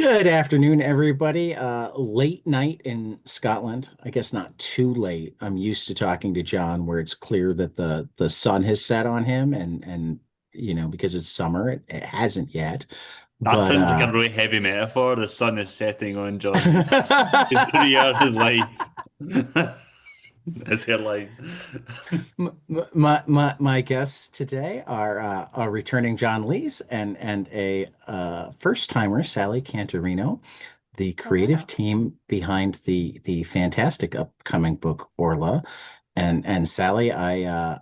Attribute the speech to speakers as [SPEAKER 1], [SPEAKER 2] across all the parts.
[SPEAKER 1] Good afternoon, everybody. Late night in Scotland. I guess not too late. I'm used to talking to John where it's clear that the sun has set on him and because it's summer, it hasn't yet.
[SPEAKER 2] That
[SPEAKER 1] But
[SPEAKER 2] sounds like a really heavy metaphor. The sun is setting on John's his career, his life, his hairline.
[SPEAKER 1] my guests today are returning John Lees and a first timer, Sally Cantirino, the creative
[SPEAKER 3] Hello.
[SPEAKER 1] team behind the fantastic upcoming book Orla. And Sally, I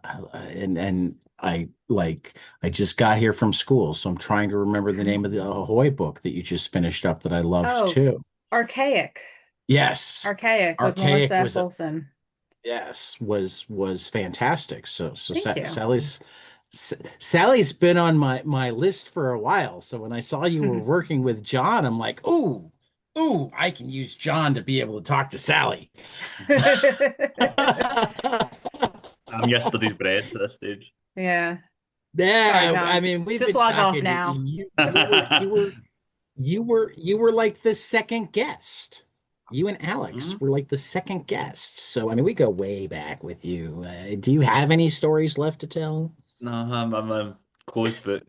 [SPEAKER 1] just got here from school, so I'm trying to remember the name of the Ahoy book that you just finished up that I loved
[SPEAKER 3] Oh,
[SPEAKER 1] too.
[SPEAKER 3] Archaic.
[SPEAKER 1] Yes,
[SPEAKER 3] Archaic with Melissa
[SPEAKER 1] Archaic
[SPEAKER 3] F.
[SPEAKER 1] was
[SPEAKER 3] Olson.
[SPEAKER 1] yes was fantastic. So
[SPEAKER 3] Thank you.
[SPEAKER 1] Sally's been on my list for a while. So when I saw you were working with John, I'm like, ooh, I can use John to be able to talk to Sally.
[SPEAKER 2] I'm yesterday's bread at this stage.
[SPEAKER 3] Yeah. Sorry,
[SPEAKER 1] Yeah, I
[SPEAKER 3] John.
[SPEAKER 1] mean, we've
[SPEAKER 3] Just
[SPEAKER 1] been
[SPEAKER 3] log off
[SPEAKER 1] talking.
[SPEAKER 3] now.
[SPEAKER 1] You were like the second guest. You and
[SPEAKER 2] Hmm?
[SPEAKER 1] Alex were like the second guests. So I mean, we go way back with you. Do you have any stories left to tell?
[SPEAKER 2] No, I'm a closed book.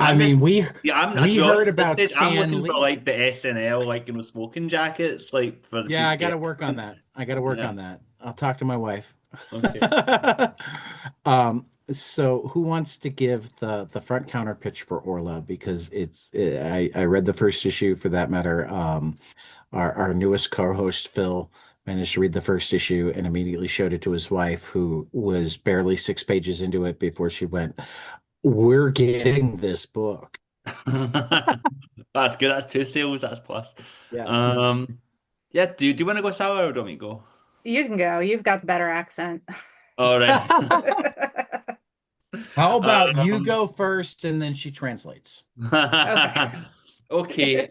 [SPEAKER 1] I
[SPEAKER 2] I'm just,
[SPEAKER 1] mean, we
[SPEAKER 2] yeah,
[SPEAKER 1] we
[SPEAKER 2] to be honest,
[SPEAKER 1] heard
[SPEAKER 2] at this
[SPEAKER 1] about
[SPEAKER 2] stage, I'm
[SPEAKER 1] Stan
[SPEAKER 2] looking for
[SPEAKER 1] Lee.
[SPEAKER 2] like the SNL, like, smoking jackets, like, for the
[SPEAKER 1] Yeah,
[SPEAKER 2] people
[SPEAKER 1] I got
[SPEAKER 2] get.
[SPEAKER 1] to work on that. I got to work
[SPEAKER 2] Yeah,
[SPEAKER 1] on that. I'll talk to my wife.
[SPEAKER 2] okay.
[SPEAKER 1] So who wants to give the front counter pitch for Orla? Because I read the first issue for that matter. Our newest co-host Phil managed to read the first issue and immediately showed it to his wife, who was barely 6 pages into it before she went, "We're getting this book."
[SPEAKER 2] That's good. That's two sales. That's plus.
[SPEAKER 1] Yeah.
[SPEAKER 2] Um, yeah. Do you want to go sour or do you want me to go?
[SPEAKER 3] You can go. You've got the better accent.
[SPEAKER 2] All right.
[SPEAKER 1] How about you
[SPEAKER 2] Um,
[SPEAKER 1] go first and then she translates?
[SPEAKER 3] Okay.
[SPEAKER 2] okay.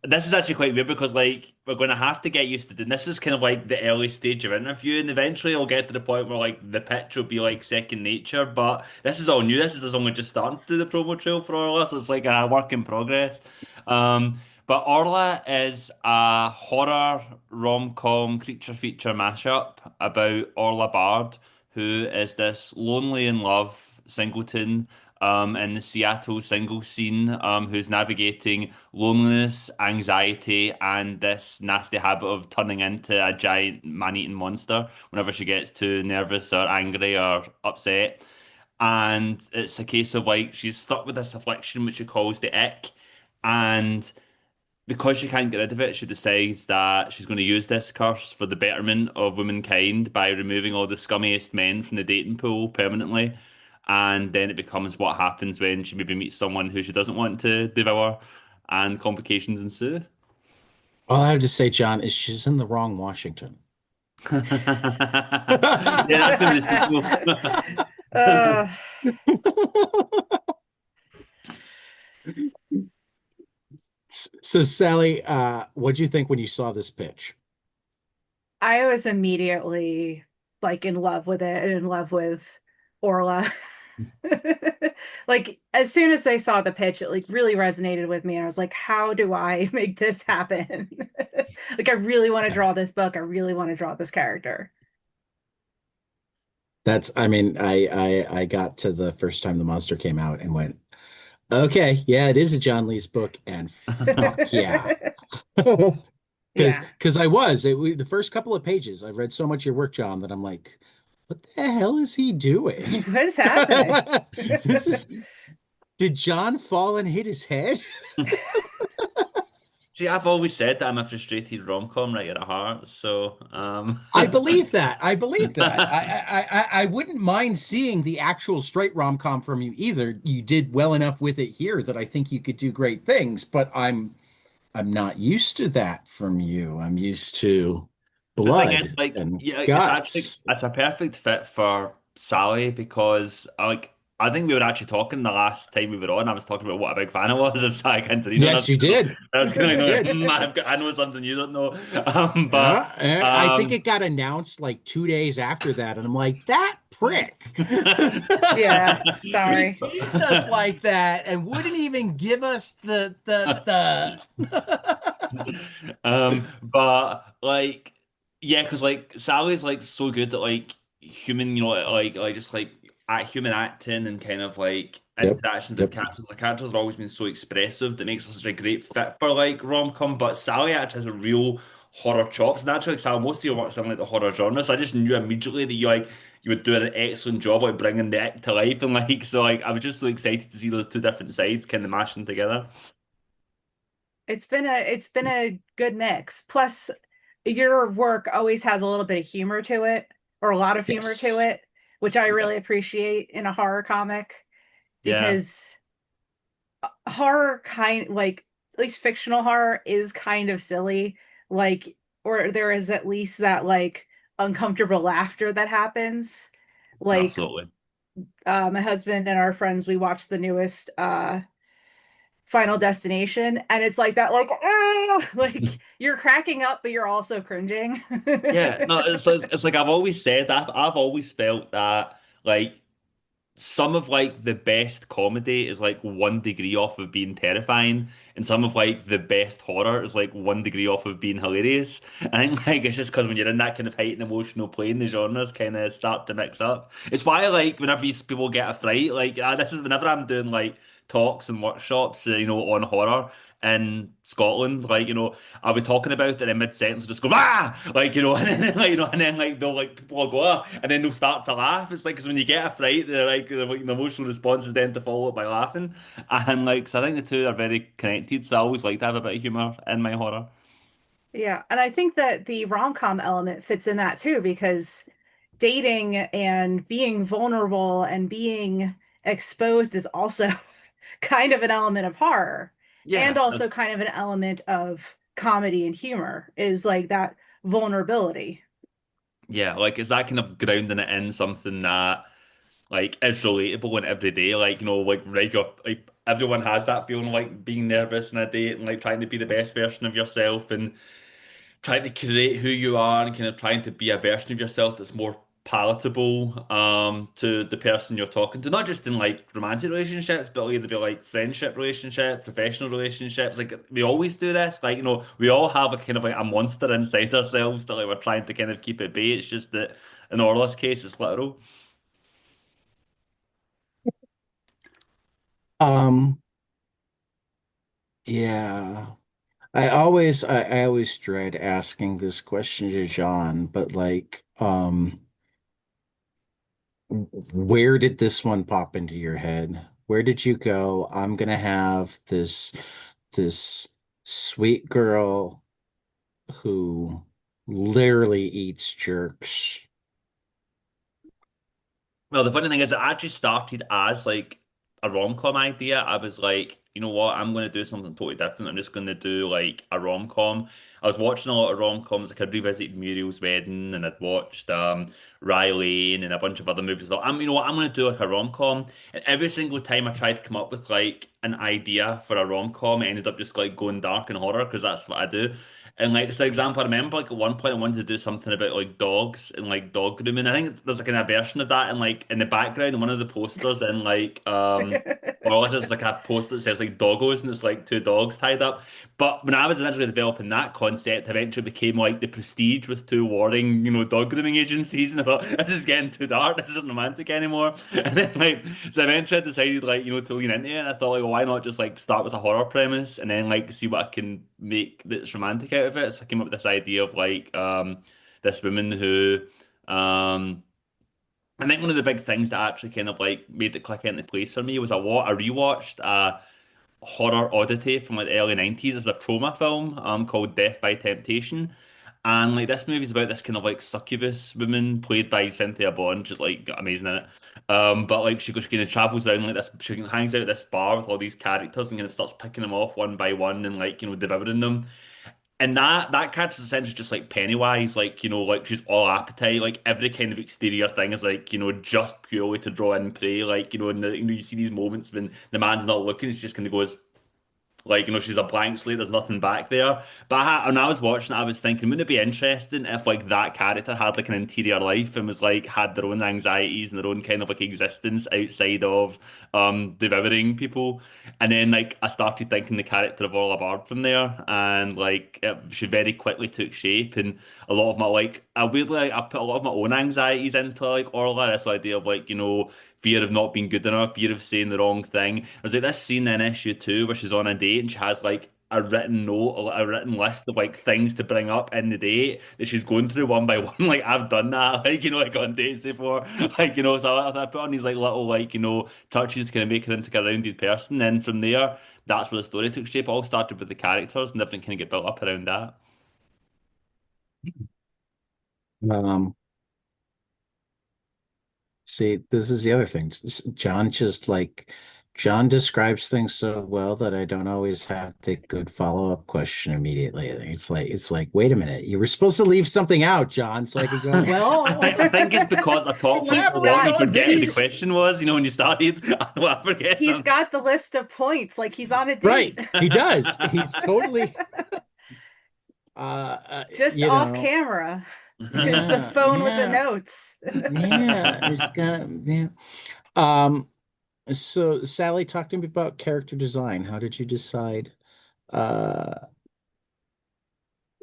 [SPEAKER 2] This is actually quite weird because like we're going to have to get used to doing this. Is kind of like the early stage of interview, and eventually I'll get to the point where like the pitch will be like second nature. But this is all new. This is us only just starting to do the promo trail for Orla, so it's like a work in progress. But Orla is a horror rom-com creature feature mashup about Orla Bard, who is this lonely in love singleton in the Seattle single scene, who's navigating loneliness, anxiety, and this nasty habit of turning into a giant man-eating monster whenever she gets too nervous or angry or upset. And it's a case of like she's stuck with this affliction which she calls the ick, and because she can't get rid of it, she decides that she's going to use this curse for the betterment of womankind by removing all the scummiest men from the dating pool permanently. And then it becomes what happens when she maybe meets someone who she doesn't want to devour, and complications ensue.
[SPEAKER 1] All I have to say, John, is she's in the wrong Washington.
[SPEAKER 2] Yeah, that's in the sequel.
[SPEAKER 3] uh,
[SPEAKER 1] So, Sally, what'd you think when you saw this pitch?
[SPEAKER 3] I was immediately like in love with it and in love with Orla. Like as soon as I saw the pitch, it like really resonated with me. And I was like, how do I make this happen? Like I really want to
[SPEAKER 1] Yeah.
[SPEAKER 3] draw this book. I really want to draw this character.
[SPEAKER 1] I mean, I got to the first time the monster came out and went, okay, yeah, it is a John Lee's book, and fuck yeah.
[SPEAKER 3] Yeah.
[SPEAKER 1] Because the first couple of pages, I've read so much of your work, John, that I'm like, what the hell is he doing?
[SPEAKER 3] What is happening?
[SPEAKER 1] This is Did John fall and hit his head?
[SPEAKER 2] See, I've always said that I'm a frustrated rom-com writer at heart, so
[SPEAKER 1] I believe that. I believe that. I wouldn't mind seeing the actual straight rom-com from you either. You did well enough with it here that I think you could do great things, but I'm not used to that from you. I'm used to
[SPEAKER 2] The thing is,
[SPEAKER 1] blood
[SPEAKER 2] like,
[SPEAKER 1] and
[SPEAKER 2] yeah, it's actually
[SPEAKER 1] guts.
[SPEAKER 2] it's a perfect fit for Sally because like I think we were actually talking the last time we were on. I was talking about what a big fan I was of Sally Cantirino, and
[SPEAKER 1] Yes, you did.
[SPEAKER 2] I was kind of
[SPEAKER 1] You
[SPEAKER 2] going,
[SPEAKER 1] did.
[SPEAKER 2] I know something you don't know. But
[SPEAKER 1] Yeah, I think it got announced like 2 days after that, and I'm like, that prick.
[SPEAKER 3] Yeah,
[SPEAKER 1] He
[SPEAKER 3] sorry.
[SPEAKER 1] teased us like that and wouldn't even give us the
[SPEAKER 2] but like, yeah, because like Sally's like so good at like human, like just like at human acting and kind of like
[SPEAKER 1] Yep.
[SPEAKER 2] interactions with
[SPEAKER 1] Yep.
[SPEAKER 2] characters. The characters have always been so expressive that makes us such a great fit for like rom-com. But Sally actually has a real horror chops. And actually, like Sally, most of your work's in like the horror genre, so I just knew immediately that you would do an excellent job like bringing the act to life and like so like I was just so excited to see those two different sides kind of mashing together.
[SPEAKER 3] It's been a good mix. Plus, your work always has a little bit of humor to it, or a lot of humor to
[SPEAKER 1] Yes.
[SPEAKER 3] it, which I
[SPEAKER 2] Yeah.
[SPEAKER 3] really appreciate in a horror comic
[SPEAKER 2] Yeah.
[SPEAKER 3] because horror kind like at least fictional horror is kind of silly, like or there is at least that like uncomfortable laughter that happens. Like
[SPEAKER 2] Absolutely.
[SPEAKER 3] my husband and our friends, we watched the newest Final Destination, and it's like that, like ah! Like you're cracking up, but you're also cringing.
[SPEAKER 2] Yeah, no, it's like I've always said, I've always felt that like some of like the best comedy is like 1 degree off of being terrifying, and some of like the best horror is like 1 degree off of being hilarious. I think like it's just because when you're in that kind of heightened emotional plane, the genres kind of start to mix up. It's why like whenever these people get a fright, like this is whenever I'm doing like talks and workshops, on horror in Scotland, like I'll be talking about it in mid sentence, just go ah, like and then like and then like they'll like people will go ah, and then they'll start to laugh. It's like because when you get a fright, they're like the emotional responses then to follow up by laughing, and like so I think the two are very connected. So I always like to have a bit of humor in my horror.
[SPEAKER 3] Yeah, and I think that the rom-com element fits in that too because dating and being vulnerable and being exposed is also kind of an element of horror and
[SPEAKER 2] Yeah,
[SPEAKER 3] also kind of an element of comedy and humor is like that vulnerability.
[SPEAKER 2] yeah, like is that kind of grounding it in something that like is relatable in every day, like like regular, like everyone has that feeling like being nervous in a date and like trying to be the best version of yourself and trying to create who you are and kind of trying to be a version of yourself that's more palatable to the person you're talking to, not just in like romantic relationships, but it'll either be like friendship relationships, professional relationships. Like we always do this. Like, we all have a kind of like a monster inside ourselves that like we're trying to kind of keep at bay. It's just that in Orla's case, it's literal.
[SPEAKER 1] Um, yeah. I always dread asking this question to John, but like, where did this one pop into your head? Where did you go? I'm gonna have this sweet girl who literally eats jerks.
[SPEAKER 2] Well, the funny thing is, it actually started as like a rom-com idea. I was like, you know what, I'm going to do something totally different. I'm just going to do like a rom-com. I was watching a lot of rom-coms. Like I'd revisited Muriel's Wedding, and I'd watched Riley and a bunch of other movies. So you know what, I'm going to do like a rom-com. And every single time I tried to come up with like an idea for a rom-com, it ended up just like going dark and horror because that's what I do. And like, for example, I remember like at one point I wanted to do something about like dogs and like dog grooming. I think there's like a version of that in like in the background, and one of the posters in like well, this is like a poster that says like doggos and it's like two dogs tied up. But when I was originally developing that concept, eventually became like the Prestige with two warring, dog grooming agencies. And I thought, this is getting too dark, this isn't romantic anymore. And then like so eventually I decided like, to lean into it. And I thought like, well, why not just like start with a horror premise and then like see what I can make that's romantic out of it. So I came up with this idea of like this woman who um I think one of the big things that actually kind of like made it click into place for me was I rewatched horror oddity from like the early 90s. It was a trauma film called Death by Temptation. And like this movie's about this kind of like succubus woman played by Cynthia Bond, just like amazing in it. But like she kind of travels down like this, she hangs out at this bar with all these characters and kind of starts picking them off one by one and like devouring them. And that character's essentially just like Pennywise, like, like she's all appetite, like every kind of exterior thing is like, just purely to draw in prey, like, and you see these moments when the man's not looking, it's just gonna go as like, she's a blank slate, there's nothing back there. But when I was watching it, I was thinking, wouldn't it be interesting if like that character had like an interior life and was like had their own anxieties and their own kind of like existence outside of devouring people? And then like I started thinking the character of Orla Bard from there, and like she very quickly took shape. And a lot of my like I weirdly like, I put a lot of my own anxieties into like Orla, this idea of like, fear of not being good enough, fear of saying the wrong thing. I was like this scene in issue 2 where she's on a date and she has like a written note, a written list of like things to bring up in the date that she's going through one by one. Like I've done that, like like on dates before, like so I put on these like little like touches to kind of make her into a rounded person. Then from there, that's where the story took shape. It all started with the characters and everything kind of get built up around that.
[SPEAKER 1] Um, See, this is the other thing. John describes things so well that I don't always have the good follow-up question immediately. It's like, wait a minute, you were supposed to leave something out, John, so I could go,
[SPEAKER 2] I
[SPEAKER 1] well,
[SPEAKER 2] think it's because I talked for so long
[SPEAKER 1] elaborate
[SPEAKER 2] and
[SPEAKER 1] on
[SPEAKER 2] forget who the
[SPEAKER 1] these.
[SPEAKER 2] question was, when you started. I forget
[SPEAKER 3] He's
[SPEAKER 2] something.
[SPEAKER 3] got the list of points, like he's on a
[SPEAKER 1] Right.
[SPEAKER 3] date.
[SPEAKER 1] He does. He's totally
[SPEAKER 3] Just off camera. Is the
[SPEAKER 1] yeah,
[SPEAKER 3] phone with the
[SPEAKER 1] yeah,
[SPEAKER 3] notes.
[SPEAKER 1] yeah. He's got yeah. Um, so Sally, talk to me about character design. How did you decide uh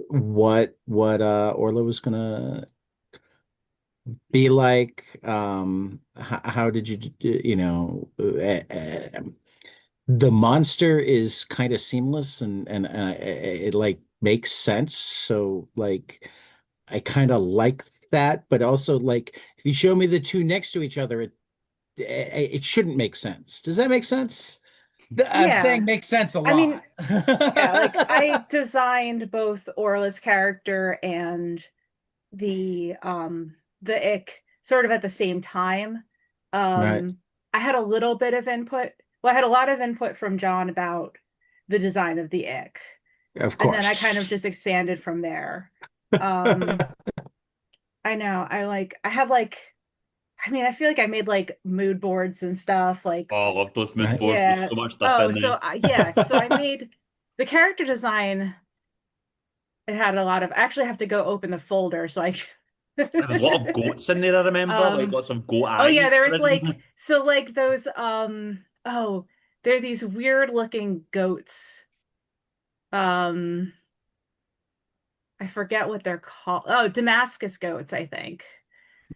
[SPEAKER 1] what Orla was gonna be like? How did the monster is kind of seamless and it like makes sense. So like I kind of like that, but also like if you show me the two next to each other, it shouldn't make sense. Does that make sense? I'm
[SPEAKER 3] Yeah.
[SPEAKER 1] saying makes sense a
[SPEAKER 3] I mean,
[SPEAKER 1] lot.
[SPEAKER 3] yeah, like I designed both Orla's character and the ick sort of at the same time.
[SPEAKER 1] Right.
[SPEAKER 3] I had a little bit of input. Well, I had a lot of input from John about the design of the ick,
[SPEAKER 1] Of
[SPEAKER 3] and then I kind of
[SPEAKER 1] course.
[SPEAKER 3] just expanded from there. Um, I know. I have like I mean, I feel like I made like mood boards and stuff.
[SPEAKER 2] Oh, I love those mood
[SPEAKER 1] Right.
[SPEAKER 2] boards. There's
[SPEAKER 3] Yeah.
[SPEAKER 2] so much stuff
[SPEAKER 3] Oh,
[SPEAKER 2] in
[SPEAKER 3] so
[SPEAKER 2] there.
[SPEAKER 3] yeah. So I made the character design. It had a lot of. I actually have to go open the folder so I.
[SPEAKER 2] There was a lot of goats in there, I remember, like
[SPEAKER 3] um.
[SPEAKER 2] lots of goat
[SPEAKER 3] Oh
[SPEAKER 2] eyes
[SPEAKER 3] yeah, there was like
[SPEAKER 2] written.
[SPEAKER 3] so like those. Oh, they're these weird looking goats. Um. I forget what they're called. Oh, Damascus goats, I think.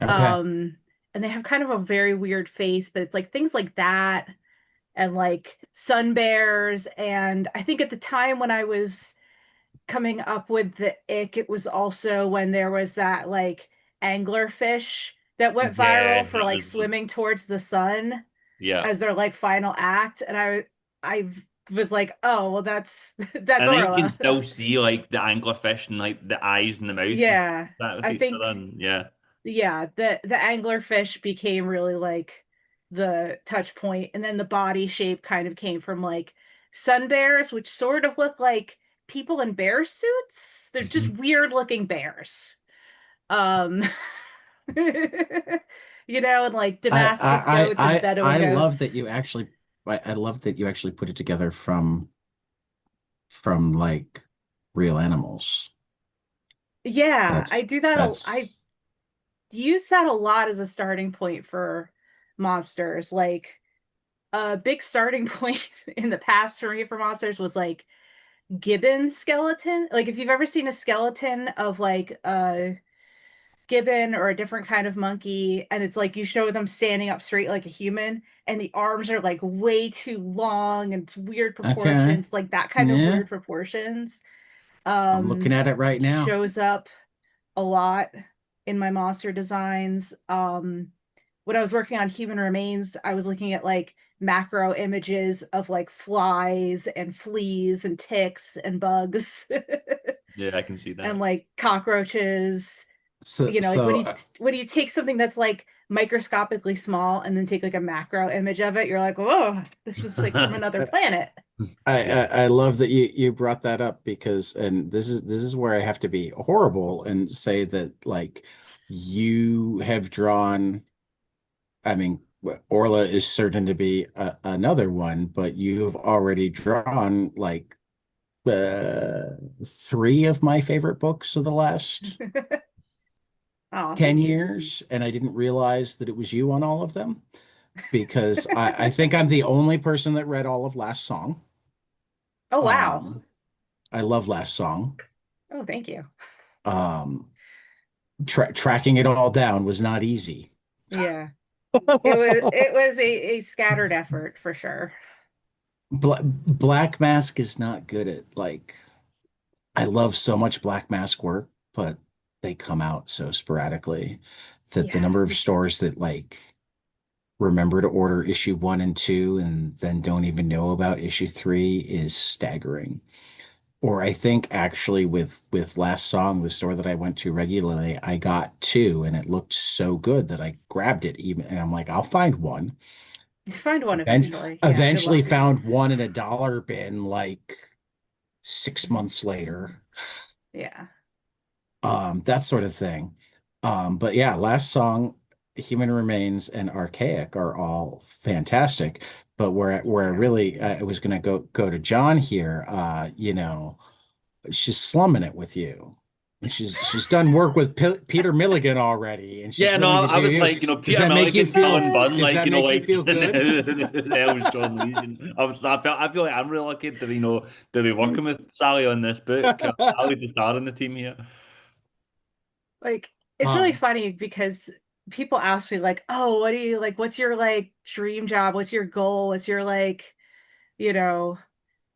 [SPEAKER 1] Okay.
[SPEAKER 3] Um. And they have kind of a very weird face, but it's like things like that and like sun bears. And I think at the time when I was coming up with the ick, it was also when there was that like anglerfish that went
[SPEAKER 2] Yeah,
[SPEAKER 3] viral for
[SPEAKER 2] that
[SPEAKER 3] like
[SPEAKER 2] was
[SPEAKER 3] swimming towards the sun
[SPEAKER 2] yeah.
[SPEAKER 3] as their like final act. And I was like, oh well that's
[SPEAKER 2] I think you can
[SPEAKER 3] Orla.
[SPEAKER 2] still see like the anglerfish and like the eyes and the mouth and
[SPEAKER 3] Yeah.
[SPEAKER 2] that with
[SPEAKER 3] I
[SPEAKER 2] each other.
[SPEAKER 3] think
[SPEAKER 2] And yeah.
[SPEAKER 3] yeah, the anglerfish became really like the touch point, and then the body shape kind of came from like sun bears, which sort of look like people in bear suits. They're just
[SPEAKER 2] Mhm.
[SPEAKER 3] weird looking bears. Um and like Damascus goats and Bedouin
[SPEAKER 1] I love that
[SPEAKER 3] goats.
[SPEAKER 1] you actually I love that you actually put it together from like real animals.
[SPEAKER 3] Yeah, I
[SPEAKER 1] That's
[SPEAKER 3] do that. I
[SPEAKER 1] that's
[SPEAKER 3] use that a lot as a starting point for monsters. Like a big starting point in the past for me for monsters was like gibbon skeleton. Like if you've ever seen a skeleton of like a gibbon or a different kind of monkey, and it's like you show them standing up straight like a human, and the arms are like way too long and weird
[SPEAKER 1] okay.
[SPEAKER 3] proportions, like that kind of
[SPEAKER 1] Yeah.
[SPEAKER 3] weird proportions,
[SPEAKER 1] I'm looking at it right now.
[SPEAKER 3] shows up a lot in my monster designs. When I was working on human remains, I was looking at like macro images of like flies and fleas and ticks and bugs
[SPEAKER 2] Yeah, I can see
[SPEAKER 3] and
[SPEAKER 2] that.
[SPEAKER 3] like cockroaches.
[SPEAKER 1] So
[SPEAKER 3] Like
[SPEAKER 1] so
[SPEAKER 3] when you take something that's like microscopically small and then take like a macro image of it, you're like, whoa, this is like from another planet.
[SPEAKER 1] I love that you brought that up because, and this is where I have to be horrible and say that like you have drawn. I mean, Orla is certain to be another one, but you've already drawn like three of my favorite books of the last
[SPEAKER 3] Oh,
[SPEAKER 1] 10
[SPEAKER 3] thank you.
[SPEAKER 1] years, and I didn't realize that it was you on all of them because I think I'm the only person that read all of Last Song.
[SPEAKER 3] Oh, wow.
[SPEAKER 1] Um, I love Last Song.
[SPEAKER 3] Oh, thank you.
[SPEAKER 1] Um, tracking it all down was not easy.
[SPEAKER 3] Yeah. It was a scattered effort for sure.
[SPEAKER 1] Black Mask is not good at like I love so much Black Mask work, but they come out so sporadically that the
[SPEAKER 3] Yeah.
[SPEAKER 1] number of stores that like remember to order issue 1 and 2 and then don't even know about issue 3 is staggering. Or I think actually with Last Song, the store that I went to regularly, I got two and it looked so good that I grabbed it even and I'm like, I'll find one.
[SPEAKER 3] You find one
[SPEAKER 1] Event
[SPEAKER 3] eventually. Yeah, good
[SPEAKER 1] eventually
[SPEAKER 3] luck.
[SPEAKER 1] found one in a dollar bin like 6 months later.
[SPEAKER 3] Yeah.
[SPEAKER 1] That sort of thing. But yeah, Last Song, Human Remains, and Archaic are all fantastic. But where I
[SPEAKER 3] Thank you.
[SPEAKER 1] really I was gonna go to John here, she's slumming it with you. And she's done work with Peter Milligan already, and she's
[SPEAKER 2] Yeah, no,
[SPEAKER 1] willing to
[SPEAKER 2] I
[SPEAKER 1] do
[SPEAKER 2] was
[SPEAKER 1] you.
[SPEAKER 2] like,
[SPEAKER 1] Does
[SPEAKER 2] Peter
[SPEAKER 1] that make you
[SPEAKER 2] Milligan,
[SPEAKER 1] feel?
[SPEAKER 2] Alan Bunn,
[SPEAKER 1] Does
[SPEAKER 2] like,
[SPEAKER 1] that make you
[SPEAKER 2] like
[SPEAKER 1] feel good?
[SPEAKER 2] the Elvis John Legion. I feel like I'm really lucky to be, to be working with Sally on this book. Sally's the star in the team here.
[SPEAKER 3] Like, it's really
[SPEAKER 1] Um,
[SPEAKER 3] funny because people ask me, like, oh, what do you like? What's your like dream job? What's your goal? What's your like, you know,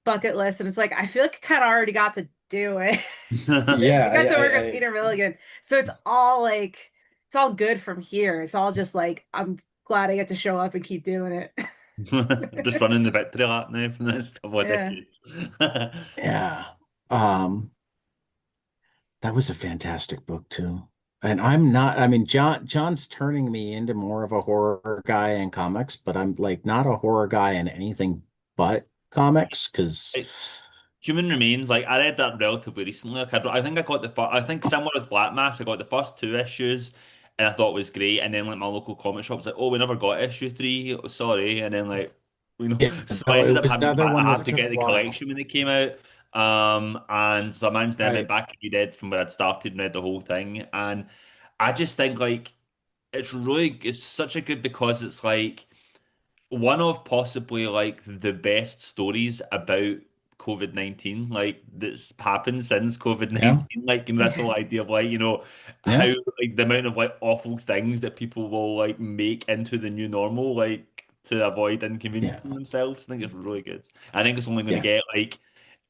[SPEAKER 3] bucket list? And it's like, I feel like I kind of already got to do it.
[SPEAKER 1] yeah,
[SPEAKER 3] I got to work with Peter Milligan. So it's all like, it's all good from here. It's all just like, I'm glad I get to show up and keep doing it.
[SPEAKER 2] Just running the victory lap now from this couple of
[SPEAKER 3] Yeah.
[SPEAKER 2] decades.
[SPEAKER 1] yeah. Um, That was a fantastic book too. And I'm not, I mean, John's turning me into more of a horror guy in comics, but I'm like not a horror guy in anything but comics because
[SPEAKER 2] Human Remains, like I read that relatively recently. Like I think I got the first, I think similar with Black Mass, I got the first two issues and I thought it was great. And then like my local comic shop was like, oh, we never got issue three, sorry. And then like
[SPEAKER 1] yeah,
[SPEAKER 2] so I
[SPEAKER 1] no,
[SPEAKER 2] ended
[SPEAKER 1] it
[SPEAKER 2] up
[SPEAKER 1] was
[SPEAKER 2] having
[SPEAKER 1] another
[SPEAKER 2] to
[SPEAKER 1] one
[SPEAKER 2] have
[SPEAKER 1] that
[SPEAKER 2] to
[SPEAKER 1] took
[SPEAKER 2] get
[SPEAKER 1] a
[SPEAKER 2] the
[SPEAKER 1] while.
[SPEAKER 2] collection when it came out. And so I managed then went
[SPEAKER 1] Right.
[SPEAKER 2] back and read from where I'd started and read the whole thing. And I just think like it's such a good because it's like one of possibly like the best stories about COVID-19, like that's happened since
[SPEAKER 1] Yeah.
[SPEAKER 2] COVID-19. Like, this whole idea of like, how
[SPEAKER 1] Yeah.
[SPEAKER 2] like the amount of like awful things that people will like make into the new normal, like to avoid
[SPEAKER 1] Yeah.
[SPEAKER 2] inconveniencing themselves. I think it's really good. I think it's only going to
[SPEAKER 1] Yeah.
[SPEAKER 2] get like,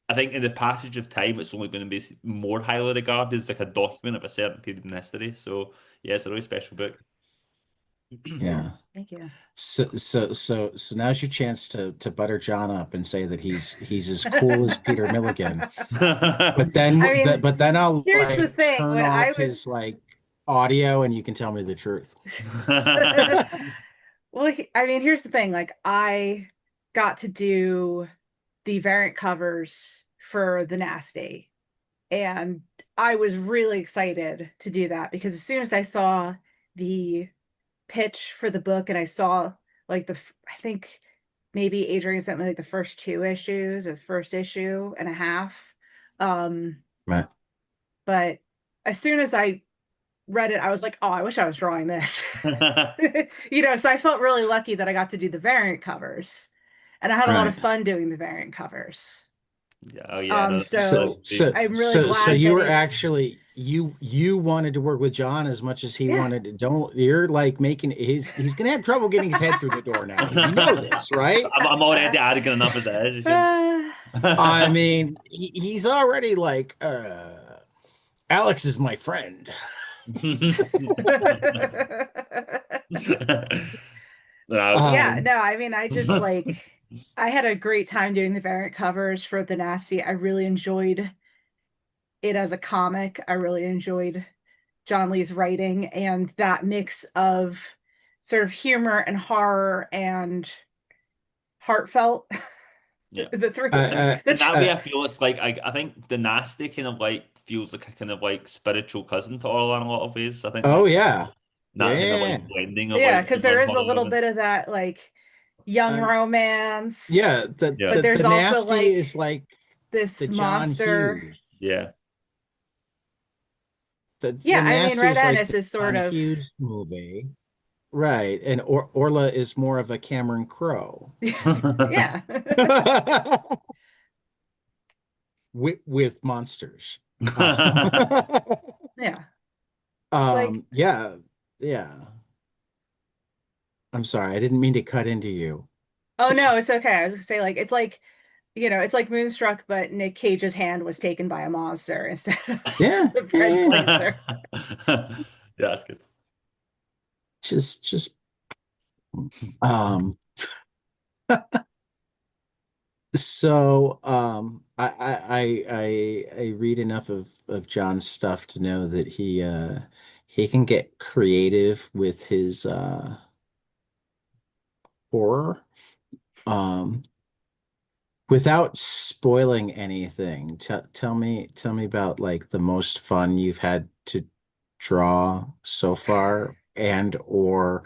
[SPEAKER 2] I think in the passage of time, it's only going to be more highly regarded as like a document of a certain period in history. So yeah, it's a really special book.
[SPEAKER 1] Yeah.
[SPEAKER 3] Thank you.
[SPEAKER 1] So now's your chance to butter John up and say that he's as cool as Peter Milligan. But then
[SPEAKER 3] I mean,
[SPEAKER 1] but then I'll
[SPEAKER 3] here's the
[SPEAKER 1] like
[SPEAKER 3] thing.
[SPEAKER 1] turn
[SPEAKER 3] When I
[SPEAKER 1] off his
[SPEAKER 3] was
[SPEAKER 1] like audio and you can tell me the truth.
[SPEAKER 3] well, I mean, here's the thing. Like, I got to do the variant covers for the Nasty, and I was really excited to do that because as soon as I saw the pitch for the book and I saw like I think maybe Adrian sent me like the first two issues or the first issue and a half. Um,
[SPEAKER 1] Right.
[SPEAKER 3] but as soon as I read it, I was like, oh, I wish I was drawing this. So I felt really lucky that I got to do the variant covers. And I had a lot of
[SPEAKER 1] Right.
[SPEAKER 3] fun doing the variant covers.
[SPEAKER 2] Yeah, oh yeah, no, that's
[SPEAKER 1] So
[SPEAKER 2] great.
[SPEAKER 1] so
[SPEAKER 3] I'm really
[SPEAKER 1] so
[SPEAKER 3] glad
[SPEAKER 1] you
[SPEAKER 3] that
[SPEAKER 1] were
[SPEAKER 3] it
[SPEAKER 1] actually you wanted to work with John as much as he
[SPEAKER 3] yeah.
[SPEAKER 1] wanted to. Don't you're like making he's gonna have trouble getting his head through the door now. You know this, right?
[SPEAKER 2] I'm already arrogant enough as it is, you
[SPEAKER 1] I
[SPEAKER 2] should
[SPEAKER 1] mean, he's already like Alex is my friend.
[SPEAKER 2] No,
[SPEAKER 3] Yeah,
[SPEAKER 1] Um,
[SPEAKER 3] no, I mean, I just like I had a great time doing the variant covers for the Nasty. I really enjoyed it as a comic. I really enjoyed John Lee's writing and that mix of sort of humor and horror and heartfelt.
[SPEAKER 2] Yeah.
[SPEAKER 3] The three
[SPEAKER 1] I,
[SPEAKER 3] the
[SPEAKER 2] In that way,
[SPEAKER 1] I,
[SPEAKER 2] I feel it's like I think the nasty kind of like feels like a kind of like spiritual cousin to Orla in a lot of ways. I think
[SPEAKER 1] oh
[SPEAKER 2] that
[SPEAKER 1] yeah, yeah,
[SPEAKER 2] that kind of
[SPEAKER 1] yeah,
[SPEAKER 2] like blending of
[SPEAKER 3] yeah,
[SPEAKER 2] like
[SPEAKER 3] because there
[SPEAKER 2] humor and
[SPEAKER 3] is a little
[SPEAKER 2] horror.
[SPEAKER 3] bit of that like young
[SPEAKER 1] um,
[SPEAKER 3] romance,
[SPEAKER 1] yeah. The
[SPEAKER 2] Yeah.
[SPEAKER 3] but
[SPEAKER 1] the
[SPEAKER 3] there's
[SPEAKER 1] the
[SPEAKER 3] also
[SPEAKER 1] nasty
[SPEAKER 3] like
[SPEAKER 1] is like the
[SPEAKER 3] this
[SPEAKER 1] John
[SPEAKER 3] monster.
[SPEAKER 1] Hughes.
[SPEAKER 2] Yeah.
[SPEAKER 1] The
[SPEAKER 3] Yeah, I mean,
[SPEAKER 1] nasty
[SPEAKER 3] Red
[SPEAKER 1] is like
[SPEAKER 3] Ennis
[SPEAKER 1] the
[SPEAKER 3] is sort
[SPEAKER 1] John
[SPEAKER 3] of
[SPEAKER 1] Hughes movie, right? And Orla is more of a Cameron Crowe.
[SPEAKER 3] yeah.
[SPEAKER 1] With monsters. Um,
[SPEAKER 3] Yeah. Like,
[SPEAKER 1] yeah, yeah. I'm sorry, I didn't mean to cut into you.
[SPEAKER 3] oh no, it's okay. I was gonna say like it's like, it's like Moonstruck, but Nick Cage's hand was taken by a monster instead of
[SPEAKER 1] Yeah,
[SPEAKER 3] the
[SPEAKER 1] yeah,
[SPEAKER 3] bread
[SPEAKER 1] yeah.
[SPEAKER 3] slicer.
[SPEAKER 2] Yeah, that's good.
[SPEAKER 1] Just um. So I read enough of John's stuff to know that he can get creative with his horror. Um, Without spoiling anything, tell me about like the most fun you've had to draw so far, and or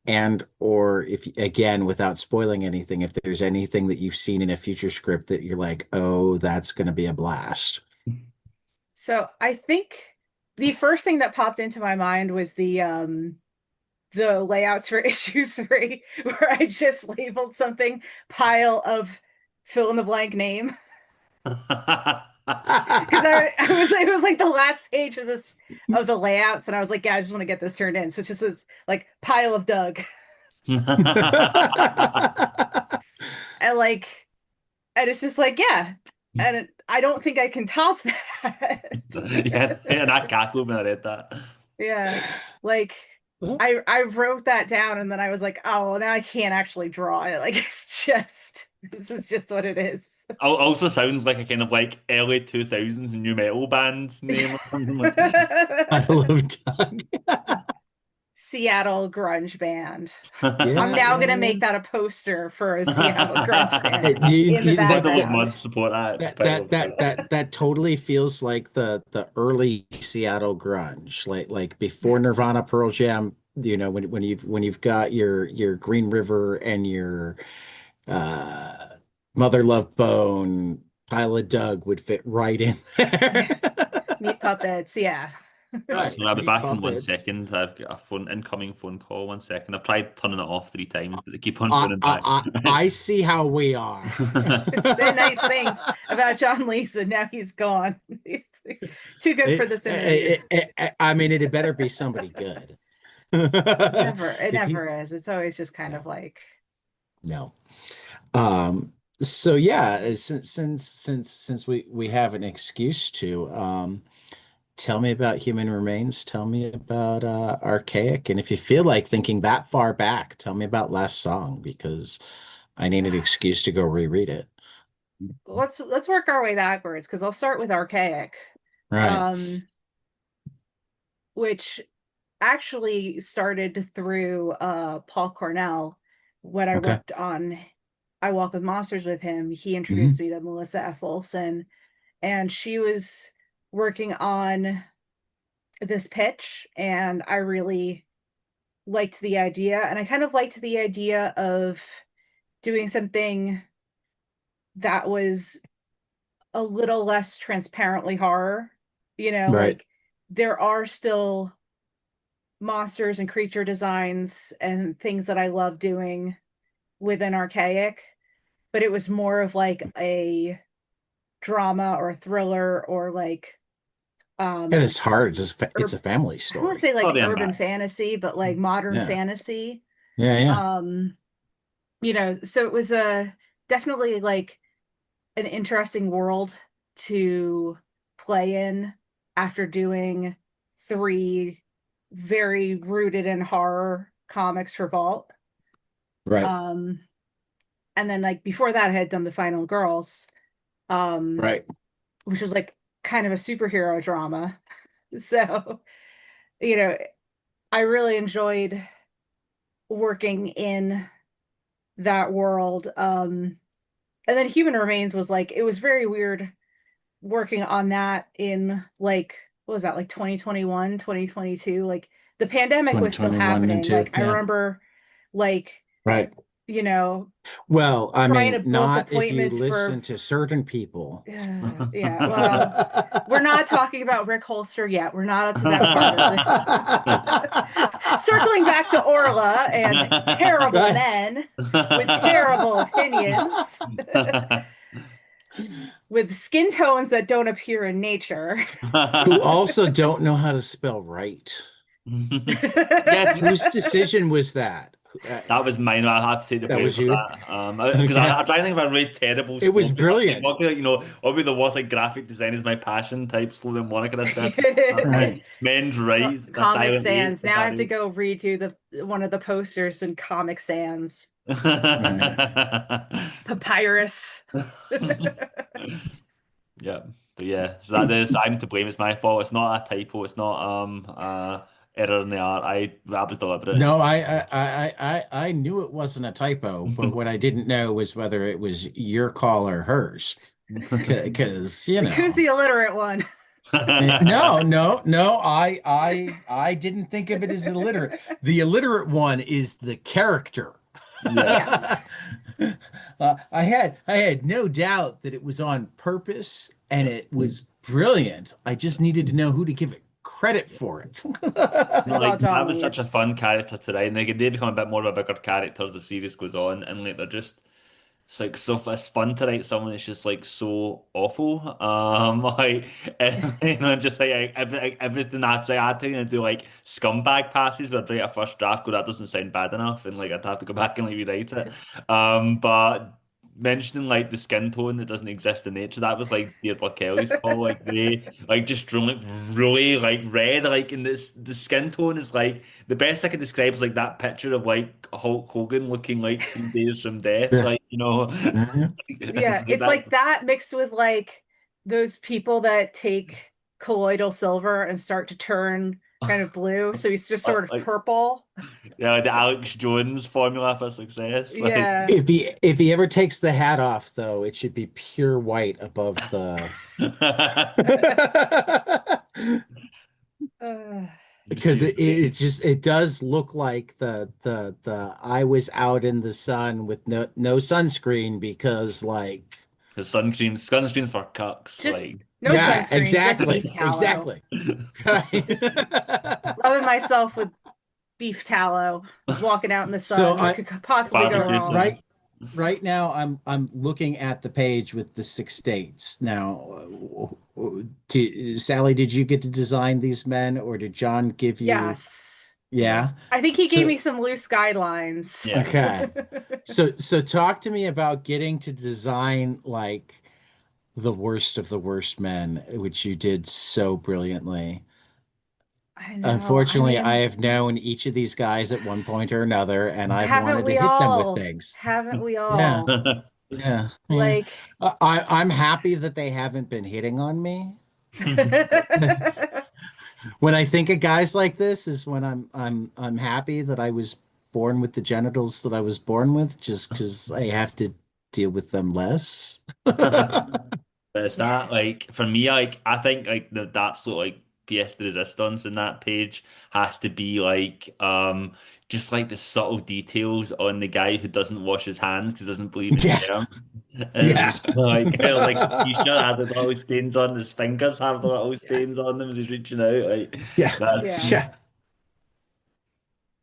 [SPEAKER 1] if again, without spoiling anything, if there's anything that you've seen in a future script that you're like, oh, that's going to be a blast.
[SPEAKER 3] So I think the first thing that popped into my mind was the layouts for issue 3, where I just labeled something pile of fill in the blank name. Because I was it was like the last page of this of the layouts, and I was like, yeah, I just want to get this turned in. So it's just a like pile of Doug. And like, and it's just like, yeah. And I don't think I can top that.
[SPEAKER 2] Yeah, yeah, that cackle when I read that.
[SPEAKER 3] Yeah. Like I wrote that down, and then I was like, oh, well, now I can't actually draw it. Like it's just this is just what it is.
[SPEAKER 2] Also sounds like a kind of like early 2000s new metal band name or something like
[SPEAKER 1] I love Doug.
[SPEAKER 3] Seattle grunge band. I'm
[SPEAKER 1] Yeah,
[SPEAKER 3] now
[SPEAKER 1] yeah,
[SPEAKER 3] gonna
[SPEAKER 1] yeah.
[SPEAKER 3] make that a poster for a Seattle grunge band
[SPEAKER 1] Hey,
[SPEAKER 3] in the
[SPEAKER 2] Puddle of
[SPEAKER 3] background.
[SPEAKER 2] Mud support act.
[SPEAKER 1] that that that that that totally feels like the early Seattle grunge, like before Nirvana, Pearl Jam. When you've got your Green River and your uh, Mother Love Bone, Pile of Doug would fit right in there.
[SPEAKER 3] Yeah. Meat puppets, yeah.
[SPEAKER 1] Right,
[SPEAKER 2] So I'll be
[SPEAKER 1] meat
[SPEAKER 2] back in one
[SPEAKER 1] puppets.
[SPEAKER 2] second. I've got a incoming phone call. 1 second. I've tried turning it off 3 times, but they keep on
[SPEAKER 1] I
[SPEAKER 2] phoning back.
[SPEAKER 1] I I see how we are.
[SPEAKER 3] Say nice things about John Lees, and now he's gone. He's too good for this interview.
[SPEAKER 1] I mean, it had better be somebody good.
[SPEAKER 3] It
[SPEAKER 1] If
[SPEAKER 3] never
[SPEAKER 1] he's
[SPEAKER 3] is. It's always just kind of
[SPEAKER 1] no,
[SPEAKER 3] like,
[SPEAKER 1] no. So yeah, since we have an excuse to, tell me about Human Remains. Tell me about Archaic, and if you feel like thinking that far back, tell me about Last Song because I need an excuse to go reread it.
[SPEAKER 3] let's work our way backwards because I'll start with Archaic,
[SPEAKER 1] Right.
[SPEAKER 3] um, which actually started through Paul Cornell when I
[SPEAKER 1] Okay.
[SPEAKER 3] worked on I Walk with Monsters with him. He introduced
[SPEAKER 1] Hmm.
[SPEAKER 3] me to Melissa F. Olson, and she was working on this pitch, and I really liked the idea. And I kind of liked the idea of doing something that was a little less transparently horror.
[SPEAKER 1] Right.
[SPEAKER 3] Like there are still monsters and creature designs and things that I love doing within Archaic, but it was more of like a drama or a thriller or like
[SPEAKER 1] And
[SPEAKER 3] um
[SPEAKER 1] it's hard. It's
[SPEAKER 3] or
[SPEAKER 1] a family
[SPEAKER 3] I don't want to
[SPEAKER 1] story.
[SPEAKER 3] say like
[SPEAKER 2] Sorry, I'm
[SPEAKER 3] urban
[SPEAKER 2] back.
[SPEAKER 3] fantasy, but like modern
[SPEAKER 1] Yeah.
[SPEAKER 3] fantasy.
[SPEAKER 1] Yeah. Yeah.
[SPEAKER 3] Um, so it was a definitely like an interesting world to play in after doing 3 very rooted in horror comics for Vault.
[SPEAKER 1] Right.
[SPEAKER 3] Um, and then like before that I had done The Final Girls, um,
[SPEAKER 1] Right.
[SPEAKER 3] which was like kind of a superhero drama. So, you know, I really enjoyed working in that world. And then Human Remains was like, it was very weird working on that in like, what was that, like 2021, 2022? Like the pandemic was still
[SPEAKER 1] 2021 and
[SPEAKER 3] happening.
[SPEAKER 1] 2.
[SPEAKER 3] Like I
[SPEAKER 1] Yeah.
[SPEAKER 3] remember like,
[SPEAKER 1] Right.
[SPEAKER 3] you know,
[SPEAKER 1] Well, I
[SPEAKER 3] trying to
[SPEAKER 1] mean,
[SPEAKER 3] book
[SPEAKER 1] not if you
[SPEAKER 3] appointments for
[SPEAKER 1] listen to certain people.
[SPEAKER 3] yeah, well, we're not talking about Rick Holster yet. We're not up to that part of the circling back to Orla and terrible
[SPEAKER 1] Right.
[SPEAKER 3] men with terrible opinions, with skin tones that don't appear in nature.
[SPEAKER 1] Who also don't know how to spell right.
[SPEAKER 2] Yeah,
[SPEAKER 1] Whose decision was that?
[SPEAKER 2] that was mine. I had to take the
[SPEAKER 1] That
[SPEAKER 2] blame
[SPEAKER 1] was
[SPEAKER 2] for
[SPEAKER 1] you?
[SPEAKER 2] that. Because
[SPEAKER 1] Okay.
[SPEAKER 2] I'm trying to think of a really terrible
[SPEAKER 1] It was
[SPEAKER 2] slogan. Like,
[SPEAKER 1] brilliant.
[SPEAKER 2] what could, what would be the worst like graphic design is my passion type slogan one I could have said?
[SPEAKER 1] Right.
[SPEAKER 2] Men's rights, a
[SPEAKER 3] Comic
[SPEAKER 2] silent age.
[SPEAKER 3] Sans. Now I have to go redo the one of the posters in Comic Sans.
[SPEAKER 1] Right.
[SPEAKER 3] Papyrus.
[SPEAKER 2] Yeah, but yeah, so that is I'm to blame. It's my fault. It's not a typo. It's not error in the art. That was deliberate.
[SPEAKER 1] No, I knew it wasn't a typo, but what I didn't know was whether it was your call or hers. Because,
[SPEAKER 3] Like who's the illiterate one?
[SPEAKER 1] no, I didn't think of it as illiterate. The illiterate one is the character.
[SPEAKER 2] Yeah.
[SPEAKER 3] Yes.
[SPEAKER 1] I had no doubt that it was on purpose and it was brilliant. I just needed to know who to give it credit for it.
[SPEAKER 3] It's all
[SPEAKER 2] Like that
[SPEAKER 3] John
[SPEAKER 2] was such a
[SPEAKER 3] Lees.
[SPEAKER 2] fun character today, and they become a bit more of a bigger character as the series goes on, and like they're just it's like so it's fun to write someone that's just like so awful. Like and, just like everything I'd say I had to do like scumbag passes, but I'd write a first draft, go that doesn't sound bad enough, and like I'd have to go back and like rewrite it. But mentioning like the skin tone that doesn't exist in nature, that was like Deirdre Kelly's call. Like they like just drawn like really like red, like in this the skin tone is like the best I could describe is like that picture of like Hulk Hogan looking like 3 days from death,
[SPEAKER 1] Yeah.
[SPEAKER 2] like
[SPEAKER 1] Mhm.
[SPEAKER 3] Yeah, it's
[SPEAKER 2] that
[SPEAKER 3] like that mixed with like those people that take colloidal silver and start to turn kind of blue. So he's just sort of
[SPEAKER 2] like
[SPEAKER 3] purple.
[SPEAKER 2] yeah, like the Alex Jones formula for success. Like
[SPEAKER 3] Yeah.
[SPEAKER 1] If he ever takes the hat off, though, it should be pure white above the
[SPEAKER 3] Uh,
[SPEAKER 1] because it does look like the I was out in the sun with no sunscreen because like
[SPEAKER 2] the sunscreen for cucks,
[SPEAKER 3] just
[SPEAKER 2] like
[SPEAKER 3] no
[SPEAKER 1] yeah,
[SPEAKER 3] sunscreen, just beef
[SPEAKER 1] exactly,
[SPEAKER 3] tallow.
[SPEAKER 1] exactly. Right.
[SPEAKER 3] Just rubbing myself with beef tallow, walking out in the
[SPEAKER 1] So
[SPEAKER 3] sun. What could possibly go
[SPEAKER 2] barbecue
[SPEAKER 3] wrong?
[SPEAKER 2] sauce.
[SPEAKER 1] right now I'm looking at the page with the 6 states. Now, Sally, did you get to design these men or did John give you?
[SPEAKER 3] Yes.
[SPEAKER 1] Yeah.
[SPEAKER 3] I think he gave
[SPEAKER 1] So
[SPEAKER 3] me some loose guidelines.
[SPEAKER 2] Yeah.
[SPEAKER 1] okay. So talk to me about getting to design like the worst of the worst men, which you did so brilliantly.
[SPEAKER 3] I know. I
[SPEAKER 1] Unfortunately, I
[SPEAKER 3] mean,
[SPEAKER 1] have known each of these guys at one point or another, and I've
[SPEAKER 3] haven't
[SPEAKER 1] wanted to
[SPEAKER 3] we
[SPEAKER 1] hit them with
[SPEAKER 3] all?
[SPEAKER 1] things.
[SPEAKER 3] Haven't we
[SPEAKER 1] Yeah.
[SPEAKER 3] all?
[SPEAKER 1] Yeah, yeah.
[SPEAKER 3] Like,
[SPEAKER 1] I'm happy that they haven't been hitting on me. When I think of guys like this is when I'm happy that I was born with the genitals that I was born with, just because I have to deal with them less.
[SPEAKER 2] But it's
[SPEAKER 3] yeah.
[SPEAKER 2] that like for me, like I think like the absolute like pièce de resistance in that page has to be like just like the subtle details on the guy who doesn't wash his hands because he doesn't believe in
[SPEAKER 1] Yeah,
[SPEAKER 2] germs.
[SPEAKER 1] yeah,
[SPEAKER 2] Is like his t-shirt has the little stains on his fingers have the little stains on them as he's reaching out. Like
[SPEAKER 1] yeah,
[SPEAKER 2] that's
[SPEAKER 3] Yeah.
[SPEAKER 1] yeah.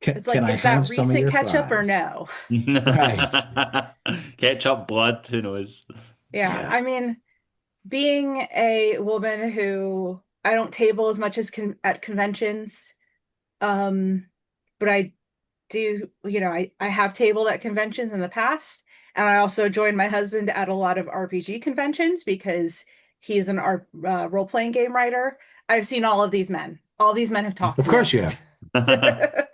[SPEAKER 1] Can,
[SPEAKER 3] It's
[SPEAKER 1] can
[SPEAKER 3] like,
[SPEAKER 1] I
[SPEAKER 3] is that
[SPEAKER 1] have some of
[SPEAKER 3] recent
[SPEAKER 1] your
[SPEAKER 3] ketchup or
[SPEAKER 1] fries?
[SPEAKER 3] no?
[SPEAKER 1] Right.
[SPEAKER 2] ketchup blood, who knows?
[SPEAKER 3] Yeah.
[SPEAKER 1] Yeah.
[SPEAKER 3] I mean, being a woman who I don't table as much as at conventions, um, but I do, I have tabled at conventions in the past, and I also joined my husband at a lot of RPG conventions because he's an role-playing game writer. I've seen all of these men. All these men have talked
[SPEAKER 1] Of
[SPEAKER 3] to
[SPEAKER 1] course
[SPEAKER 3] me.
[SPEAKER 1] you have.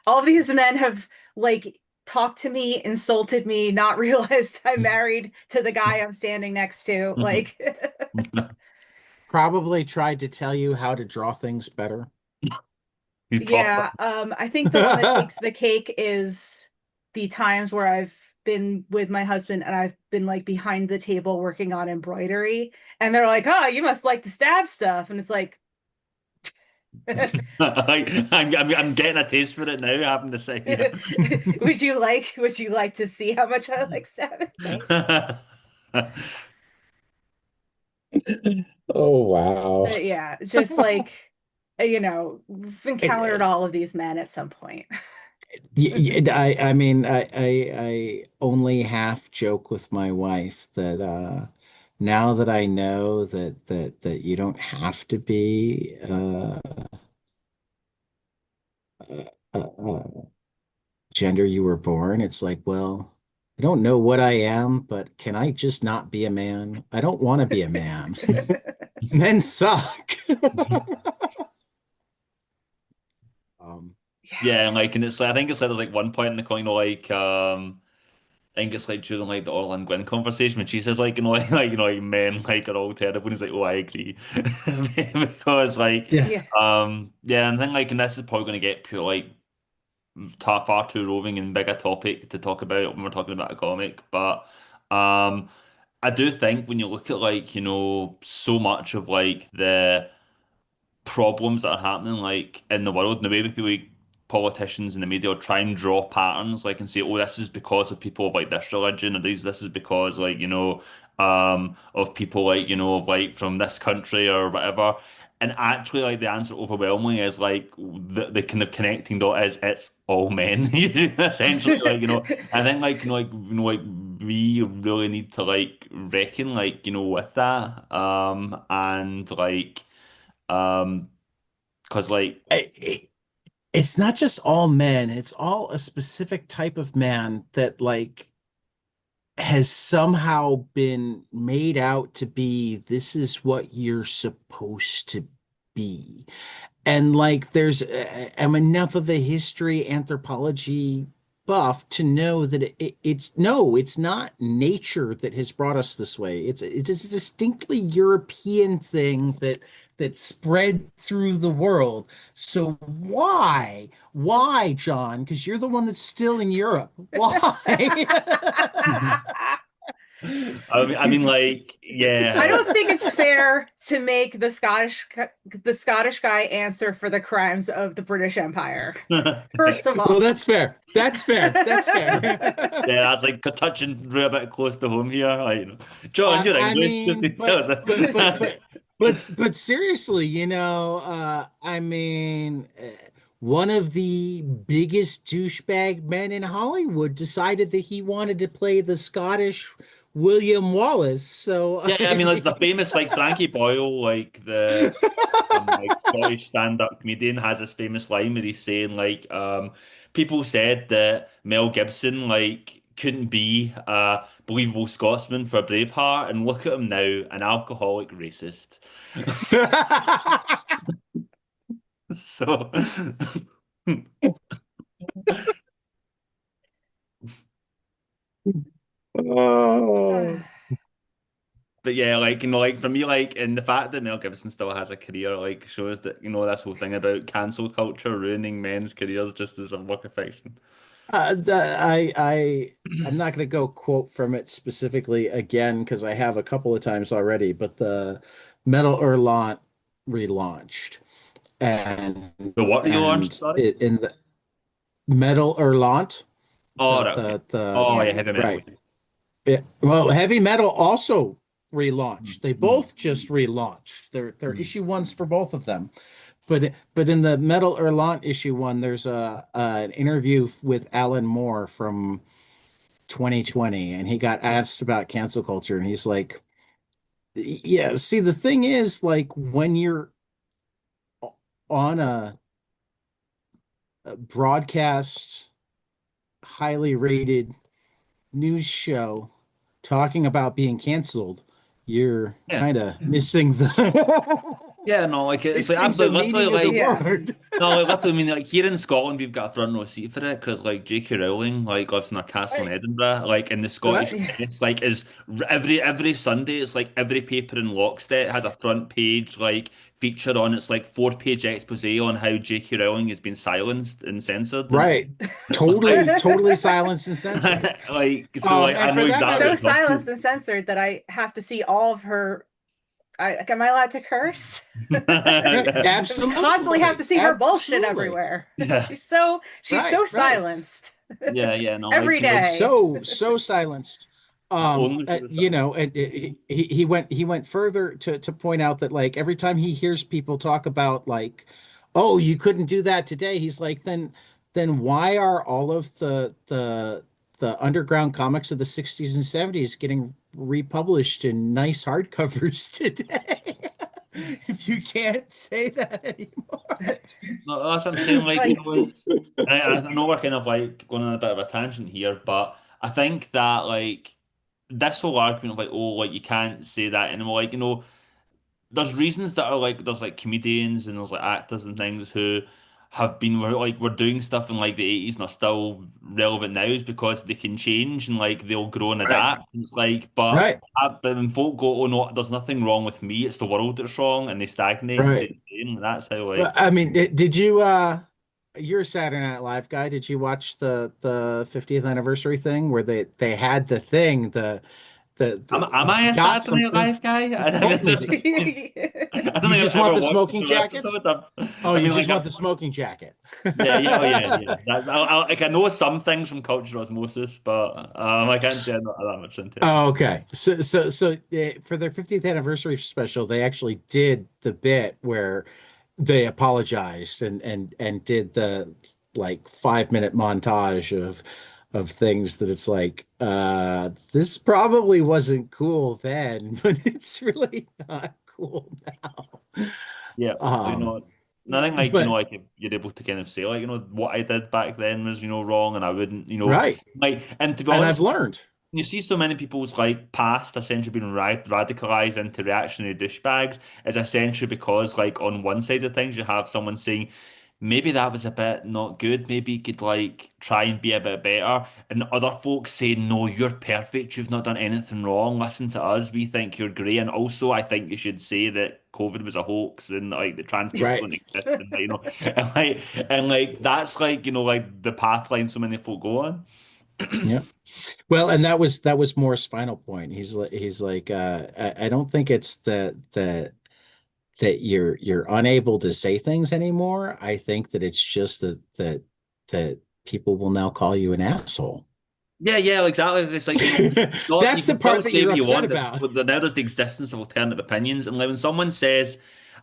[SPEAKER 3] All of these men have like talked to me, insulted me, not realized I'm married to the guy I'm standing next to. Like,
[SPEAKER 1] Probably tried to tell you how to draw things better.
[SPEAKER 2] He proper.
[SPEAKER 3] yeah, I think the one that takes the cake is the times where I've been with my husband and I've been like behind the table working on embroidery, and they're like, "Oh, you must like to stab stuff," and it's like,
[SPEAKER 2] Like, I'm getting
[SPEAKER 3] yes.
[SPEAKER 2] a taste for it now, having to say, yeah.
[SPEAKER 3] Would you like to see how much I like stabbing things?
[SPEAKER 1] Oh wow.
[SPEAKER 3] Yeah, just like we've encountered all of these men at some point.
[SPEAKER 1] I mean, I only half joke with my wife that now that I know that you don't have to be uh, uh, gender you were born, it's like, well, I don't know what I am, but can I just not be a man? I don't want to be a man. Men suck. Um,
[SPEAKER 3] Yeah.
[SPEAKER 2] Yeah, and like, and it's like I think it's like there's like one point in the coin, like I think it's like during like the Orla and Gwyn conversation when she says like like men like are all terrible, and he's like, oh, I agree, because like
[SPEAKER 1] yeah.
[SPEAKER 3] Yeah.
[SPEAKER 2] yeah, and I think like, and this is probably going to get pure like far too roving and big a topic to talk about when we're talking about a comic, but I do think when you look at like so much of like the problems that are happening like in the world and the way people like, politicians and the media will try and draw patterns like and say, oh, this is because of people of like this religion, or this is because like of people like of like from this country or whatever. And actually like the answer overwhelmingly is like the kind of connecting dot is it's all men essentially, like I think like like we really need to like reckon like with that and like um, cause like
[SPEAKER 1] It's not just all men, it's all a specific type of man that like has somehow been made out to be this is what you're supposed to be. And like there's I'm enough of a history anthropology buff to know that it's no, it's not nature that has brought us this way. It is a distinctly European thing that spread through the world. So why, John? Because you're the one that's still in Europe. Why?
[SPEAKER 2] I mean like
[SPEAKER 3] I
[SPEAKER 2] yeah.
[SPEAKER 3] don't think it's fair to make the Scottish guy answer for the crimes of the British Empire. First of
[SPEAKER 1] Well,
[SPEAKER 3] all.
[SPEAKER 1] that's fair. That's fair. That's fair.
[SPEAKER 2] Yeah, that's like touching real bit close to home here. Like, John, you're
[SPEAKER 1] I
[SPEAKER 2] English.
[SPEAKER 1] mean,
[SPEAKER 2] Tell us that.
[SPEAKER 1] but seriously, I mean, one of the biggest douchebag men in Hollywood decided that he wanted to play the Scottish William Wallace. So,
[SPEAKER 2] Yeah, I mean, like the famous like Frankie Boyle, like the like Scottish stand-up comedian, has this famous line where he's saying like people said that Mel Gibson like couldn't be a believable Scotsman for Braveheart, and look at him now, an alcoholic racist. So
[SPEAKER 1] oh.
[SPEAKER 2] but yeah, like like for me, like and the fact that Mel Gibson still has a career, like shows that this whole thing about cancel culture ruining men's careers just as a work of fiction.
[SPEAKER 1] I'm not going to go quote from it specifically again because I have a couple of times already, but the Metal Hurlant relaunched and
[SPEAKER 2] The what relaunched, sorry?
[SPEAKER 1] in the Metal Hurlant,
[SPEAKER 2] Oh, right, okay.
[SPEAKER 1] the
[SPEAKER 2] Oh, yeah,
[SPEAKER 3] Yeah.
[SPEAKER 2] heavy metal.
[SPEAKER 1] right. Well, Heavy Metal also relaunched. They
[SPEAKER 2] Mm.
[SPEAKER 1] both just relaunched. They're issue ones for both of them. But in the Metal Hurlant issue one, there's an interview with Alan Moore from 2020, and he got asked about cancel culture, and he's like, "Yeah, see, the thing is, like, when you're on a broadcast, highly rated news show talking about being canceled, you're
[SPEAKER 2] Yeah.
[SPEAKER 1] kind of missing the
[SPEAKER 2] Yeah, no, like it's like
[SPEAKER 1] Tasting the
[SPEAKER 2] absolutely literally
[SPEAKER 1] meaning of the
[SPEAKER 2] like
[SPEAKER 3] Yeah.
[SPEAKER 1] word.
[SPEAKER 2] no, like literally, I mean, like here in Scotland, we've got a front row seat for it because like J.K. Rowling like lives in a castle in
[SPEAKER 1] Right.
[SPEAKER 2] Edinburgh, like in the Scottish
[SPEAKER 1] Right.
[SPEAKER 3] Yeah.
[SPEAKER 2] press, like is every Sunday, it's like every paper in Lockstep has a front page like feature on its like 4 page expose on how J.K. Rowling has been silenced and censored, and
[SPEAKER 1] Right. Totally, totally silenced and censored.
[SPEAKER 2] like so, like I
[SPEAKER 1] And
[SPEAKER 2] know
[SPEAKER 1] for that
[SPEAKER 3] She's
[SPEAKER 2] exactly
[SPEAKER 3] so
[SPEAKER 1] matter,
[SPEAKER 2] what you're
[SPEAKER 3] silenced
[SPEAKER 2] talking
[SPEAKER 3] and censored that I have to see all of her. Am I allowed to curse? Constantly have
[SPEAKER 1] absolutely,
[SPEAKER 3] to see her bullshit
[SPEAKER 1] absolutely.
[SPEAKER 3] everywhere.
[SPEAKER 2] Yeah,
[SPEAKER 3] She's
[SPEAKER 1] Right,
[SPEAKER 3] so
[SPEAKER 1] right.
[SPEAKER 3] silenced
[SPEAKER 2] yeah, no,
[SPEAKER 3] every
[SPEAKER 2] like
[SPEAKER 3] day.
[SPEAKER 1] So silenced.
[SPEAKER 2] only for the
[SPEAKER 1] You
[SPEAKER 2] sun.
[SPEAKER 1] know, and he went further to point out that like every time he hears people talk about like, oh, you couldn't do that today, he's like, then why are all of the underground comics of the 60s and 70s getting republished in nice hardcovers today? If you can't say that anymore.
[SPEAKER 2] No, that's what I'm saying. Like,
[SPEAKER 3] Like,
[SPEAKER 2] I know we're kind of like going on a bit of a tangent here, but I think that like this whole argument of like, oh, like you can't say that anymore. Like, there's reasons that are like there's like comedians and there's like actors and things who have been were doing stuff in like the 80s and are still relevant now is because they can change and like they'll grow and
[SPEAKER 1] Right,
[SPEAKER 2] adapt. And it's like, but
[SPEAKER 1] right,
[SPEAKER 2] but when folk go, oh no, there's nothing wrong with me, it's the world that's wrong, and they stagnate and stay
[SPEAKER 1] right.
[SPEAKER 2] the same. That's how
[SPEAKER 1] Well,
[SPEAKER 2] like
[SPEAKER 1] I mean, did you you're a Saturday Night Live guy. Did you watch the 50th anniversary thing where they had the thing,
[SPEAKER 2] am I a
[SPEAKER 1] got
[SPEAKER 2] Saturday Night
[SPEAKER 1] something
[SPEAKER 2] Live guy?
[SPEAKER 1] totally.
[SPEAKER 2] I don't
[SPEAKER 1] You
[SPEAKER 2] think I've
[SPEAKER 1] just
[SPEAKER 2] ever
[SPEAKER 1] want the
[SPEAKER 2] watched the
[SPEAKER 1] smoking
[SPEAKER 2] full
[SPEAKER 1] jackets?
[SPEAKER 2] episode.
[SPEAKER 1] Oh,
[SPEAKER 2] I
[SPEAKER 1] you
[SPEAKER 2] mean,
[SPEAKER 1] just
[SPEAKER 2] like
[SPEAKER 1] want
[SPEAKER 2] I've
[SPEAKER 1] the smoking jacket.
[SPEAKER 2] yeah, yeah. Like I know some things from cultural osmosis, but I can't say I'm not that much into it.
[SPEAKER 1] Oh, okay. So for their 50th anniversary special, they actually did the bit where they apologized and did the like 5 minute montage of things that it's like this probably wasn't cool then, but it's really not cool now.
[SPEAKER 2] Yeah,
[SPEAKER 1] Um,
[SPEAKER 2] nothing like
[SPEAKER 1] but
[SPEAKER 2] like you're able to kind of say like what I did back then was wrong, and I wouldn't
[SPEAKER 1] right,
[SPEAKER 2] like. And to be
[SPEAKER 1] and I've
[SPEAKER 2] honest,
[SPEAKER 1] learned.
[SPEAKER 2] you see so many people's like past essentially being radicalized into reactionary douchebags is essentially because like on one side of things you have someone saying maybe that was a bit not good, maybe you could like try and be a bit better, and other folks say no, you're perfect, you've not done anything wrong, listen to us, we think you're great, and also I think you should say that COVID was a hoax and like the trans people
[SPEAKER 1] Right.
[SPEAKER 2] don't exist, and and like that's like like the path line so many folk go on.
[SPEAKER 1] Yeah. Well, and that was Moore's final point. He's like I don't think it's that you're unable to say things anymore. I think that it's just that people will now call you an asshole.
[SPEAKER 2] Yeah, exactly. It's like, not you
[SPEAKER 1] That's the
[SPEAKER 2] can still
[SPEAKER 1] part that
[SPEAKER 2] say
[SPEAKER 1] you're
[SPEAKER 2] what you
[SPEAKER 1] upset
[SPEAKER 2] want,
[SPEAKER 1] about.
[SPEAKER 2] but now there's the existence of alternative opinions. And like when someone says,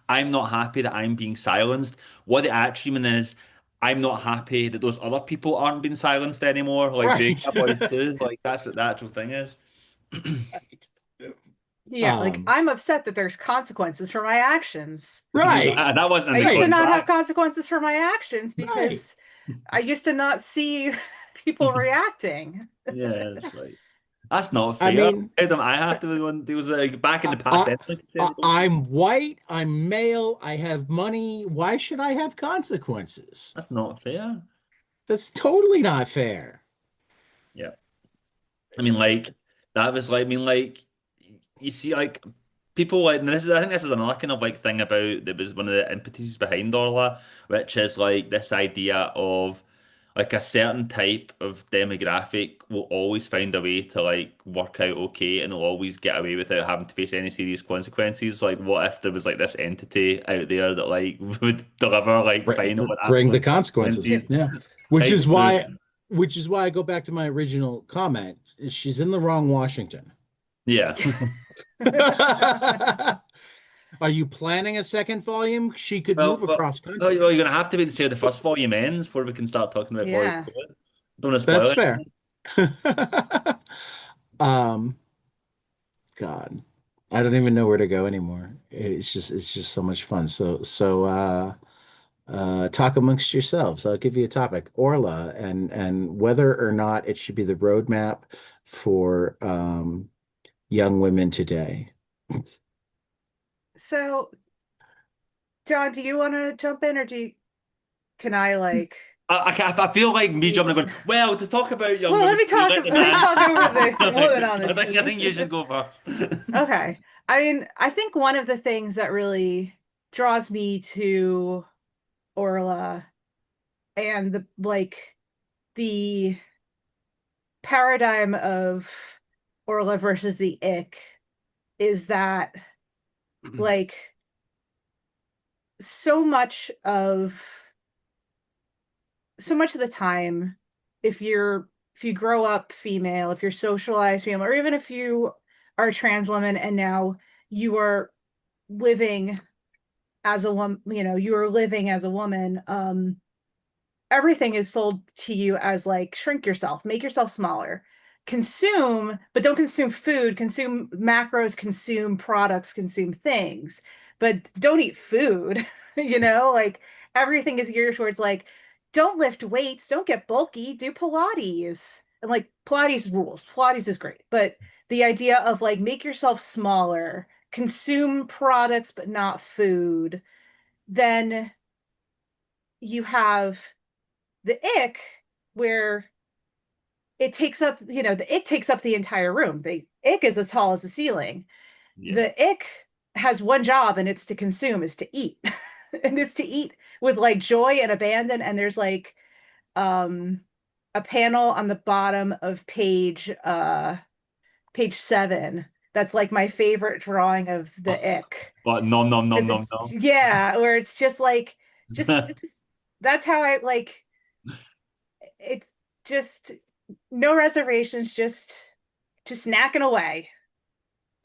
[SPEAKER 2] I'm not happy that I'm being silenced, what they actually mean is, I'm not happy that those other people aren't being silenced anymore, like
[SPEAKER 1] Right.
[SPEAKER 2] Jake Boys too. Like that's what the actual thing is.
[SPEAKER 1] Right.
[SPEAKER 3] yeah, like
[SPEAKER 1] Um,
[SPEAKER 3] I'm upset that there's consequences for my actions.
[SPEAKER 1] right.
[SPEAKER 2] That wasn't in
[SPEAKER 3] I
[SPEAKER 2] the
[SPEAKER 3] used to
[SPEAKER 1] Right.
[SPEAKER 3] not have
[SPEAKER 2] contract.
[SPEAKER 3] consequences for my actions
[SPEAKER 1] Right.
[SPEAKER 3] because I used to not see people reacting.
[SPEAKER 2] Yeah, it's like that's not
[SPEAKER 1] I
[SPEAKER 2] fair.
[SPEAKER 1] mean,
[SPEAKER 2] How come I have to be the one who was like back in
[SPEAKER 1] I,
[SPEAKER 2] the past
[SPEAKER 1] I,
[SPEAKER 2] anyway, could say they don't see.
[SPEAKER 1] I'm white, I'm male, I have money. Why should I have consequences?
[SPEAKER 2] That's not fair.
[SPEAKER 1] That's totally not fair.
[SPEAKER 2] Yeah. I mean, like that was like, I mean, like you see, like people like and I think this is another kind of like thing about that was one of the impetuses behind Orla, which is like this idea of like a certain type of demographic will always find a way to like work out okay, and they'll always get away without having to face any serious consequences. Like, what if there was like this entity out there that like would deliver like final and
[SPEAKER 1] Bring the
[SPEAKER 2] absolute
[SPEAKER 1] consequences.
[SPEAKER 2] consequences?
[SPEAKER 1] Yeah. Which
[SPEAKER 2] Like,
[SPEAKER 1] is why which is why I go back to my original comment. She's in the wrong Washington.
[SPEAKER 2] yeah.
[SPEAKER 1] Are you planning a second volume? She could
[SPEAKER 2] Well,
[SPEAKER 1] move
[SPEAKER 2] but
[SPEAKER 1] across
[SPEAKER 2] well,
[SPEAKER 1] country.
[SPEAKER 2] you're gonna have to wait and see how the first volume ends before we can start talking about volume
[SPEAKER 3] Yeah.
[SPEAKER 2] two. Don't want to spoil
[SPEAKER 1] That's
[SPEAKER 2] it.
[SPEAKER 1] fair. um, God, I don't even know where to go anymore. It's just so much fun. So talk amongst yourselves. I'll give you a topic, Orla, and whether or not it should be the roadmap for young women today.
[SPEAKER 3] So John, do you want to jump in, or can I like?
[SPEAKER 2] I feel like me jumping and going, well, to talk about young
[SPEAKER 3] Well,
[SPEAKER 2] women, we let the
[SPEAKER 3] let me
[SPEAKER 2] man.
[SPEAKER 3] talk over the woman on
[SPEAKER 2] So
[SPEAKER 3] this
[SPEAKER 2] I
[SPEAKER 3] team.
[SPEAKER 2] think you should go first.
[SPEAKER 3] Okay. I mean, I think one of the things that really draws me to Orla and the paradigm of Orla versus the ick is that like so much of the time, if you grow up female, if you're socialized female, or even if you are a trans woman and now you are living as a woman, you are living as a woman, everything is sold to you as like shrink yourself, make yourself smaller, consume, but don't consume food, consume macros, consume products, consume things, but don't eat food. Like everything is geared towards like, don't lift weights, don't get bulky, do Pilates. And like Pilates rules, Pilates is great, but the idea of like make yourself smaller, consume products but not food, then you have the ick where the ick takes up the entire room. The ick is as tall as the ceiling.
[SPEAKER 2] Yeah.
[SPEAKER 3] The ick has one job and it's to consume, is to eat. And it's to eat with like joy and abandon. And there's like um a panel on the bottom of page 7 that's like my favorite drawing of the ick.
[SPEAKER 2] But nom nom nom
[SPEAKER 3] Because
[SPEAKER 2] nom
[SPEAKER 3] it's
[SPEAKER 2] nom.
[SPEAKER 3] yeah, where it's just like just that's how I like it's just no reservations, just snacking away,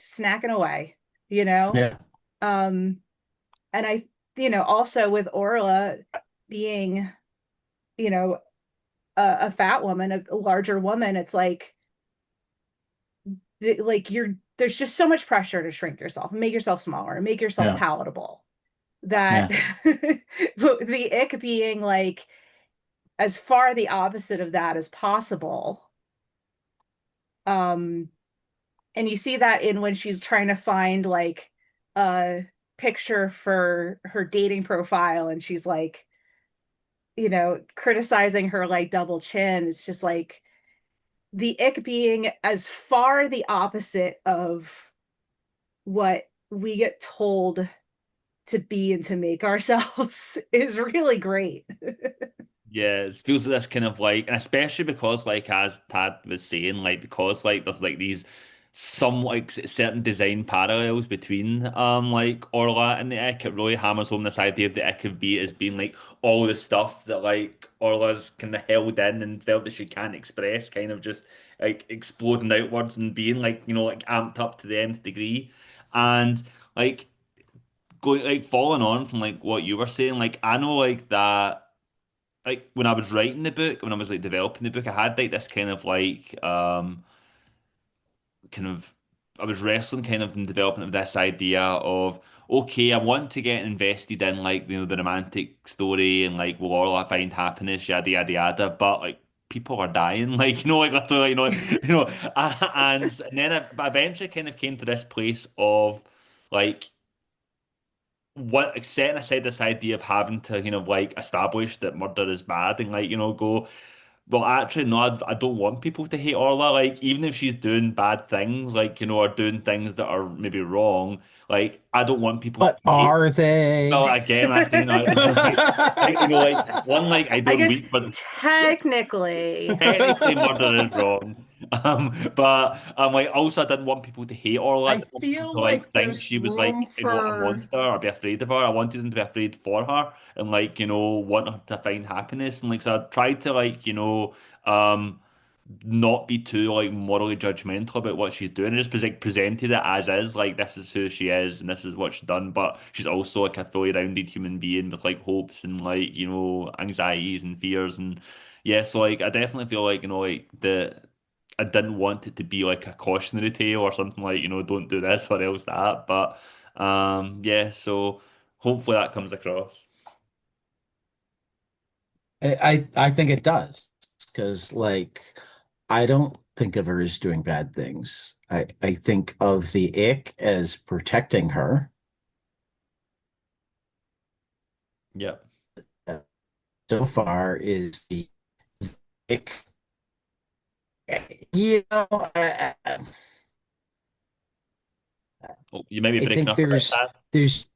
[SPEAKER 3] snacking away, you know?
[SPEAKER 1] Yeah.
[SPEAKER 3] Um, and also with Orla being, you know, a fat woman, a larger woman, it's like there's just so much pressure to shrink yourself, make yourself smaller, and make yourself
[SPEAKER 1] Yeah.
[SPEAKER 3] palatable. That
[SPEAKER 1] Yeah.
[SPEAKER 3] the ick being like as far the opposite of that as possible. Um, and you see that in when she's trying to find like a picture for her dating profile and she's like criticizing her like double chin. It's just like the ick being as far the opposite of what we get told to be and to make ourselves is really great.
[SPEAKER 2] Yeah, it feels like this kind of like, and especially because like as Tad was saying, like because like there's like these some like certain design parallels between like Orla and the Ick. It really hammers home this idea of the Ick of B as being like all the stuff that like Orla's kind of held in and felt that she can't express, kind of just like exploding outwards and being like like amped up to the nth degree, and like going like following on from like what you were saying, like I know like that like when I was writing the book, when I was like developing the book, I had like this kind of like kind of I was wrestling kind of in development of this idea of okay, I want to get invested in like the romantic story and like will Orla find happiness, yada yada yada, but like people are dying, like like literally, and then I eventually kind of came to this place of like what setting aside this idea of having to like establish that murder is bad and like go well actually no I don't want people to hate Orla, like even if she's doing bad things like or doing things that are maybe wrong, like I don't want people to
[SPEAKER 1] But
[SPEAKER 2] hate.
[SPEAKER 1] are they?
[SPEAKER 2] Well, again, that's the like one like I
[SPEAKER 3] I
[SPEAKER 2] don't
[SPEAKER 3] guess
[SPEAKER 2] weep for
[SPEAKER 3] technically.
[SPEAKER 2] technically murder is wrong. But like also I didn't want people to hate Orla. I
[SPEAKER 1] I
[SPEAKER 2] didn't want people
[SPEAKER 1] feel
[SPEAKER 2] to like
[SPEAKER 1] like
[SPEAKER 2] think
[SPEAKER 1] there's
[SPEAKER 2] she was
[SPEAKER 1] room
[SPEAKER 2] like, a
[SPEAKER 1] for.
[SPEAKER 2] monster or be afraid of her. I wanted them to be afraid for her and like, want her to find happiness. And like so I tried to like, um not be too like morally judgmental about what she's doing. I just like presented it as is, like this is who she is and this is what she's done. But she's also like a fully rounded human being with like hopes and like anxieties and fears and yeah. So like I definitely feel like like the I didn't want it to be like a cautionary tale or something like don't do this or else that. But yeah. So hopefully that comes across.
[SPEAKER 1] I think it does because like I don't think of her as doing bad things. I think of the ick as protecting her.
[SPEAKER 2] Yeah.
[SPEAKER 1] so far is the ick. You know,
[SPEAKER 2] Oh, you might be
[SPEAKER 1] I
[SPEAKER 2] breaking
[SPEAKER 1] think
[SPEAKER 2] up a bit, Tad.
[SPEAKER 1] there's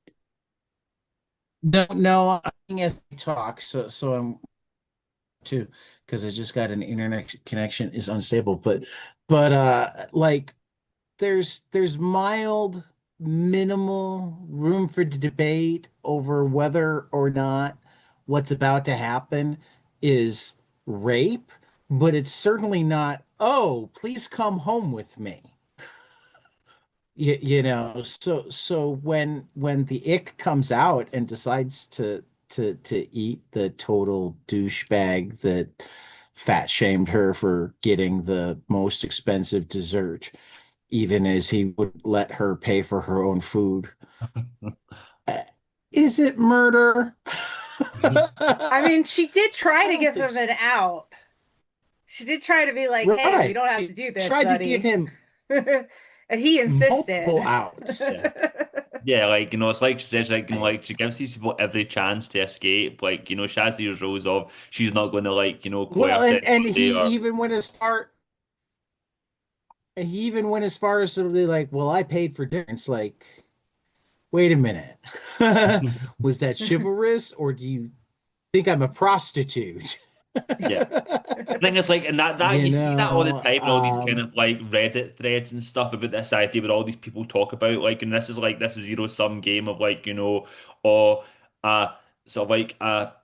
[SPEAKER 1] no I'm as I talk, so I'm too because I just got an internet connection is unstable, but like there's mild minimal room for debate over whether or not what's about to happen is rape, but it's certainly not, oh, please come home with me. You know, so when the ick comes out and decides to eat the total douchebag that fat shamed her for getting the most expensive dessert, even as he would let her pay for her own food. Uh, Is it murder?
[SPEAKER 3] I
[SPEAKER 1] I
[SPEAKER 3] mean, she did try to
[SPEAKER 1] don't
[SPEAKER 3] give
[SPEAKER 1] think
[SPEAKER 3] him
[SPEAKER 1] so.
[SPEAKER 3] an out. She did try to be like, "Hey, we
[SPEAKER 1] Right.
[SPEAKER 3] don't have to
[SPEAKER 1] She
[SPEAKER 3] do this,
[SPEAKER 1] tried to give
[SPEAKER 3] buddy."
[SPEAKER 1] him
[SPEAKER 3] And he insisted.
[SPEAKER 1] multiple outs.
[SPEAKER 2] Yeah. Yeah, like, it's like she says, like, like, she gives these people every chance to escape. Like, Shazzy's rules of she's not going to, like,
[SPEAKER 1] Well,
[SPEAKER 2] coerce
[SPEAKER 1] and
[SPEAKER 2] anybody
[SPEAKER 1] he
[SPEAKER 2] or.
[SPEAKER 1] even went as far he even went as far as to be like, well, I paid for dinner. It's like, wait a minute. Was that chivalrous, or do you think I'm a prostitute?
[SPEAKER 2] Yeah. I think it's like, and that
[SPEAKER 1] You
[SPEAKER 2] you see that all the
[SPEAKER 1] know,
[SPEAKER 2] time in all these kind of like Reddit threads and stuff about this idea where all these people talk about like, and this is like this is zero sum game of like, or uh sort of like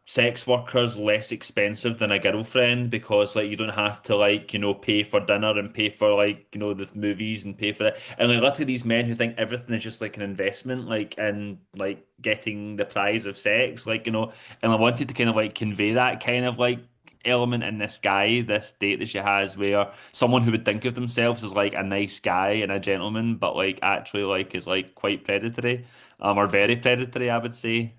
[SPEAKER 2] sex workers less expensive than a girlfriend because like you don't have to like, pay for dinner and pay for like, the movies and pay for that. And like look at these men who think everything is just like an investment, like in like getting the prize of sex, like, and I wanted to kind of like convey that kind of like element in this guy, this date that she has, where someone who would think of themselves as like a nice guy and a gentleman, but like actually like is like quite predatory, or very predatory, I would say.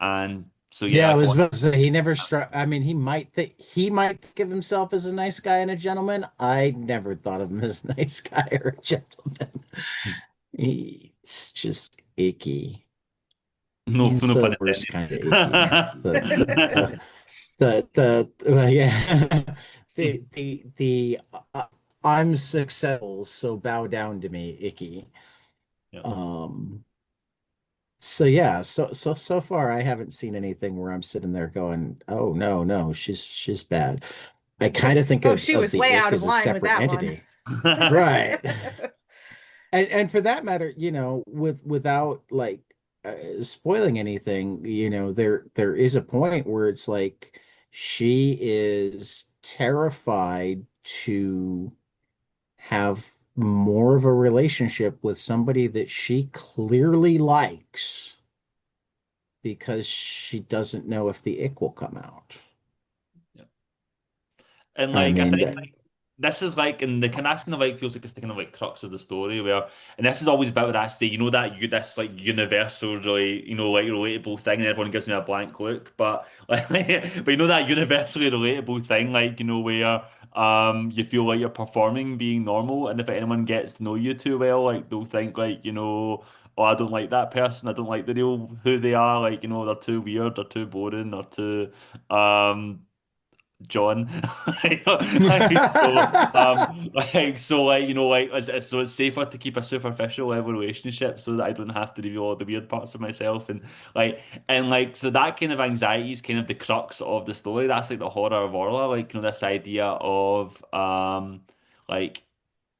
[SPEAKER 2] And so yeah,
[SPEAKER 1] yeah, I
[SPEAKER 2] like
[SPEAKER 1] was
[SPEAKER 2] what?
[SPEAKER 1] about to say he never struck. I mean, he might think of himself as a nice guy and a gentleman. I never thought of him as a nice guy or a gentleman. He's just icky.
[SPEAKER 2] No,
[SPEAKER 1] He's
[SPEAKER 2] no pun
[SPEAKER 1] the worst kind of icky.
[SPEAKER 2] intended.
[SPEAKER 1] Yeah, the I'm successful, so bow down to me, icky.
[SPEAKER 2] Yeah.
[SPEAKER 1] Um, so yeah, so far I haven't seen anything where I'm sitting there going, oh no, no, she's bad. I kind of think
[SPEAKER 3] Oh,
[SPEAKER 1] of
[SPEAKER 3] she was way
[SPEAKER 1] the
[SPEAKER 3] out
[SPEAKER 1] ick
[SPEAKER 3] of
[SPEAKER 1] as a
[SPEAKER 3] line with
[SPEAKER 1] separate
[SPEAKER 3] that one.
[SPEAKER 1] entity. Right. And for that matter, without like spoiling anything, there is a point where it's like she is terrified to have more of a relationship with somebody that she clearly likes because she doesn't know if the ick will come out.
[SPEAKER 2] Yeah. And
[SPEAKER 1] I
[SPEAKER 2] like I
[SPEAKER 1] mean
[SPEAKER 2] think
[SPEAKER 1] that,
[SPEAKER 2] this is like, and the kind of kind of like feels like it's the kind of like crux of the story where, and this is always about that state, that you this like universal, really, like relatable thing, and everyone gives me a blank look, but like, but that universally relatable thing, like where you feel like you're performing being normal, and if anyone gets to know you too well, like they'll think like oh, I don't like that person, I don't like the real who they are, like they're too weird, they're too boring, they're too John. Like, so it's safer to keep a superficial level relationship so that I don't have to reveal all the weird parts of myself and so that kind of anxiety is kind of the crux of the story. That's like the horror of Orla, like this idea of like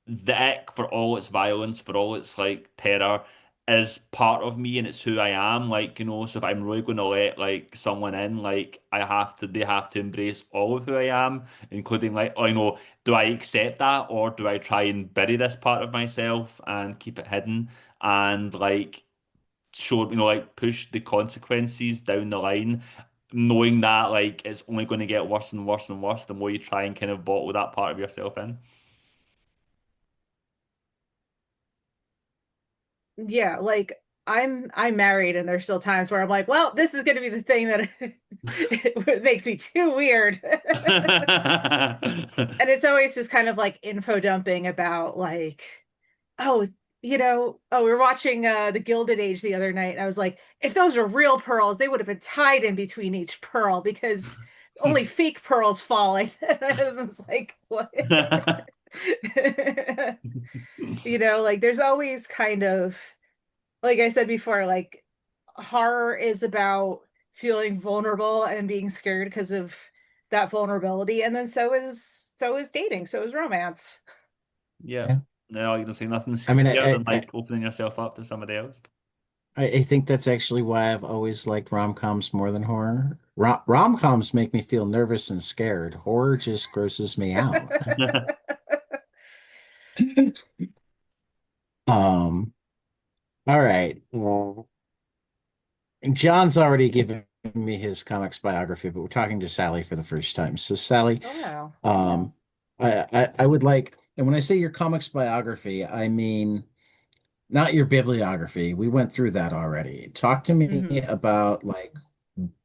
[SPEAKER 2] the ick for all its violence, for all its like terror, is part of me and it's who I am. Like, so if I'm really going to let like someone in, like they have to embrace all of who I am, including like, oh, do I accept that or do I try and bury this part of myself and keep it hidden and like show, like push the consequences down the line, knowing that like it's only going to get worse and worse and worse the more you try and kind of bottle that part of yourself in.
[SPEAKER 3] Yeah, like I'm married and there's still times where I'm like, well, this is gonna be the thing that it makes me too weird. And it's always just kind of like info dumping about like, oh, we were watching the Gilded Age the other night, and I was like, if those were real pearls, they would have been tied in between each pearl because only fake pearls fall. I was like, what? Like there's always kind of, like I said before, like horror is about feeling vulnerable and being scared because of that vulnerability, and then so is dating, so is romance.
[SPEAKER 2] Yeah.
[SPEAKER 1] Yeah.
[SPEAKER 2] No, you can say nothing
[SPEAKER 1] I mean,
[SPEAKER 2] scarier than like opening yourself up to somebody else.
[SPEAKER 1] I think that's actually why I've always liked rom-coms more than horror. Rom-coms make me feel nervous and scared. Horror just grosses me out. Um, all right. Well, John's already given me his comics biography, but we're talking to Sally for the first time. So, Sally,
[SPEAKER 3] Oh wow.
[SPEAKER 1] um, I would like, and when I say your comics biography, I mean not your bibliography. We went through that already. Talk to me
[SPEAKER 3] Hmm.
[SPEAKER 1] about like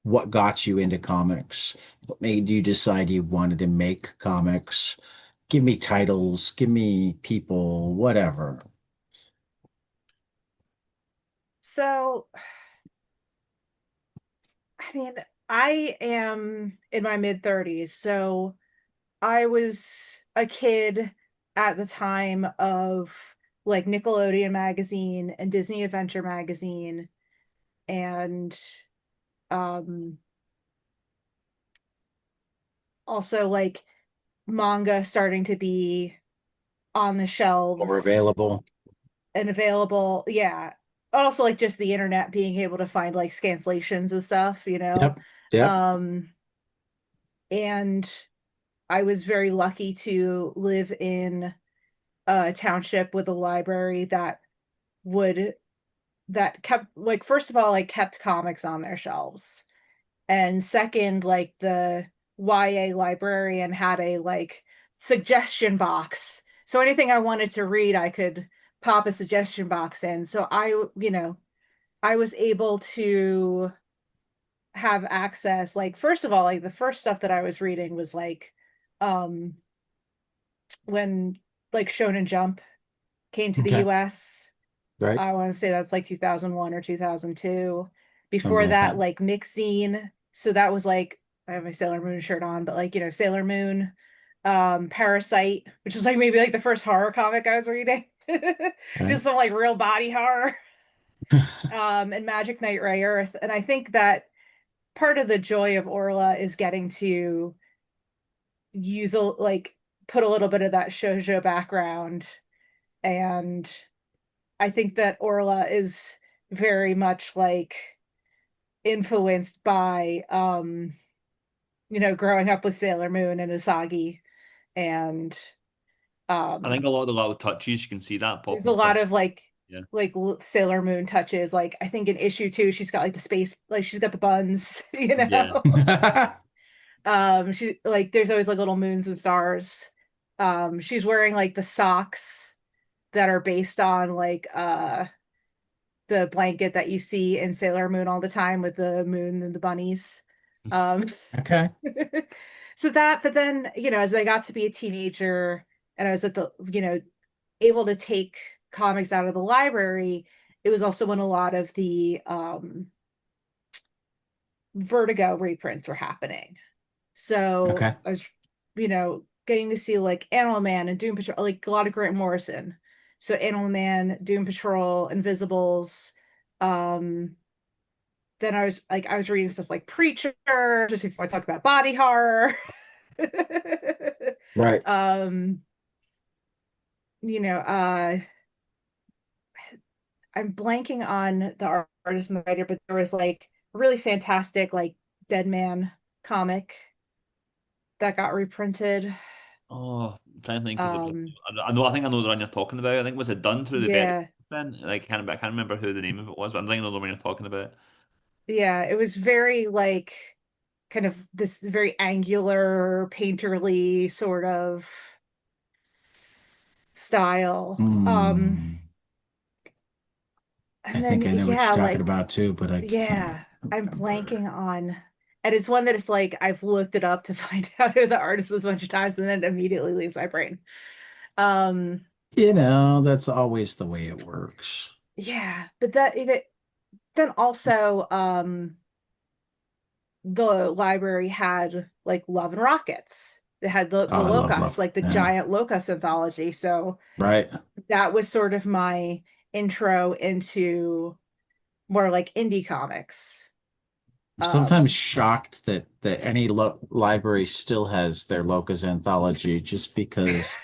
[SPEAKER 1] what got you into comics, what made you decide you wanted to make comics. Give me titles, give me people, whatever.
[SPEAKER 3] So, I mean, I am in my mid 30s, so I was a kid at the time of like Nickelodeon magazine and Disney Adventure magazine, and um also like manga starting to be on the
[SPEAKER 1] Or
[SPEAKER 3] shelves
[SPEAKER 1] available.
[SPEAKER 3] and available. Yeah. Also like just the internet being able to find like scanslations of stuff.
[SPEAKER 1] Yep. Yep.
[SPEAKER 3] Um and I was very lucky to live in a township with a library would that kept, like, first of all, like kept comics on their shelves, and second, like the YA librarian had a like suggestion box, so anything I wanted to read I could pop a suggestion box in. So I was able to have access, like, first of all, like the first stuff that I was reading was like um when like Shonen Jump came to the
[SPEAKER 1] Okay.
[SPEAKER 3] US.
[SPEAKER 1] Right.
[SPEAKER 3] I want to say that's like 2001 or 2002.
[SPEAKER 1] Something
[SPEAKER 3] Before
[SPEAKER 1] like
[SPEAKER 3] that,
[SPEAKER 1] that.
[SPEAKER 3] like Mixine. So that was like, I have my Sailor Moon shirt on, but like, Sailor Moon, Parasite, which is like maybe like the first horror comic I was reading.
[SPEAKER 1] Right.
[SPEAKER 3] Just some like real body horror. And Magic Knight Ray Earth. And I think that part of the joy of Orla is getting to use like put a little bit of that shoujo background. And I think that Orla is very much like influenced by growing up with Sailor Moon and Usagi, and
[SPEAKER 2] I think
[SPEAKER 3] um
[SPEAKER 2] a lot of the little touches you can see that
[SPEAKER 3] there's a
[SPEAKER 2] popping up
[SPEAKER 3] lot
[SPEAKER 2] in.
[SPEAKER 3] of like
[SPEAKER 2] Yeah.
[SPEAKER 3] Sailor Moon touches. Like I think in issue 2 she's got like the space, like she's got the buns,
[SPEAKER 2] Yeah.
[SPEAKER 3] she like there's always like little moons and stars. She's wearing like the socks that are based on like the blanket that you see in Sailor Moon all the time with the moon and the bunnies. Um,
[SPEAKER 1] Okay.
[SPEAKER 3] so that, but then, as I got to be a teenager and I was able to take comics out of the library, it was also when a lot of the Vertigo reprints were happening. So
[SPEAKER 1] Okay.
[SPEAKER 3] I was, getting to see like Animal Man and Doom Patrol, like a lot of Grant Morrison. So Animal Man, Doom Patrol, Invisibles. Um, then I was reading stuff like Preacher, just before I talk about body horror.
[SPEAKER 1] Right.
[SPEAKER 3] um, you know, I'm blanking on the artist and the writer, but there was like a really fantastic like Dead Man comic that got reprinted.
[SPEAKER 2] Oh, I'm trying to think because
[SPEAKER 3] Um,
[SPEAKER 2] I know, I think I know the one you're talking about. I think was it done through the very
[SPEAKER 3] yeah,
[SPEAKER 2] then? Like I can't remember who the name of it was, but I think I know the one you're talking about.
[SPEAKER 3] yeah, it was very like kind of this very angular, painterly sort of style.
[SPEAKER 1] Hmm. I
[SPEAKER 3] And then
[SPEAKER 1] think I know what
[SPEAKER 3] yeah,
[SPEAKER 1] you're talking
[SPEAKER 3] like
[SPEAKER 1] about too, but I can't
[SPEAKER 3] yeah, I'm
[SPEAKER 1] remember.
[SPEAKER 3] blanking on, and it's one that it's like I've looked it up to find out who the artist is a bunch of times and then it immediately leaves my brain. Um
[SPEAKER 1] That's always the way it works.
[SPEAKER 3] Yeah, but then also the library had like Love and Rockets. They had
[SPEAKER 1] Oh,
[SPEAKER 3] the
[SPEAKER 1] I love
[SPEAKER 3] Locust,
[SPEAKER 1] love.
[SPEAKER 3] like the
[SPEAKER 1] Yeah.
[SPEAKER 3] giant Locust anthology. So
[SPEAKER 1] Right.
[SPEAKER 3] that was sort of my intro into more like indie comics.
[SPEAKER 1] I'm sometimes
[SPEAKER 3] Um
[SPEAKER 1] shocked that any library still has their Locus anthology just because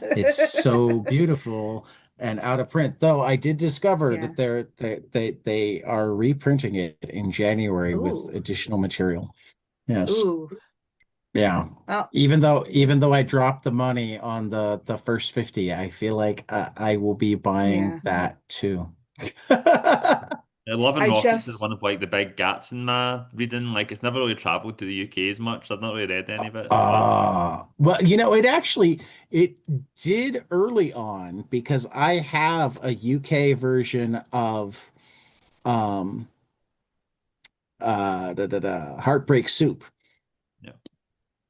[SPEAKER 1] it's so beautiful and out of print. Though I did discover
[SPEAKER 3] yeah.
[SPEAKER 1] that they are reprinting it in January with
[SPEAKER 3] Ooh.
[SPEAKER 1] additional material. Yes.
[SPEAKER 3] Ooh.
[SPEAKER 1] Yeah.
[SPEAKER 3] Well,
[SPEAKER 1] Even though I dropped the money on the first 50, I feel like I will be buying
[SPEAKER 3] yeah.
[SPEAKER 1] that too.
[SPEAKER 2] Love and
[SPEAKER 3] I
[SPEAKER 2] Rockets is
[SPEAKER 3] just
[SPEAKER 2] one of like the big gaps in my reading. Like it's never really traveled to the UK as much. So I've not really read any of it. But
[SPEAKER 1] Well, it did early on because I have a UK version of um Heartbreak Soup,
[SPEAKER 2] yeah.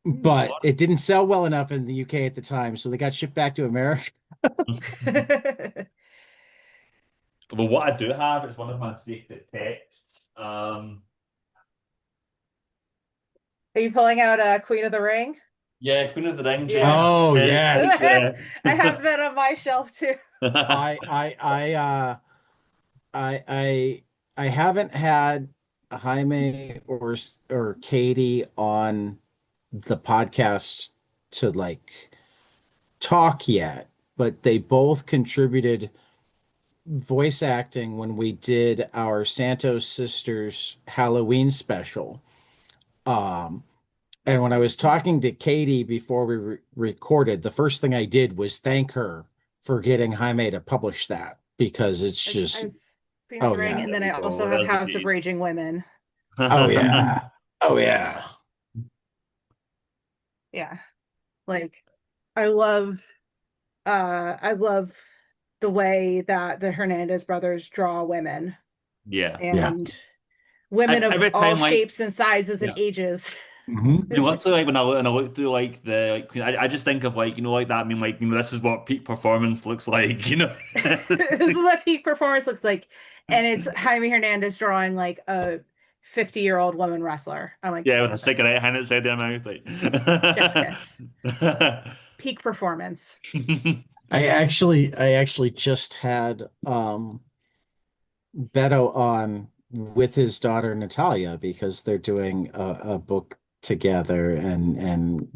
[SPEAKER 1] but it didn't sell well enough in the UK at the time, so they got shipped back to America.
[SPEAKER 3] Are
[SPEAKER 2] But what I do have is one of my secret texts.
[SPEAKER 3] you pulling out Queen of the Ring?
[SPEAKER 2] Yeah, Queen of the Ring,
[SPEAKER 3] Yeah.
[SPEAKER 1] Oh, yes.
[SPEAKER 2] Yeah.
[SPEAKER 3] I have that on my shelf too.
[SPEAKER 1] I I I I I haven't had Jaime or Katie on the podcast to like talk yet, but they both contributed voice acting when we did our Santos Sisters Halloween special. Um, and when I was talking to Katie before we recorded, the first thing I did was thank her for getting Jaime to publish that because it's just,
[SPEAKER 3] I've Queen of the
[SPEAKER 1] oh
[SPEAKER 3] Ring,
[SPEAKER 1] yeah,
[SPEAKER 3] and
[SPEAKER 2] There
[SPEAKER 3] then
[SPEAKER 2] we
[SPEAKER 3] I
[SPEAKER 2] go.
[SPEAKER 3] also have
[SPEAKER 2] There's the
[SPEAKER 3] House of
[SPEAKER 2] page.
[SPEAKER 3] Raging Women.
[SPEAKER 1] oh yeah, oh yeah.
[SPEAKER 3] Yeah. Like I love I love the way that the Hernandez brothers draw women
[SPEAKER 2] Yeah.
[SPEAKER 1] Yeah.
[SPEAKER 3] and women of
[SPEAKER 2] Every
[SPEAKER 3] all
[SPEAKER 2] time, like,
[SPEAKER 3] shapes and sizes and
[SPEAKER 2] yeah.
[SPEAKER 3] ages.
[SPEAKER 1] Mhm.
[SPEAKER 2] You know, literally, like when I look through like the like, I just think of like like that. I mean, like this is what peak performance looks like.
[SPEAKER 3] This is what peak performance looks like. And it's Jaime Hernandez drawing like a 50-year-old woman wrestler. I'm like,
[SPEAKER 2] Yeah, with a
[SPEAKER 3] perfect.
[SPEAKER 2] cigarette hand inside their mouth, like.
[SPEAKER 3] Chef's kiss. Peak performance.
[SPEAKER 1] I actually just had Beto on with his daughter Natalia because they're doing a book together and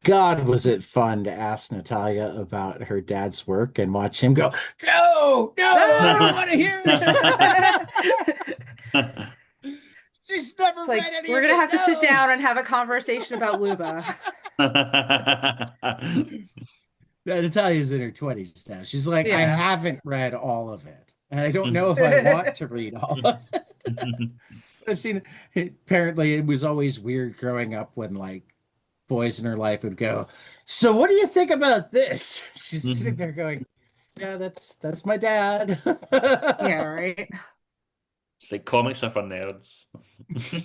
[SPEAKER 1] God was it fun to ask Natalia about her dad's work and watch him go, no, no, I don't
[SPEAKER 3] No!
[SPEAKER 1] want to hear this. She's never
[SPEAKER 3] It's like
[SPEAKER 1] read any
[SPEAKER 3] we're
[SPEAKER 1] of
[SPEAKER 3] gonna
[SPEAKER 1] it.
[SPEAKER 3] have to sit
[SPEAKER 1] No.
[SPEAKER 3] down and have a conversation about Luba.
[SPEAKER 1] Yeah, Natalia's in her 20s now. She's like, I
[SPEAKER 3] Yeah.
[SPEAKER 1] haven't read all of it. And I don't know if I want to read all of it. I've seen it. Apparently, it was always weird growing up when like boys in her life would go, so what do you think about this? She's sitting there going, yeah, that's my dad.
[SPEAKER 3] Yeah, right.
[SPEAKER 2] It's like comics are for nerds.
[SPEAKER 3] It's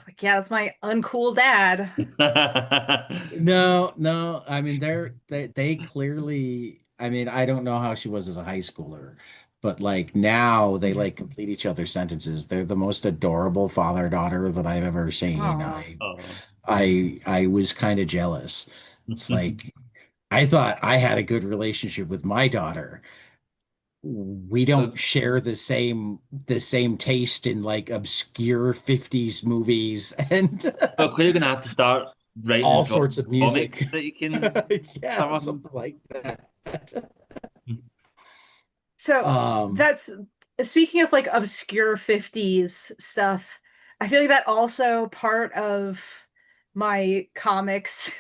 [SPEAKER 3] like, yeah, that's my uncool dad.
[SPEAKER 1] No, no. I mean, they clearly. I mean, I don't know how she was as a high schooler, but like now they like complete each other's sentences. They're the most adorable father-daughter that I've ever seen.
[SPEAKER 3] Oh.
[SPEAKER 1] I was kind of jealous. It's like I thought I had a good relationship with my daughter. We don't
[SPEAKER 2] So,
[SPEAKER 1] share the same taste in like obscure 50s movies and
[SPEAKER 2] so clearly gonna have to start writing
[SPEAKER 1] all
[SPEAKER 2] and drawing
[SPEAKER 1] sorts of
[SPEAKER 2] comics
[SPEAKER 1] music.
[SPEAKER 2] that you can
[SPEAKER 1] Yeah,
[SPEAKER 2] start working.
[SPEAKER 1] something like that.
[SPEAKER 3] So
[SPEAKER 1] Um,
[SPEAKER 3] that's speaking of like obscure 50s stuff, I feel like that also part of my comics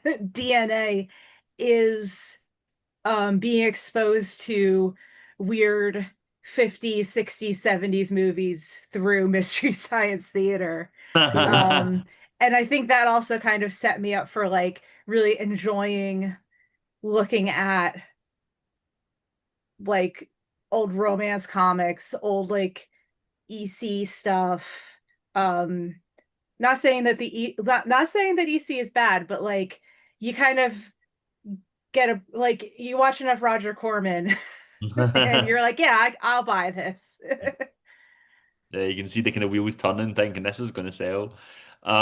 [SPEAKER 3] DNA is being exposed to weird 50s, 60s, 70s movies through Mystery Science Theater. Um, and I think that also kind of set me up for like really enjoying looking at like old romance comics, old like EC stuff. Um, not saying that not saying that EC is bad, but like you kind of get a like you watch enough Roger Corman and you're like, yeah, I'll buy this.
[SPEAKER 2] Yeah, you can see the kind of wheels turning, thinking this is going to sell.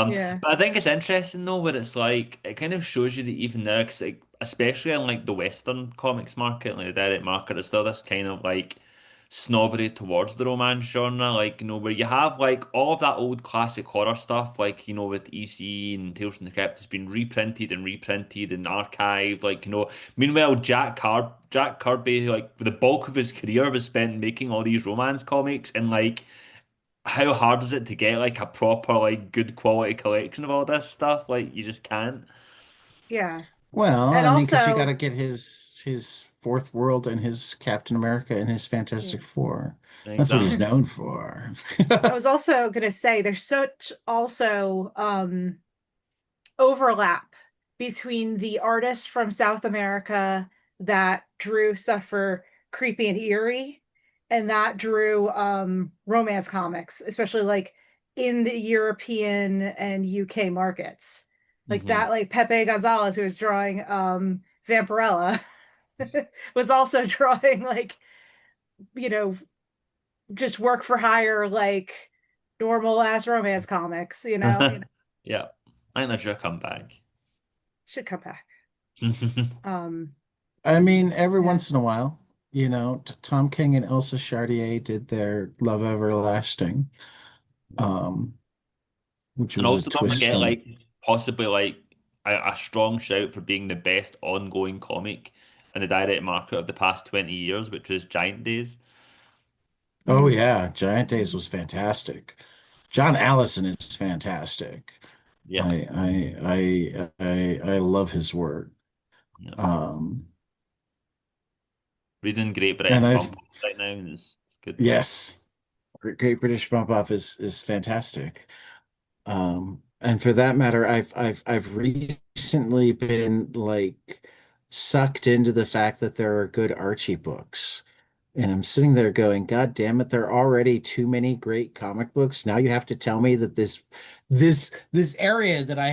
[SPEAKER 3] Yeah.
[SPEAKER 2] But I think it's interesting though, where it's like it kind of shows you that even now, because like, especially in like the Western comics market, like the direct market, there's still this kind of like snobbery towards the romance genre, like where you have like all of that old classic horror stuff, like with EC and Tales from the Crypt has been reprinted and reprinted and archived, like Meanwhile, Jack Kirby, like the bulk of his career was spent making all these romance comics, and like how hard is it to get like a proper like good quality collection of all this stuff? Like you just can't.
[SPEAKER 3] Yeah.
[SPEAKER 1] Well,
[SPEAKER 3] And
[SPEAKER 1] I mean, because you got
[SPEAKER 3] also,
[SPEAKER 1] to get his Fourth World and his Captain America and his Fantastic
[SPEAKER 3] yeah.
[SPEAKER 1] Four. That's what he's
[SPEAKER 2] Exactly.
[SPEAKER 1] known for.
[SPEAKER 3] I was also gonna say there's such also overlap between the artists from South America that drew stuff for creepy and eerie and that drew romance comics, especially like in the European and UK markets. Like
[SPEAKER 2] Hmm.
[SPEAKER 3] that, like Pepe Gonzalez, who was drawing Vampirella, was also drawing like, you know, just work for hire, like normal ass romance comics, you know?
[SPEAKER 2] Yeah, I think that's your comeback.
[SPEAKER 3] Should come back.
[SPEAKER 2] Hmm.
[SPEAKER 3] Um,
[SPEAKER 1] I mean, every
[SPEAKER 3] yeah.
[SPEAKER 1] once in a while, Tom King and Elsa Chartier did their Love Everlasting, um, which
[SPEAKER 2] And
[SPEAKER 1] was a
[SPEAKER 2] also don't
[SPEAKER 1] twist
[SPEAKER 2] forget,
[SPEAKER 1] on.
[SPEAKER 2] like possibly like a strong shout for being the best ongoing comic in the direct market of the past 20 years, which was Giant Days.
[SPEAKER 1] Oh
[SPEAKER 3] Mm.
[SPEAKER 1] yeah, Giant Days was fantastic. John Allison is fantastic.
[SPEAKER 2] Yeah,
[SPEAKER 1] I love his work.
[SPEAKER 2] yeah.
[SPEAKER 1] Um,
[SPEAKER 2] Reading Great
[SPEAKER 1] and
[SPEAKER 2] British
[SPEAKER 1] I've
[SPEAKER 2] Bump right now is good.
[SPEAKER 1] yes, Great British Bump Off is fantastic. And for that matter, I've recently been like sucked into the fact that there are good Archie books. And I'm sitting there going, God damn it, there are already too many great comic books. Now you have to tell me that this area that I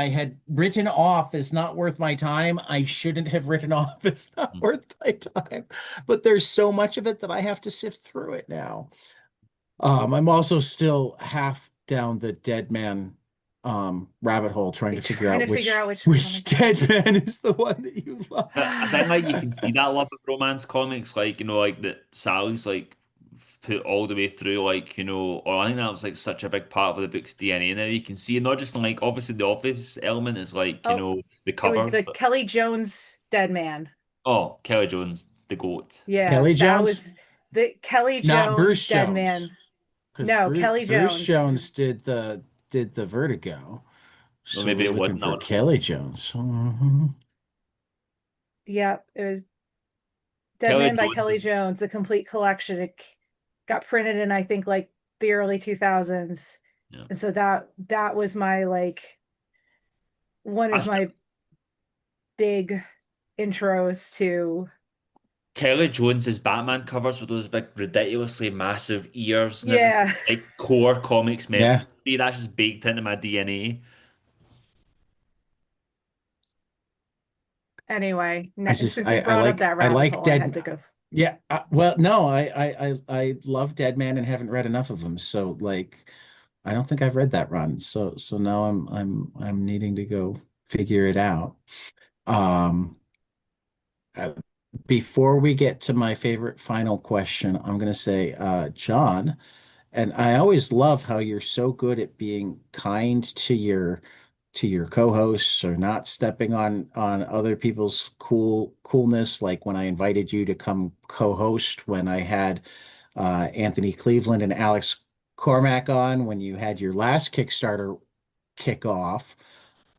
[SPEAKER 1] had written off is not worth my time. I shouldn't have written off is not worth my time. But there's so much of it that I have to sift through it now. I'm also still half down the dead man rabbit hole trying
[SPEAKER 3] You're
[SPEAKER 1] to figure
[SPEAKER 3] trying
[SPEAKER 1] out
[SPEAKER 3] to figure out
[SPEAKER 1] which
[SPEAKER 3] which, oh my
[SPEAKER 1] which
[SPEAKER 3] God.
[SPEAKER 1] dead man is the one that you love.
[SPEAKER 2] But I think like you can see that love of romance comics, like like that Sally's like put all the way through, like or I think that was like such a big part of the book's DNA. Now you can see not just like obviously the office element is like
[SPEAKER 3] Oh,
[SPEAKER 2] the
[SPEAKER 3] it was
[SPEAKER 2] covers,
[SPEAKER 3] the
[SPEAKER 2] but
[SPEAKER 3] Kelly Jones Dead Man.
[SPEAKER 2] oh Kelly Jones, the goat.
[SPEAKER 3] Yeah,
[SPEAKER 1] Kelly
[SPEAKER 3] that
[SPEAKER 1] Jones,
[SPEAKER 3] was the Kelly
[SPEAKER 1] not
[SPEAKER 3] Jones
[SPEAKER 1] Bruce
[SPEAKER 3] Dead
[SPEAKER 1] Jones,
[SPEAKER 3] Man.
[SPEAKER 1] because
[SPEAKER 3] No,
[SPEAKER 1] Bruce
[SPEAKER 3] Kelly
[SPEAKER 1] Bruce
[SPEAKER 3] Jones.
[SPEAKER 1] Jones did the Vertigo.
[SPEAKER 2] Or
[SPEAKER 1] So
[SPEAKER 2] maybe
[SPEAKER 1] we're
[SPEAKER 2] it
[SPEAKER 1] looking
[SPEAKER 2] wasn't. That
[SPEAKER 1] for
[SPEAKER 2] would have been
[SPEAKER 1] Kelly Jones. Mhm.
[SPEAKER 3] Yeah, it was Dead
[SPEAKER 2] Kelly
[SPEAKER 3] Man by
[SPEAKER 2] Jones
[SPEAKER 3] Kelly
[SPEAKER 2] is
[SPEAKER 3] Jones, the complete collection. It got printed in I think like the early 2000s.
[SPEAKER 2] yeah.
[SPEAKER 3] And so that was my like one
[SPEAKER 2] I
[SPEAKER 3] of
[SPEAKER 2] still,
[SPEAKER 3] my big intros to
[SPEAKER 2] Kelly Jones's Batman covers with those big ridiculously massive ears and everything,
[SPEAKER 3] yeah.
[SPEAKER 2] like core comics meant
[SPEAKER 1] Yeah,
[SPEAKER 2] to be. That's just baked into my DNA.
[SPEAKER 3] Anyway,
[SPEAKER 1] I just
[SPEAKER 3] since you brought up that
[SPEAKER 1] I
[SPEAKER 3] rabbit
[SPEAKER 1] like
[SPEAKER 3] hole, I had
[SPEAKER 1] Dead.
[SPEAKER 3] to go.
[SPEAKER 1] Yeah, well, no, I love Dead Man and haven't read enough of them. So like, I don't think I've read that run. So now I'm needing to go figure it out. Um, uh, Before we get to my favorite final question, I'm gonna say, John. And I always love how you're so good at being kind to your co-hosts or not stepping on other people's coolness. Like when I invited you to come co-host when I had Anthony Cleveland and Alex Cormack on when you had your last Kickstarter kickoff.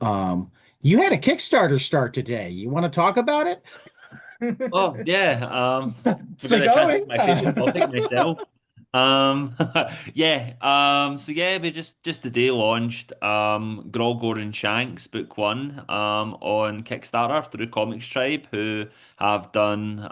[SPEAKER 1] Um, you had a Kickstarter start today. You want to talk about it?
[SPEAKER 2] Oh yeah,
[SPEAKER 1] It's
[SPEAKER 2] forgot
[SPEAKER 1] like,
[SPEAKER 2] to
[SPEAKER 1] oh
[SPEAKER 2] transition my favorite topic myself. Yeah, so yeah, we just today launched Grogor and Shanks book one on Kickstarter through Comics Tribe, who have done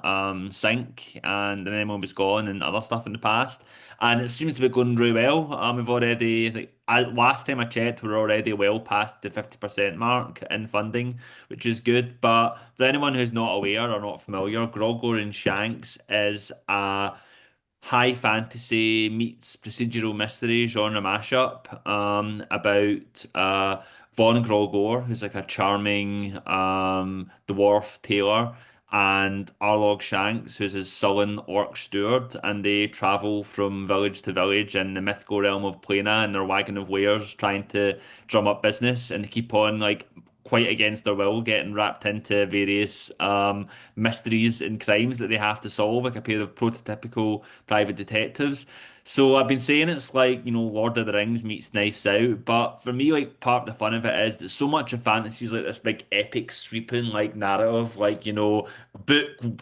[SPEAKER 2] Sync and Then Everyone Was Gone and other stuff in the past, and it seems to be going really well. We've already like last time I checked, we're already well past the 50% mark in funding, which is good. But for anyone who's not aware or not familiar, Grogor and Shanks is a high fantasy meets procedural mystery genre mashup about Von Grogor, who's like a charming dwarf tailor, and Arlog Shanks, who's his sullen orc steward, and they travel from village to village in the mythical realm of Plana in their wagon of wares, trying to drum up business, and they keep on like quite against their will, getting wrapped into various mysteries and crimes that they have to solve, like a pair of prototypical private detectives. So I've been saying it's like, Lord of the Rings meets Knives Out, but for me, like part of the fun of it is that so much of fantasy is like this big epic sweeping like narrative, like, book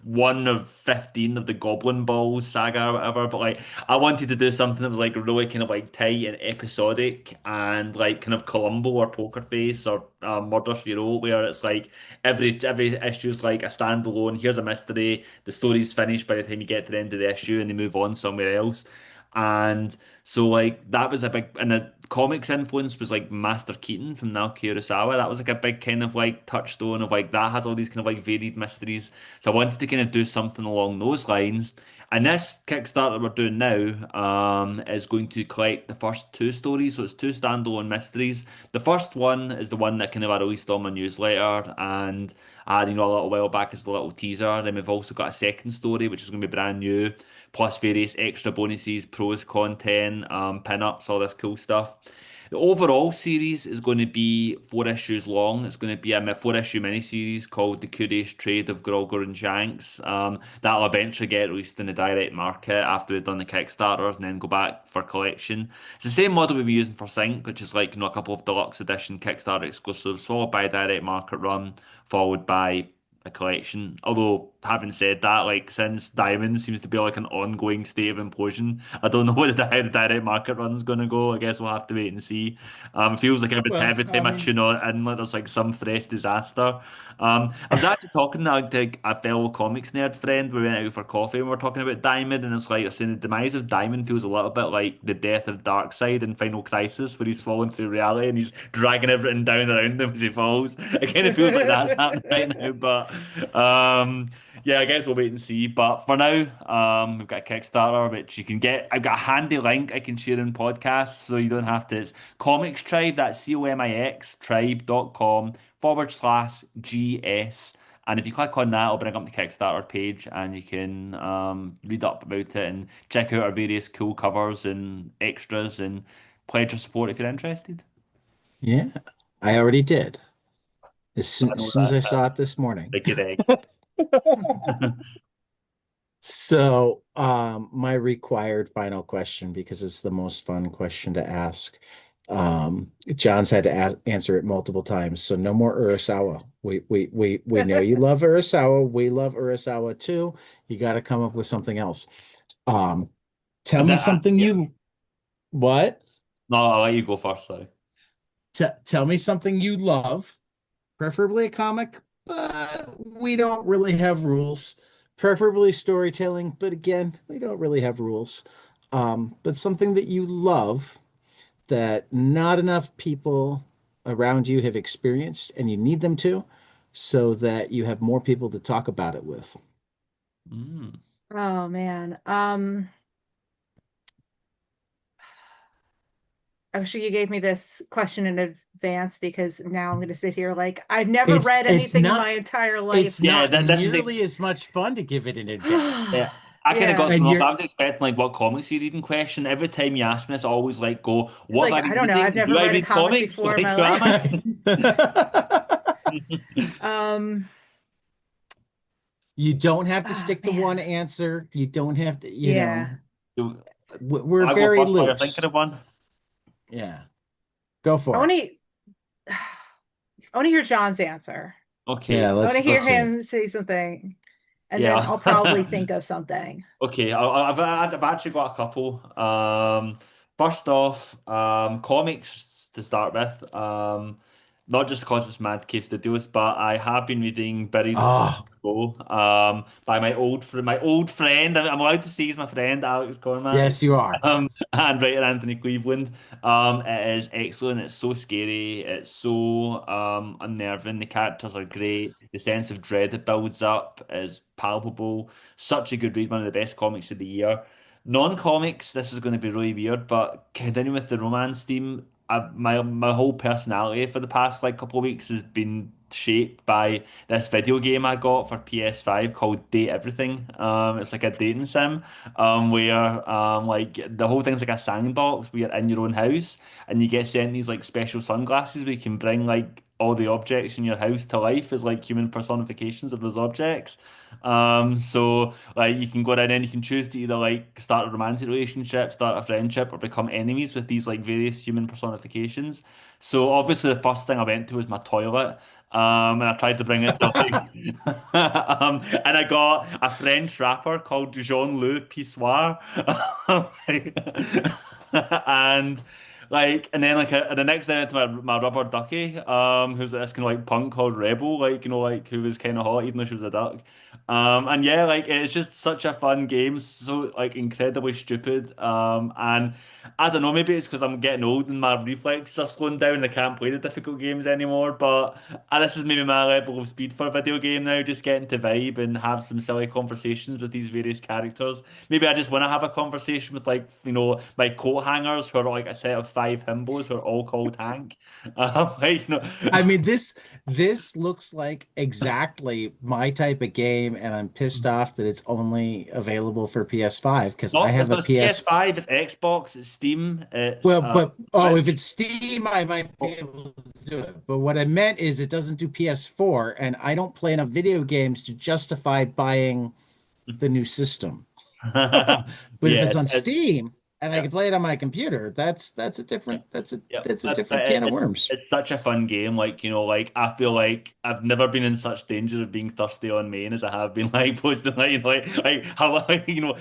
[SPEAKER 2] one of 15 of the Goblin Balls saga or whatever. But like I wanted to do something that was like really kind of like tight and episodic and like kind of Columbo or Poker Face or Murder She Wrote, where it's like every issue is like a standalone. Here's a mystery. The story's finished by the time you get to the end of the issue, and they move on somewhere else. And so like that was a big and the comics influence was like Master Keaton from Naoki Urasawa. That was like a big kind of like touchstone of like that has all these kind of like varied mysteries. So I wanted to kind of do something along those lines. And this Kickstarter we're doing now is going to collect the first two stories. So it's two standalone mysteries. The first one is the one that kind of I released on my newsletter and I had, a little while back as a little teaser. Then we've also got a second story, which is going to be brand new, plus various extra bonuses, pros content, pin-ups, all this cool stuff. The overall series is going to be 4 issues long. It's going to be a 4 issue miniseries called The Curious Trade of Grogor and Shanks. That'll eventually get released in the direct market after we've done the Kickstarters and then go back for collection. It's the same model we've been using for Sync, which is like, a couple of deluxe edition Kickstarter exclusives, followed by a direct market run, followed by a collection. Although, having said that, like since Diamond seems to be like an ongoing state of implosion, I don't know what how the direct market run's gonna go. I guess we'll have to wait and see. It feels like
[SPEAKER 1] Well,
[SPEAKER 2] every
[SPEAKER 1] I
[SPEAKER 2] time I
[SPEAKER 1] mean,
[SPEAKER 2] tune on in, like there's like some fresh disaster. I was actually talking to a fellow comics nerd friend. We went out for coffee and we were talking about Diamond, and it's like you're saying the demise of Diamond feels a little bit like the death of Darkseid in Final Crisis, where he's falling through reality and he's dragging everything down around him as he falls. It kind of feels like that's happening right now, but yeah, I guess we'll wait and see. But for now, we've got a Kickstarter which you can get. I've got a handy link I can share in podcasts, so you don't have to. It's Comics Tribe. That's COMIX tribe.com/GS. And if you click on that, it'll bring up the Kickstarter page, and you can read up about it and check out our various cool covers and extras and pledge your support if you're interested.
[SPEAKER 1] yeah, I already did
[SPEAKER 2] I
[SPEAKER 1] as
[SPEAKER 2] know
[SPEAKER 1] soon as I
[SPEAKER 2] that
[SPEAKER 1] saw it this morning.
[SPEAKER 2] like good egg.
[SPEAKER 1] So, my required final question, because it's the most fun question to ask. John's had to answer it multiple times, so no more Urasawa. We know you love Urasawa. We love Urasawa too. You got to come up with something else. Um, tell me something
[SPEAKER 2] Yeah.
[SPEAKER 1] you what?
[SPEAKER 2] No, I'll let you go first. Sorry.
[SPEAKER 1] Tell me something you love, preferably a comic, but we don't really have rules. Preferably storytelling, but again, we don't really have rules. But something that you love that not enough people around you have experienced and you need them to, so that you have more people to talk about it with.
[SPEAKER 2] Mm.
[SPEAKER 3] Oh man. I wish you gave me this question in advance because now I'm going to sit here like I've never
[SPEAKER 1] It's
[SPEAKER 3] read
[SPEAKER 1] it's
[SPEAKER 3] anything in
[SPEAKER 1] not
[SPEAKER 3] my entire
[SPEAKER 1] it's
[SPEAKER 3] life.
[SPEAKER 2] Yeah,
[SPEAKER 1] not
[SPEAKER 2] this is
[SPEAKER 1] nearly as much fun to give it in advance.
[SPEAKER 2] yeah. I kind of got
[SPEAKER 3] Yeah.
[SPEAKER 2] thrown
[SPEAKER 1] And
[SPEAKER 2] off.
[SPEAKER 1] you're
[SPEAKER 2] I was expecting like what comics you reading question. Every time you ask me this, I always like go,
[SPEAKER 3] It's
[SPEAKER 2] what
[SPEAKER 3] like,
[SPEAKER 2] have I
[SPEAKER 3] I
[SPEAKER 2] been
[SPEAKER 3] don't know. I've
[SPEAKER 2] reading?
[SPEAKER 3] never
[SPEAKER 2] Do I
[SPEAKER 3] read a
[SPEAKER 2] read
[SPEAKER 3] comic
[SPEAKER 2] comics?
[SPEAKER 3] before in
[SPEAKER 2] Like
[SPEAKER 3] my
[SPEAKER 2] who am
[SPEAKER 3] life.
[SPEAKER 2] I?
[SPEAKER 3] Um,
[SPEAKER 1] you don't have to
[SPEAKER 3] oh
[SPEAKER 1] stick to one
[SPEAKER 3] man.
[SPEAKER 1] answer. You don't have to,
[SPEAKER 3] Yeah.
[SPEAKER 2] Do
[SPEAKER 1] we're
[SPEAKER 2] I go
[SPEAKER 1] very
[SPEAKER 2] first while you're thinking
[SPEAKER 1] loose.
[SPEAKER 2] of one?
[SPEAKER 1] Yeah, go
[SPEAKER 3] I
[SPEAKER 1] for
[SPEAKER 3] want
[SPEAKER 1] it.
[SPEAKER 3] to I want to hear John's answer.
[SPEAKER 1] Yeah,
[SPEAKER 2] Okay.
[SPEAKER 3] I want to hear
[SPEAKER 1] let's hear it.
[SPEAKER 3] him say something, and then I'll probably
[SPEAKER 2] Yeah.
[SPEAKER 3] think of something.
[SPEAKER 2] Okay, I've actually got a couple. First off, comics to start with. not just because it's Mad Cave Studios, but I have been reading Buried
[SPEAKER 1] Oh,
[SPEAKER 2] Go, by my old friend. I'm allowed to say he's my friend, Alex Cormack,
[SPEAKER 1] yes, you are.
[SPEAKER 2] and writer Anthony Cleveland. It is excellent. It's so scary. It's so unnerving. The characters are great. The sense of dread it builds up is palpable. Such a good read. One of the best comics of the year. Non-comics, this is going to be really weird, but continuing with the romance theme, my whole personality for the past like couple of weeks has been shaped by this video game I got for PS5 called Date Everything. It's like a dating sim, where like the whole thing's like a sandbox where you're in your own house and you get sent these like special sunglasses where you can bring like all the objects in your house to life as like human personifications of those objects. So like you can go down and you can choose to either like start a romantic relationship, start a friendship, or become enemies with these like various human personifications. So obviously the first thing I went to was my toilet. And I tried to bring it to like, and I got a French rapper called Jean-Loup Pissoir, and and then the next day I went to my rubber ducky, who's this kind of like punk called Rebel, like like who was kind of hot even though she was a duck. And yeah, like it's just such a fun game, so like incredibly stupid. And I don't know, maybe it's because I'm getting old and my reflexes are slowing down and I can't play the difficult games anymore. But this is maybe my level of speed for a video game now, just getting to vibe and have some silly conversations with these various characters. Maybe I just want to have a conversation with like, my coat hangers who are like a set of five himbos who are all called Hank. Like,
[SPEAKER 1] I mean, this looks like exactly my type of game, and I'm pissed off that it's only available for PS5 because I
[SPEAKER 2] not,
[SPEAKER 1] have a
[SPEAKER 2] it's
[SPEAKER 1] PS.
[SPEAKER 2] PS5, it's Xbox, it's Steam, it's
[SPEAKER 1] Well, but oh, if
[SPEAKER 2] Switch.
[SPEAKER 1] it's Steam, I might be
[SPEAKER 2] Oh.
[SPEAKER 1] able to do it. But what I meant is it doesn't do PS4, and I don't play enough video games to justify buying the new system. But if
[SPEAKER 2] Yeah,
[SPEAKER 1] it's on
[SPEAKER 2] it's
[SPEAKER 1] Steam and I
[SPEAKER 2] yeah.
[SPEAKER 1] can play it on my computer, that's a different
[SPEAKER 2] Yeah,
[SPEAKER 1] that's a
[SPEAKER 2] but
[SPEAKER 1] different can of worms.
[SPEAKER 2] it's such a fun game. Like, like I feel like I've never been in such danger of being thirsty on main as I have been like posting like like hello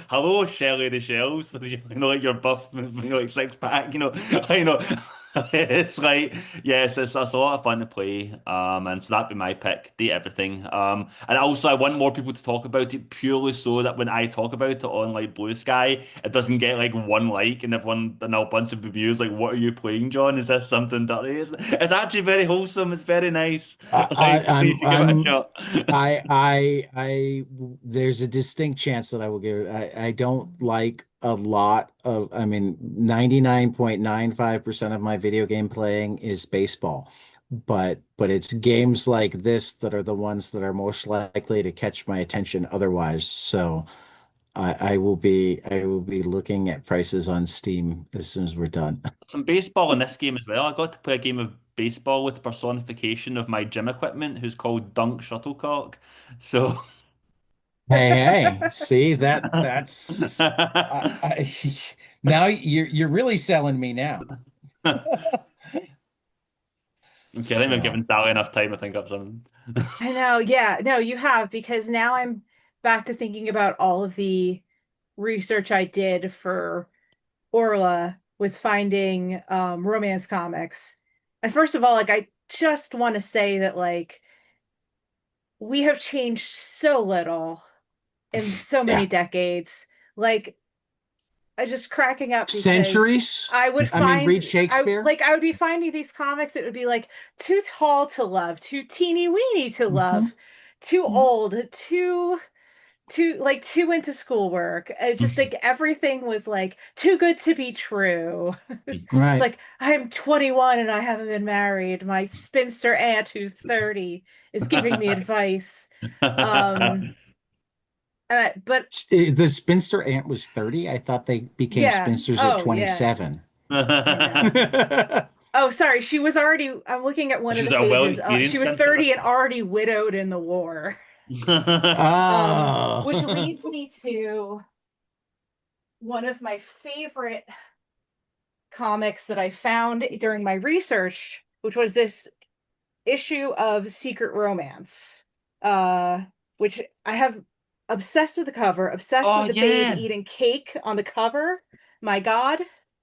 [SPEAKER 2] hello Shelly the Shells with like your buff like six pack it's like yes it's a lot of fun to play and so that'd be my pick, Date Everything. And also I want more people to talk about it purely so that when I talk about it on like Blue Sky it doesn't get like one like and everyone and a bunch of reviews like, what are you playing, John? Is this something dirty? It's actually very wholesome. It's very nice.
[SPEAKER 1] I,
[SPEAKER 2] Like, you
[SPEAKER 1] I'm
[SPEAKER 2] should give it a
[SPEAKER 1] I'm
[SPEAKER 2] shot.
[SPEAKER 1] there's a distinct chance that I will give it. I don't like a lot of, I mean, 99.95% of my video game playing is baseball. But it's games like this that are the ones that are most likely to catch my attention otherwise. So I will be looking at prices on Steam as soon as we're done.
[SPEAKER 2] Some baseball in this game as well. I got to play a game of baseball with the personification of my gym equipment, who's called Dunk Shuttlecock. So.
[SPEAKER 1] Hey, hey, see that's I now you're really selling me now.
[SPEAKER 2] Okay, I think we've
[SPEAKER 1] So,
[SPEAKER 2] given Sally enough time to think up something.
[SPEAKER 3] I know. Yeah, no, you have, because now I'm back to thinking about all of the research I did for Orla with finding romance comics. And first of all, like I just want to say that like we have changed so little in so many
[SPEAKER 1] yeah,
[SPEAKER 3] decades. Like I just cracking up because
[SPEAKER 1] centuries.
[SPEAKER 3] I would
[SPEAKER 1] I mean,
[SPEAKER 3] find
[SPEAKER 1] read Shakespeare.
[SPEAKER 3] I would be finding these comics. It would be like too tall to love, too teeny weeny to
[SPEAKER 1] Mhm.
[SPEAKER 3] love, too old, too into schoolwork. It's just like everything was like too good to be true. It's
[SPEAKER 1] Right.
[SPEAKER 3] like I'm 21 and I haven't been married. My spinster aunt who's 30 is giving me advice. Um, but
[SPEAKER 1] The spinster aunt was 30. I thought they became
[SPEAKER 3] yeah.
[SPEAKER 1] spinsters at
[SPEAKER 3] Oh yeah.
[SPEAKER 1] 27.
[SPEAKER 3] Yeah. Oh, sorry. She was already. I'm looking at one of
[SPEAKER 2] She's
[SPEAKER 3] the
[SPEAKER 2] a well
[SPEAKER 3] pages. She
[SPEAKER 2] experienced
[SPEAKER 3] was
[SPEAKER 2] spinster.
[SPEAKER 3] 30 and already widowed in the war. Which
[SPEAKER 1] Oh.
[SPEAKER 3] leads me to one of my favorite comics that I found during my research, which was this issue of Secret Romance, uh, which I have obsessed with the cover, obsessed
[SPEAKER 2] Oh
[SPEAKER 3] with the babe
[SPEAKER 2] yeah.
[SPEAKER 3] eating cake on the cover. My God.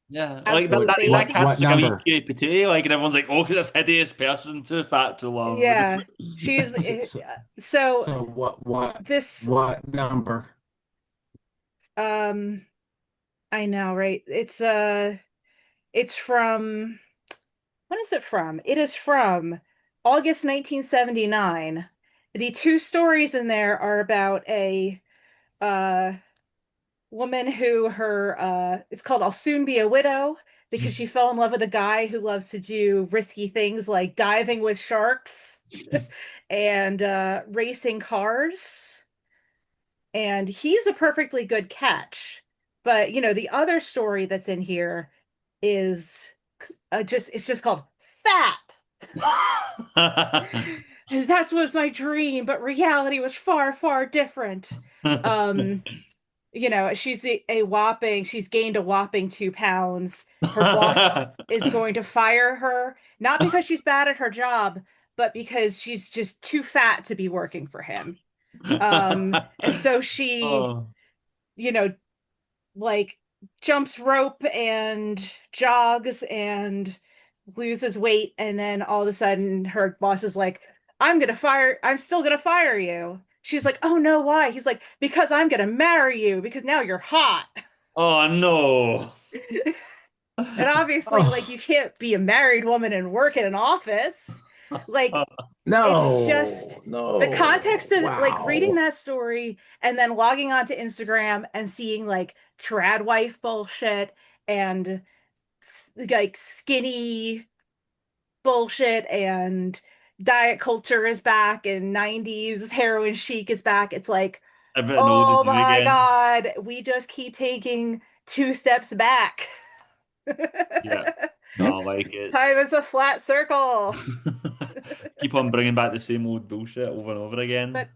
[SPEAKER 2] Yeah, like that,
[SPEAKER 3] absolute
[SPEAKER 2] that, that
[SPEAKER 3] baby.
[SPEAKER 2] cat's
[SPEAKER 1] what
[SPEAKER 2] like a wee
[SPEAKER 1] number?
[SPEAKER 2] cutie patootie, like, and everyone's like, oh, because this hideous person, too fat to love.
[SPEAKER 3] Yeah, she's
[SPEAKER 1] So, so,
[SPEAKER 3] so
[SPEAKER 1] so
[SPEAKER 3] this
[SPEAKER 1] what number?
[SPEAKER 3] um I know, right? It's from when is it from? It is from August 1979. The two stories in there are about a uh woman who her it's called I'll Soon Be a Widow because she fell in love with a guy who loves to do risky things like diving with sharks and racing cars. And he's a perfectly good catch. But the other story that's in here is just it's just called Fat. And that was my dream, but reality was far, far different. Um, she's gained a whopping 2 pounds. Her boss is going to fire her, not because she's bad at her job, but because she's just too fat to be working for him. And so she,
[SPEAKER 2] Oh.
[SPEAKER 3] you know, like jumps rope and jogs and loses weight, and then all of a sudden her boss is like, I'm still gonna fire you. She's like, oh no, why? He's like, because I'm gonna marry you because now you're hot.
[SPEAKER 2] Oh no.
[SPEAKER 3] And obviously, like,
[SPEAKER 1] Oh
[SPEAKER 3] you can't be a married woman and work in an office. Like, it's just
[SPEAKER 1] no,
[SPEAKER 3] the context
[SPEAKER 1] no!
[SPEAKER 3] of like reading
[SPEAKER 1] Wow.
[SPEAKER 3] that story and then logging onto Instagram and seeing like trad wife bullshit and like skinny bullshit and diet culture is back and 90s heroin chic is back. It's like,
[SPEAKER 2] Everything old is
[SPEAKER 3] oh
[SPEAKER 2] new
[SPEAKER 3] my
[SPEAKER 2] again.
[SPEAKER 3] God, we just keep taking 2 steps back.
[SPEAKER 2] Yeah. No, like
[SPEAKER 3] Time is a flat circle.
[SPEAKER 2] keep on bringing back the same old bullshit over and over again.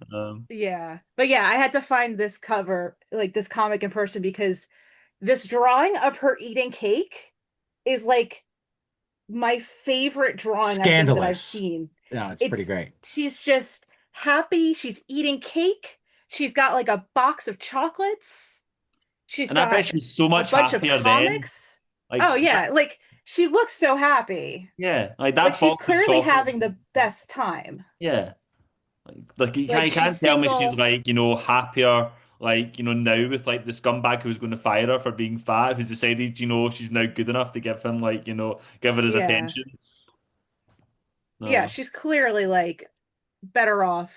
[SPEAKER 3] But yeah, I had to find this cover, like this comic in person, because this drawing of her eating cake is like my favorite drawing I think that I've
[SPEAKER 1] Scandalous.
[SPEAKER 3] seen.
[SPEAKER 1] No, it's pretty
[SPEAKER 3] It's
[SPEAKER 1] great.
[SPEAKER 3] she's just happy, she's eating cake, she's got like a box of chocolates, she's
[SPEAKER 2] And I bet
[SPEAKER 3] got
[SPEAKER 2] she was so
[SPEAKER 3] a
[SPEAKER 2] much
[SPEAKER 3] bunch of
[SPEAKER 2] happier then.
[SPEAKER 3] comics. Oh
[SPEAKER 2] Like that,
[SPEAKER 3] yeah, like she looks so happy.
[SPEAKER 2] yeah, like
[SPEAKER 3] Like
[SPEAKER 2] that
[SPEAKER 3] she's
[SPEAKER 2] box of
[SPEAKER 3] clearly having
[SPEAKER 2] chocolates.
[SPEAKER 3] the best time.
[SPEAKER 2] Yeah. Like
[SPEAKER 3] Like
[SPEAKER 2] you
[SPEAKER 3] she's
[SPEAKER 2] can't tell me she's
[SPEAKER 3] single.
[SPEAKER 2] like, happier, like, now with like the scumbag who's going to fire her for being fat, who's decided, she's now good enough to give him like, give her his
[SPEAKER 3] Yeah.
[SPEAKER 2] attention.
[SPEAKER 3] Yeah,
[SPEAKER 2] No.
[SPEAKER 3] she's clearly like better off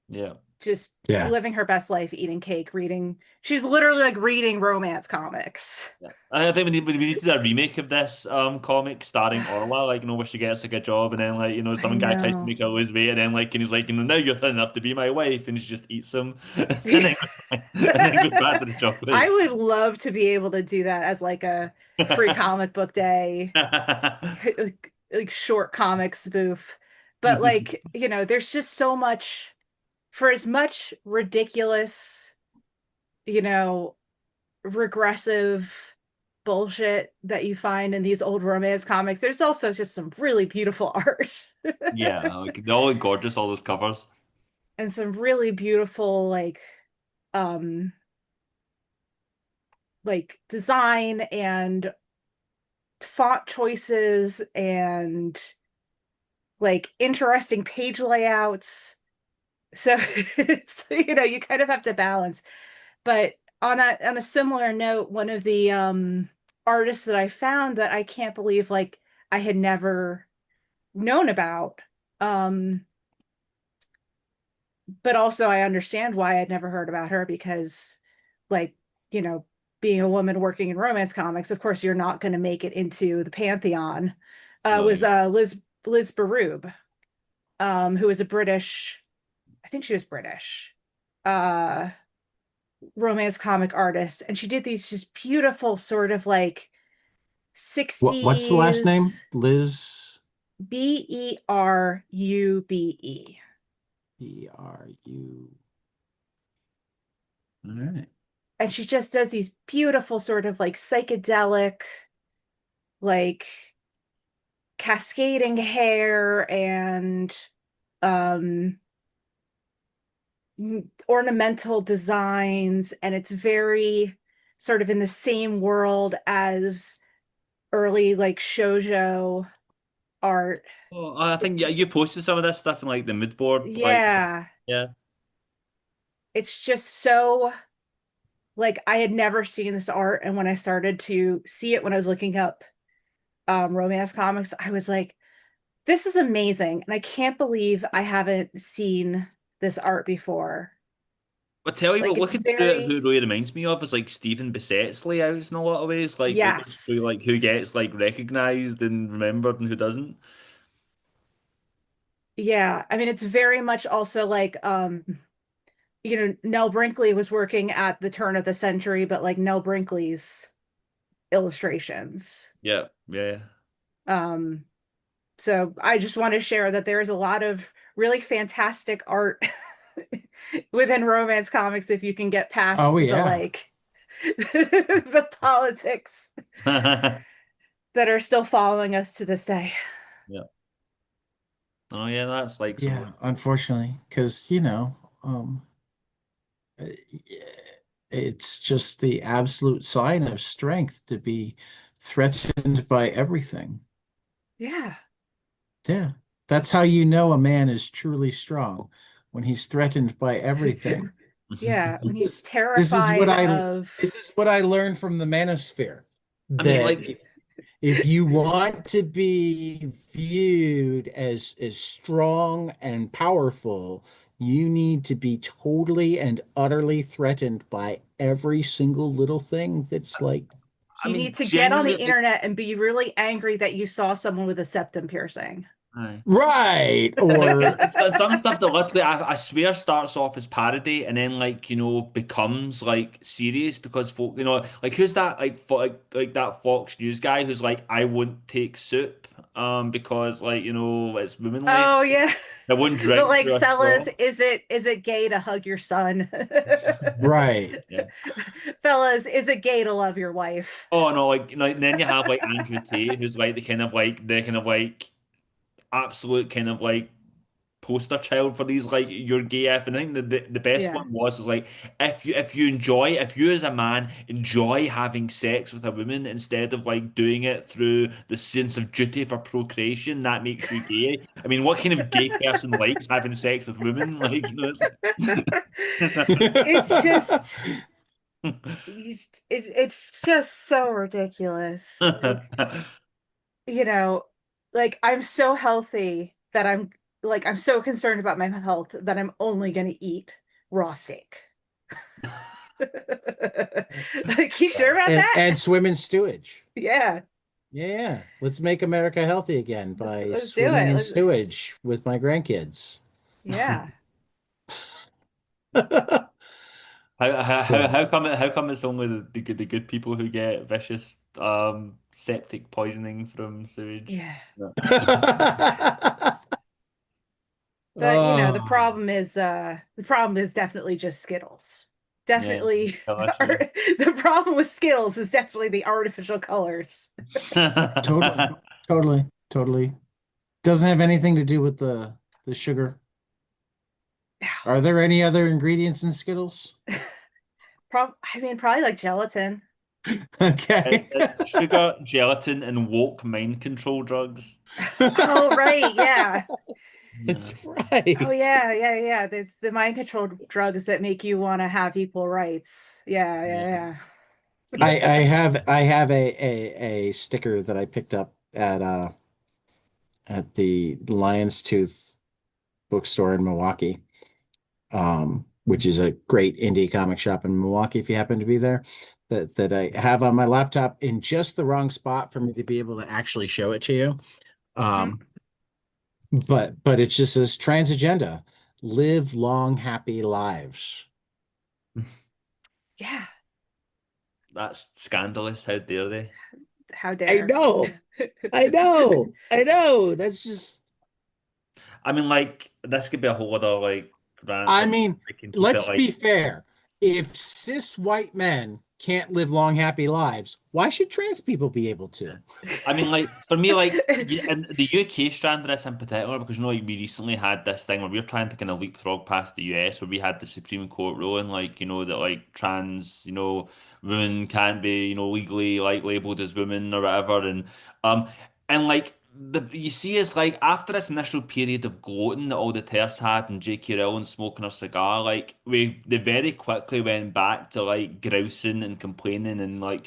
[SPEAKER 2] Yeah.
[SPEAKER 3] just
[SPEAKER 1] Yeah.
[SPEAKER 3] living her best life, eating cake, reading. She's literally like reading romance comics.
[SPEAKER 2] Yeah. I think we need to do a remake of this comic starring Orla, like, where she gets like a job and then like,
[SPEAKER 3] I
[SPEAKER 2] some guy tries to
[SPEAKER 3] know.
[SPEAKER 2] make her lose weight and then like and he's like, now you're thin enough to be my wife and she just eats him and then goes back to the
[SPEAKER 3] I
[SPEAKER 2] chocolates.
[SPEAKER 3] would love to be able to do that as like a free comic book day, like short comic spoof. But like, there's just so much for as much ridiculous, you know, regressive bullshit that you find in these old romance comics. There's also just some really beautiful art
[SPEAKER 2] Yeah, like they're all like, gorgeous, all those covers.
[SPEAKER 3] and some really beautiful um like design and font choices and like interesting page layouts. So it's you kind of have to balance. But on a similar note, one of the artists that I found that I can't believe like I had never known about, um but also I understand why I'd never heard about her because like, you know, being a woman working in romance comics, of course you're not going to make it into the pantheon.
[SPEAKER 2] No,
[SPEAKER 3] Was Liz Barub, who is a British, I think she was British, uh romance comic artist, and she did these just beautiful sort of like
[SPEAKER 1] What's the last name?
[SPEAKER 3] 60s
[SPEAKER 1] Liz
[SPEAKER 3] Berube.
[SPEAKER 1] Eru. All right.
[SPEAKER 3] And she just does these beautiful sort of like psychedelic, like cascading hair and um ornamental designs, and it's very sort of in the same world as early like shoujo art.
[SPEAKER 2] Oh, I think yeah, you posted some of this stuff in like the mood board, like
[SPEAKER 3] Yeah,
[SPEAKER 2] yeah.
[SPEAKER 3] it's just so like I had never seen this art, and when I started to see it when I was looking up romance comics, I was like, this is amazing, and I can't believe I haven't seen this art before.
[SPEAKER 2] But tell you what,
[SPEAKER 3] Like it's
[SPEAKER 2] look at who
[SPEAKER 3] very
[SPEAKER 2] really reminds me of is like Stephen Bissett's layouts in a lot of ways. Like just
[SPEAKER 3] yes.
[SPEAKER 2] like who gets like recognized and remembered and who doesn't.
[SPEAKER 3] Yeah, I mean it's very much also like Nell Brinkley was working at the turn of the century, but like Nell Brinkley's illustrations.
[SPEAKER 2] Yeah, yeah.
[SPEAKER 3] Um so I just want to share that there is a lot of really fantastic art within romance comics if you can get past
[SPEAKER 1] Oh
[SPEAKER 3] the
[SPEAKER 1] yeah.
[SPEAKER 3] like the politics that are still following us to this day.
[SPEAKER 2] Yeah. Oh yeah, that's like some
[SPEAKER 1] Yeah, unfortunately, because uh, it's just the absolute sign of strength to be threatened by everything.
[SPEAKER 3] Yeah.
[SPEAKER 1] Yeah. That's how you know a man is truly strong when he's threatened by everything.
[SPEAKER 3] Yeah, when
[SPEAKER 1] This
[SPEAKER 3] he's
[SPEAKER 1] is this is what
[SPEAKER 3] terrified
[SPEAKER 1] I
[SPEAKER 3] of
[SPEAKER 1] this is what I learned from the manosphere.
[SPEAKER 2] I mean
[SPEAKER 1] That
[SPEAKER 2] like
[SPEAKER 1] if you want to be viewed as strong and powerful, you need to be totally and utterly threatened by every single little thing that's like
[SPEAKER 2] I
[SPEAKER 3] you
[SPEAKER 2] mean
[SPEAKER 3] need to get on the
[SPEAKER 2] genuinely like
[SPEAKER 3] internet and be really angry that you saw someone with a septum piercing.
[SPEAKER 2] aye.
[SPEAKER 1] right or
[SPEAKER 2] It's some stuff that literally I swear starts off as parody and then like becomes like serious because folk like who's that like like that Fox News guy who's like I won't take soup because like it's womanly
[SPEAKER 3] Oh yeah.
[SPEAKER 2] I won't
[SPEAKER 3] But
[SPEAKER 2] drink
[SPEAKER 3] like
[SPEAKER 2] through a
[SPEAKER 3] fellas,
[SPEAKER 2] straw.
[SPEAKER 3] is it gay to hug your son?
[SPEAKER 1] right.
[SPEAKER 2] Yeah.
[SPEAKER 3] Fellas, is it gay to love your wife?
[SPEAKER 2] Oh no, like then you have like Andrew Tate who's like the kind of like absolute kind of like poster child for these like you're gay if and I think the best
[SPEAKER 3] Yeah.
[SPEAKER 2] one was is like if you as a man enjoy having sex with a woman instead of like doing it through the sense of duty for procreation that makes you gay. I mean what kind of gay person likes having sex with women like
[SPEAKER 3] It's just it's just so ridiculous. You know, like I'm so healthy that I'm so concerned about my health that I'm only going to eat raw steak. Like, you sure about that?
[SPEAKER 1] And swim in stewage.
[SPEAKER 3] Yeah,
[SPEAKER 1] Yeah, let's make America healthy again by
[SPEAKER 3] let's do
[SPEAKER 1] swimming
[SPEAKER 3] it.
[SPEAKER 1] in sewage with my grandkids.
[SPEAKER 3] Yeah,
[SPEAKER 1] So,
[SPEAKER 2] how come it's only the good people who get vicious septic poisoning from sewage?
[SPEAKER 3] yeah.
[SPEAKER 2] No.
[SPEAKER 3] But
[SPEAKER 1] oh,
[SPEAKER 3] the problem is definitely just Skittles.
[SPEAKER 2] Yeah,
[SPEAKER 3] Definitely
[SPEAKER 2] LSU.
[SPEAKER 3] the problem with Skittles is definitely the artificial colors.
[SPEAKER 1] totally, totally, totally. Doesn't have anything to do with the sugar. Are there any other ingredients in Skittles?
[SPEAKER 3] I mean, probably like gelatin.
[SPEAKER 1] Okay.
[SPEAKER 2] It's sugar, gelatin, and woke mind control drugs.
[SPEAKER 3] Oh, right, yeah.
[SPEAKER 2] Yeah.
[SPEAKER 1] It's
[SPEAKER 3] Oh,
[SPEAKER 1] right.
[SPEAKER 3] yeah, yeah, yeah. There's the mind control drugs that make you want to have equal rights. Yeah,
[SPEAKER 2] Yeah.
[SPEAKER 3] yeah,
[SPEAKER 1] I have a sticker that I picked up at the Lion's Tooth bookstore in Milwaukee, which is a great indie comic shop in Milwaukee if you happen to be there. That I have on my laptop in just the wrong spot for me to be able to actually show it to you.
[SPEAKER 3] yeah.
[SPEAKER 1] Um, but it just says trans agenda, live long, happy lives.
[SPEAKER 3] Yeah,
[SPEAKER 2] That's scandalous. How dare they?
[SPEAKER 3] how
[SPEAKER 1] I
[SPEAKER 3] dare.
[SPEAKER 1] know, I know, I know. That's just,
[SPEAKER 2] I mean, like this could be a whole other like rant,
[SPEAKER 1] I
[SPEAKER 2] but
[SPEAKER 1] mean,
[SPEAKER 2] I can keep it
[SPEAKER 1] let's be
[SPEAKER 2] like
[SPEAKER 1] fair. If cis white men can't live long, happy lives. Why should trans people be able to?
[SPEAKER 2] I mean, like for me, like in the UK strand of this in particular, because you know, like we recently had this thing where we were trying to kind of leapfrog past the US, where we had the Supreme Court ruling, like that like trans, women can't be, legally like labeled as women or whatever, um, and like the you see is like after this initial period of gloating that all the TERFs had and J.K. Rowling smoking her cigar, like they very quickly went back to like grousing and complaining and like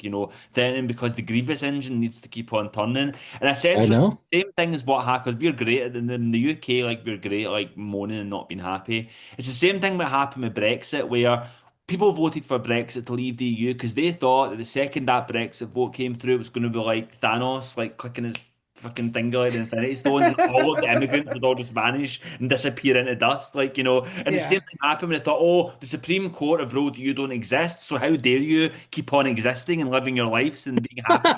[SPEAKER 2] threatening because the grievous engine needs to keep on turning. And
[SPEAKER 1] I
[SPEAKER 2] essentially
[SPEAKER 1] know.
[SPEAKER 2] the same thing as what happens. We're great in the UK, like we're great at like moaning and not being happy. It's the same thing that happened with Brexit, where people voted for Brexit to leave the EU because they thought that the second that Brexit vote came through, it was going to be like Thanos, like clicking his fucking finger like the Infinity Stones, and all of the immigrants would all just vanish and disappear into dust, And the same
[SPEAKER 3] Yeah.
[SPEAKER 2] thing happened when they thought, oh, the Supreme Court have ruled you don't exist, so how dare you keep on existing and living your lives and being happy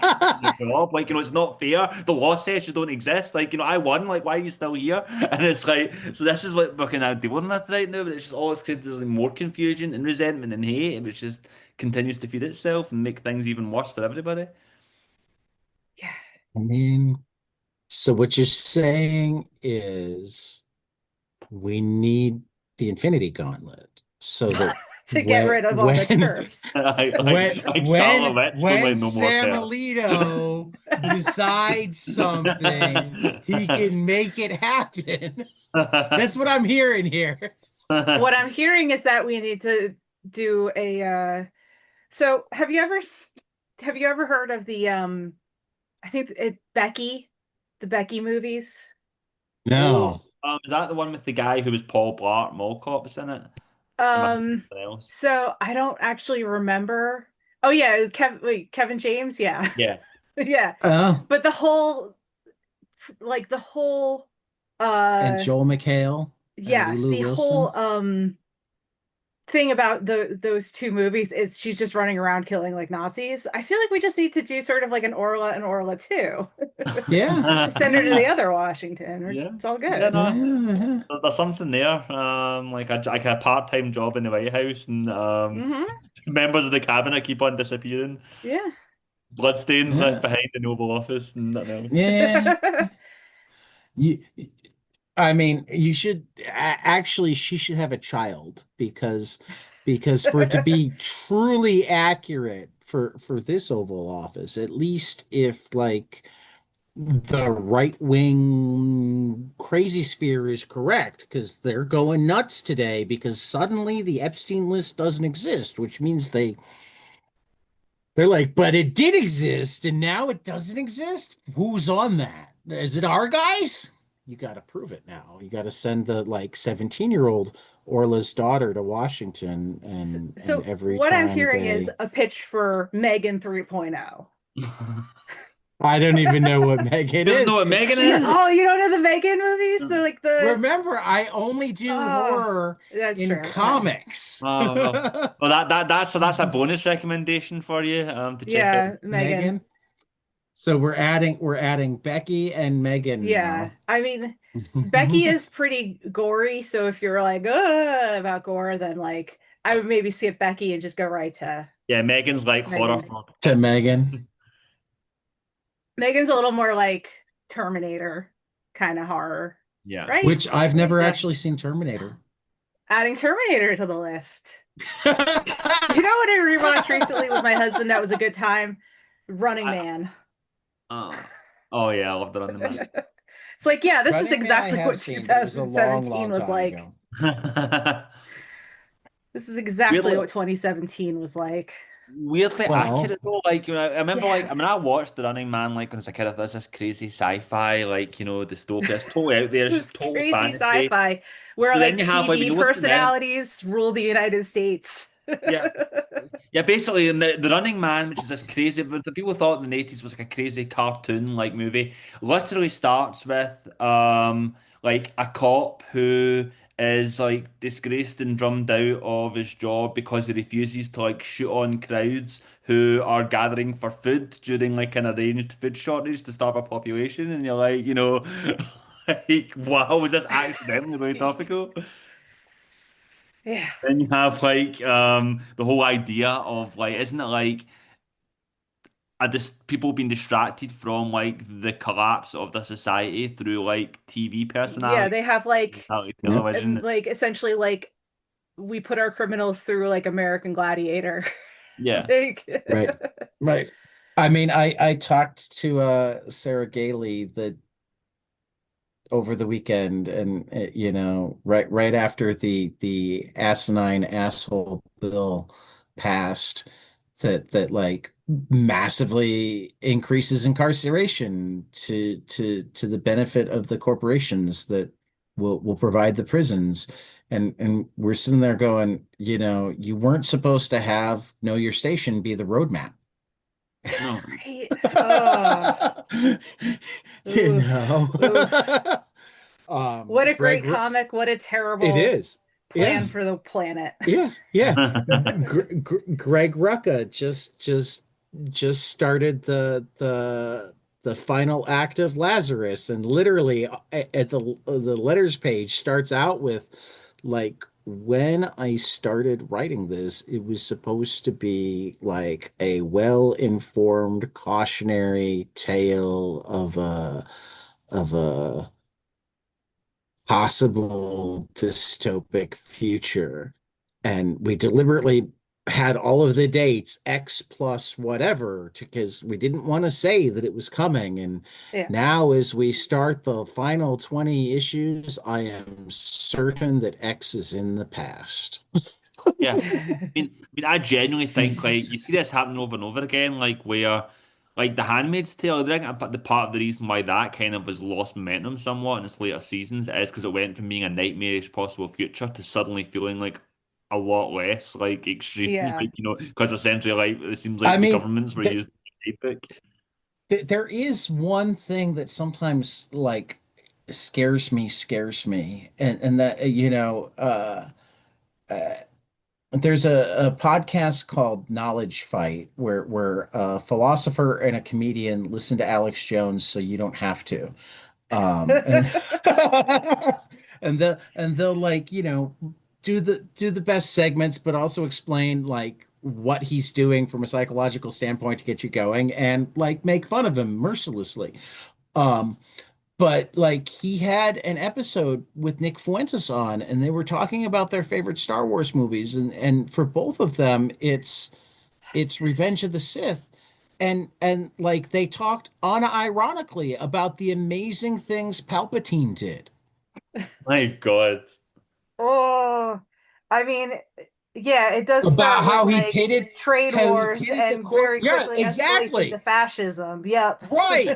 [SPEAKER 2] in your job? It's not fair. The law says you don't exist. I won. Like, why are you still here? And it's like, so this is what we're kind of dealing with right now. But it's just all it's created is like more confusion and resentment and hate, which just continues to feed itself and make things even worse for everybody.
[SPEAKER 3] Yeah.
[SPEAKER 1] I mean, so what you're saying is we need the Infinity Gauntlet so that
[SPEAKER 3] To get rid of all the
[SPEAKER 1] when
[SPEAKER 3] turfs.
[SPEAKER 2] Like Scarlet Witch was
[SPEAKER 1] when
[SPEAKER 2] like no more
[SPEAKER 1] Sam
[SPEAKER 2] fair.
[SPEAKER 1] Alito decides something, he can make it happen. That's what I'm hearing here.
[SPEAKER 3] What I'm hearing is that we need to do a so have you ever heard of the I think Becky, the Becky movies?
[SPEAKER 2] Oh,
[SPEAKER 1] No.
[SPEAKER 2] is that the one with the guy who was Paul Blart Mall Cop in it? Am I thinking of
[SPEAKER 3] Um,
[SPEAKER 2] something else?
[SPEAKER 3] so I don't actually remember. Oh yeah, Kevin James, yeah.
[SPEAKER 2] Yeah.
[SPEAKER 3] Yeah.
[SPEAKER 1] Oh,
[SPEAKER 3] But the whole
[SPEAKER 1] and Joel McHale and
[SPEAKER 3] yes,
[SPEAKER 1] Lulu
[SPEAKER 3] the whole
[SPEAKER 1] Wilson.
[SPEAKER 3] thing about those two movies is she's just running around killing like Nazis. I feel like we just need to do sort of like an Orla and Orla 2.
[SPEAKER 1] Yeah.
[SPEAKER 3] Send her to the other Washington.
[SPEAKER 2] Yeah.
[SPEAKER 3] It's all
[SPEAKER 2] Yeah,
[SPEAKER 3] good.
[SPEAKER 2] no,
[SPEAKER 1] Yeah.
[SPEAKER 2] there's something there. Like a part-time job in the White House, and
[SPEAKER 3] Hmm.
[SPEAKER 2] members of the cabinet keep on disappearing.
[SPEAKER 3] Yeah.
[SPEAKER 2] Bloodstains left
[SPEAKER 1] Yeah.
[SPEAKER 2] behind in the Oval Office, and nothing else.
[SPEAKER 1] Yeah. You, I mean, actually she should have a child because for it to be truly accurate for this Oval Office, at least if like the right wing crazy sphere is correct, because they're going nuts today because suddenly the Epstein list doesn't exist, which means they're like, but it did exist and now it doesn't exist. Who's on that? Is it our guys? You got to prove it now. You got to send the like 17-year-old Orla's daughter to Washington,
[SPEAKER 3] So,
[SPEAKER 1] and
[SPEAKER 3] so
[SPEAKER 1] every
[SPEAKER 3] what I'm
[SPEAKER 1] time
[SPEAKER 3] hearing is
[SPEAKER 1] they
[SPEAKER 3] a pitch for Megan 3.0.
[SPEAKER 1] I don't even know what Megan
[SPEAKER 2] Doesn't know
[SPEAKER 1] is.
[SPEAKER 2] what Megan
[SPEAKER 1] She
[SPEAKER 2] is?
[SPEAKER 3] Oh, you don't know the Megan movies? The like the
[SPEAKER 1] Remember, I only do
[SPEAKER 3] oh,
[SPEAKER 1] horror
[SPEAKER 3] that's
[SPEAKER 1] in
[SPEAKER 3] true. Okay.
[SPEAKER 1] comics.
[SPEAKER 2] Well, that's a bonus recommendation for you to check out.
[SPEAKER 3] Yeah, Megan.
[SPEAKER 1] Megan. So we're adding Becky and Megan
[SPEAKER 3] Yeah.
[SPEAKER 1] now.
[SPEAKER 3] I mean, Becky is pretty gory, so if you're like, about gore, then like I would maybe skip Becky and just go right to
[SPEAKER 2] Yeah, Megan's like horror
[SPEAKER 3] Megan.
[SPEAKER 2] for
[SPEAKER 1] To Megan.
[SPEAKER 3] Megan's a little more like Terminator kind of horror,
[SPEAKER 2] yeah.
[SPEAKER 3] right?
[SPEAKER 1] Which I've
[SPEAKER 3] Right?
[SPEAKER 1] never
[SPEAKER 3] Yeah.
[SPEAKER 1] actually seen Terminator.
[SPEAKER 3] Adding Terminator to the list. You know what I rewatched recently with my husband that was a good time? Running
[SPEAKER 2] I,
[SPEAKER 3] Man.
[SPEAKER 2] uh, oh yeah, I love the Running Man.
[SPEAKER 3] It's like, yeah, this is
[SPEAKER 1] Running Man I
[SPEAKER 3] exactly
[SPEAKER 1] have
[SPEAKER 3] what
[SPEAKER 1] seen, but it was a long,
[SPEAKER 3] 2017
[SPEAKER 1] long
[SPEAKER 3] was
[SPEAKER 1] time
[SPEAKER 3] like.
[SPEAKER 1] ago.
[SPEAKER 3] This is exactly
[SPEAKER 2] Weirdly,
[SPEAKER 3] what 2017 was like.
[SPEAKER 2] weirdly
[SPEAKER 1] Well,
[SPEAKER 2] accurate though. I remember
[SPEAKER 3] Yeah.
[SPEAKER 2] I watched The Running Man like when I was a kid. I thought this is crazy sci-fi, dystopia. It's totally out there. It's
[SPEAKER 3] This
[SPEAKER 2] just total
[SPEAKER 3] crazy
[SPEAKER 2] fantasy.
[SPEAKER 3] sci-fi where
[SPEAKER 2] But then
[SPEAKER 3] like
[SPEAKER 2] you have like when
[SPEAKER 3] TV
[SPEAKER 2] you look at them,
[SPEAKER 3] personalities rule the United States.
[SPEAKER 2] yeah. Yeah, basically, in the Running Man, which is this crazy, but the people thought in the 80s was like a crazy cartoon like movie, literally starts with like a cop who is like disgraced and drummed out of his job because he refuses to like shoot on crowds who are gathering for food during like an arranged food shortage to starve a population, and you're like, like, wow, was this accidentally really topical?
[SPEAKER 3] Yeah.
[SPEAKER 2] Then you have like the whole idea of like, isn't it like people being distracted from like the collapse of the society through like TV
[SPEAKER 3] Yeah,
[SPEAKER 2] personality,
[SPEAKER 3] they have like
[SPEAKER 2] reality
[SPEAKER 1] Yeah.
[SPEAKER 3] and
[SPEAKER 2] television?
[SPEAKER 3] like essentially like we put our criminals through like American Gladiator.
[SPEAKER 2] Yeah.
[SPEAKER 3] Like
[SPEAKER 1] Right. Right. I mean, I talked to Sarah Gailey that over the weekend, and right after the asinine asshole bill passed, that like massively increases incarceration to the benefit of the corporations that will provide the prisons. And we're sitting there going, you weren't supposed to have know your station be the roadmap.
[SPEAKER 2] No.
[SPEAKER 3] right. Oh,
[SPEAKER 1] You
[SPEAKER 3] oof,
[SPEAKER 1] know.
[SPEAKER 3] oof. What a
[SPEAKER 1] Greg,
[SPEAKER 3] great comic. What a
[SPEAKER 1] it
[SPEAKER 3] terrible
[SPEAKER 1] is. Yeah.
[SPEAKER 3] plan for the planet.
[SPEAKER 1] Yeah. Yeah. Greg Rucka just started the final act of Lazarus, and literally at the letters page starts out with like, when I started writing this, it was supposed to be like a well-informed cautionary tale of a possible dystopic future. And we deliberately had all of the dates X plus whatever because we didn't want to say that it was coming. And
[SPEAKER 3] Yeah.
[SPEAKER 1] now, as we start the final 20 issues, I am certain that X is in the past.
[SPEAKER 2] Yeah. I genuinely think like you see this happening over and over again, like where like The Handmaid's Tale, I think the part of the reason why that kind of was lost momentum somewhat in its later seasons is because it went from being a nightmarish possible future to suddenly feeling like a lot less like extreme,
[SPEAKER 3] Yeah.
[SPEAKER 2] like because essentially like it seems
[SPEAKER 1] I
[SPEAKER 2] like the
[SPEAKER 1] mean,
[SPEAKER 2] governments were used to epic.
[SPEAKER 1] there is one thing that sometimes like scares me, and that there's a podcast called Knowledge Fight where a philosopher and a comedian listen to Alex Jones so you don't have to. And they'll like, do the best segments, but also explain like what he's doing from a psychological standpoint to get you going and like make fun of him mercilessly. Um, but like he had an episode with Nick Fuentes on, and they were talking about their favorite Star Wars movies, and for both of them, it's Revenge of the Sith. And like they talked unironically about the amazing things Palpatine did.
[SPEAKER 2] My God.
[SPEAKER 3] Oh, I mean, yeah, it does
[SPEAKER 1] About
[SPEAKER 3] start with
[SPEAKER 1] how he
[SPEAKER 3] like
[SPEAKER 1] pitted
[SPEAKER 3] trade
[SPEAKER 1] how he
[SPEAKER 3] wars
[SPEAKER 1] pitted the
[SPEAKER 3] and
[SPEAKER 1] corp.
[SPEAKER 3] very
[SPEAKER 1] Yeah,
[SPEAKER 3] quickly escalates into
[SPEAKER 1] exactly.
[SPEAKER 3] fascism. Yep.
[SPEAKER 1] Right.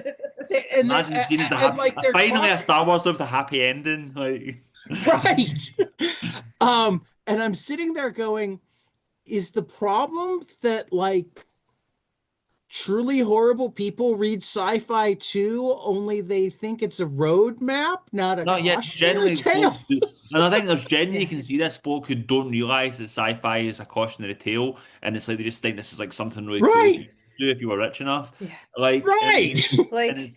[SPEAKER 1] And
[SPEAKER 2] Imagine seeing as
[SPEAKER 1] like they're
[SPEAKER 2] finally a
[SPEAKER 1] talking.
[SPEAKER 2] Star Wars with a happy ending. Like
[SPEAKER 1] Right. And I'm sitting there going, is the problem that like truly horrible people read sci-fi too, only they think it's a roadmap, not a
[SPEAKER 2] no, yet
[SPEAKER 1] cautionary
[SPEAKER 2] generally
[SPEAKER 1] tale?
[SPEAKER 2] folk do, and I think there's genuinely you
[SPEAKER 3] Yeah.
[SPEAKER 2] can see this folk who don't realize that sci-fi is a cautionary tale, and it's like they just think this is like something really cool you
[SPEAKER 1] Right.
[SPEAKER 2] could do if you were rich enough.
[SPEAKER 3] Yeah.
[SPEAKER 2] Like,
[SPEAKER 1] Right.
[SPEAKER 2] and
[SPEAKER 3] Like,
[SPEAKER 2] it's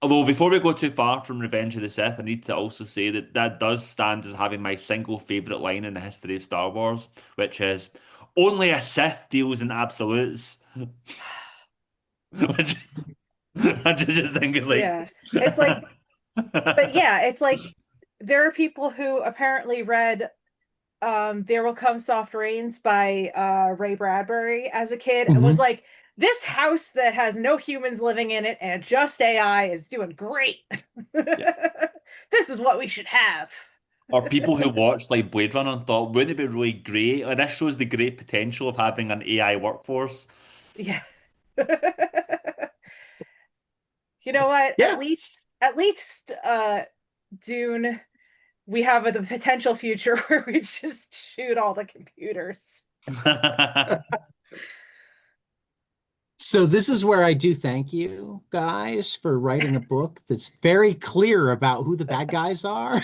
[SPEAKER 2] although before we go too far from Revenge of the Sith, I need to also say that that does stand as having my single favorite line in the history of Star Wars, which is only a Sith deals in absolutes, which I just think is like.
[SPEAKER 3] yeah. It's like, but yeah, it's like there are people who apparently read There Will Come Soft Rains by Ray Bradbury as a kid and was
[SPEAKER 1] Mhm.
[SPEAKER 3] like, this house that has no humans living in it and just AI is doing great. This is what we should have.
[SPEAKER 2] Or people who watched like Blade Runner and thought, wouldn't it be really great? Like this shows the great potential of having an AI workforce.
[SPEAKER 3] Yeah. You know what? At
[SPEAKER 1] Yeah.
[SPEAKER 3] least Dune, we have the potential future where we just shoot all the computers.
[SPEAKER 1] So this is where I do thank you guys for writing a book that's very clear about who the bad guys are.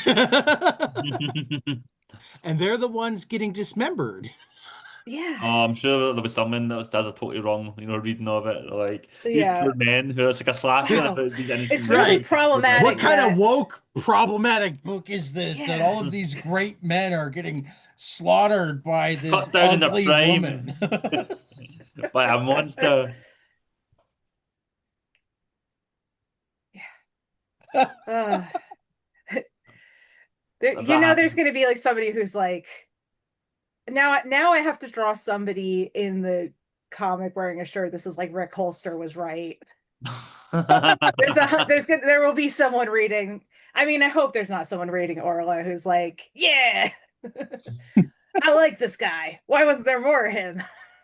[SPEAKER 1] And they're the ones getting dismembered.
[SPEAKER 3] Yeah.
[SPEAKER 2] Oh, I'm sure there was someone that does a totally wrong, reading of it. Like these poor
[SPEAKER 3] Yeah.
[SPEAKER 2] men who it's like a slasher
[SPEAKER 1] Because
[SPEAKER 2] about these
[SPEAKER 3] It's
[SPEAKER 2] innocent men
[SPEAKER 3] really
[SPEAKER 1] right,
[SPEAKER 2] being killed by
[SPEAKER 1] what
[SPEAKER 3] problematic
[SPEAKER 1] kind of
[SPEAKER 3] that,
[SPEAKER 1] woke problematic book is this that
[SPEAKER 3] yeah.
[SPEAKER 1] all of these great men are getting slaughtered by this
[SPEAKER 2] cut down in their
[SPEAKER 1] ugly
[SPEAKER 2] prime
[SPEAKER 1] woman?
[SPEAKER 2] by a monster.
[SPEAKER 3] Uh, there,
[SPEAKER 2] If that
[SPEAKER 3] there's
[SPEAKER 2] happened.
[SPEAKER 3] going to be like somebody who's like, now I have to draw somebody in the comic wearing a shirt. This is like Rick Holster was right. There will be someone reading. I mean, I hope there's not someone reading Orla who's like, yeah, I like this guy. Why wasn't there more of him?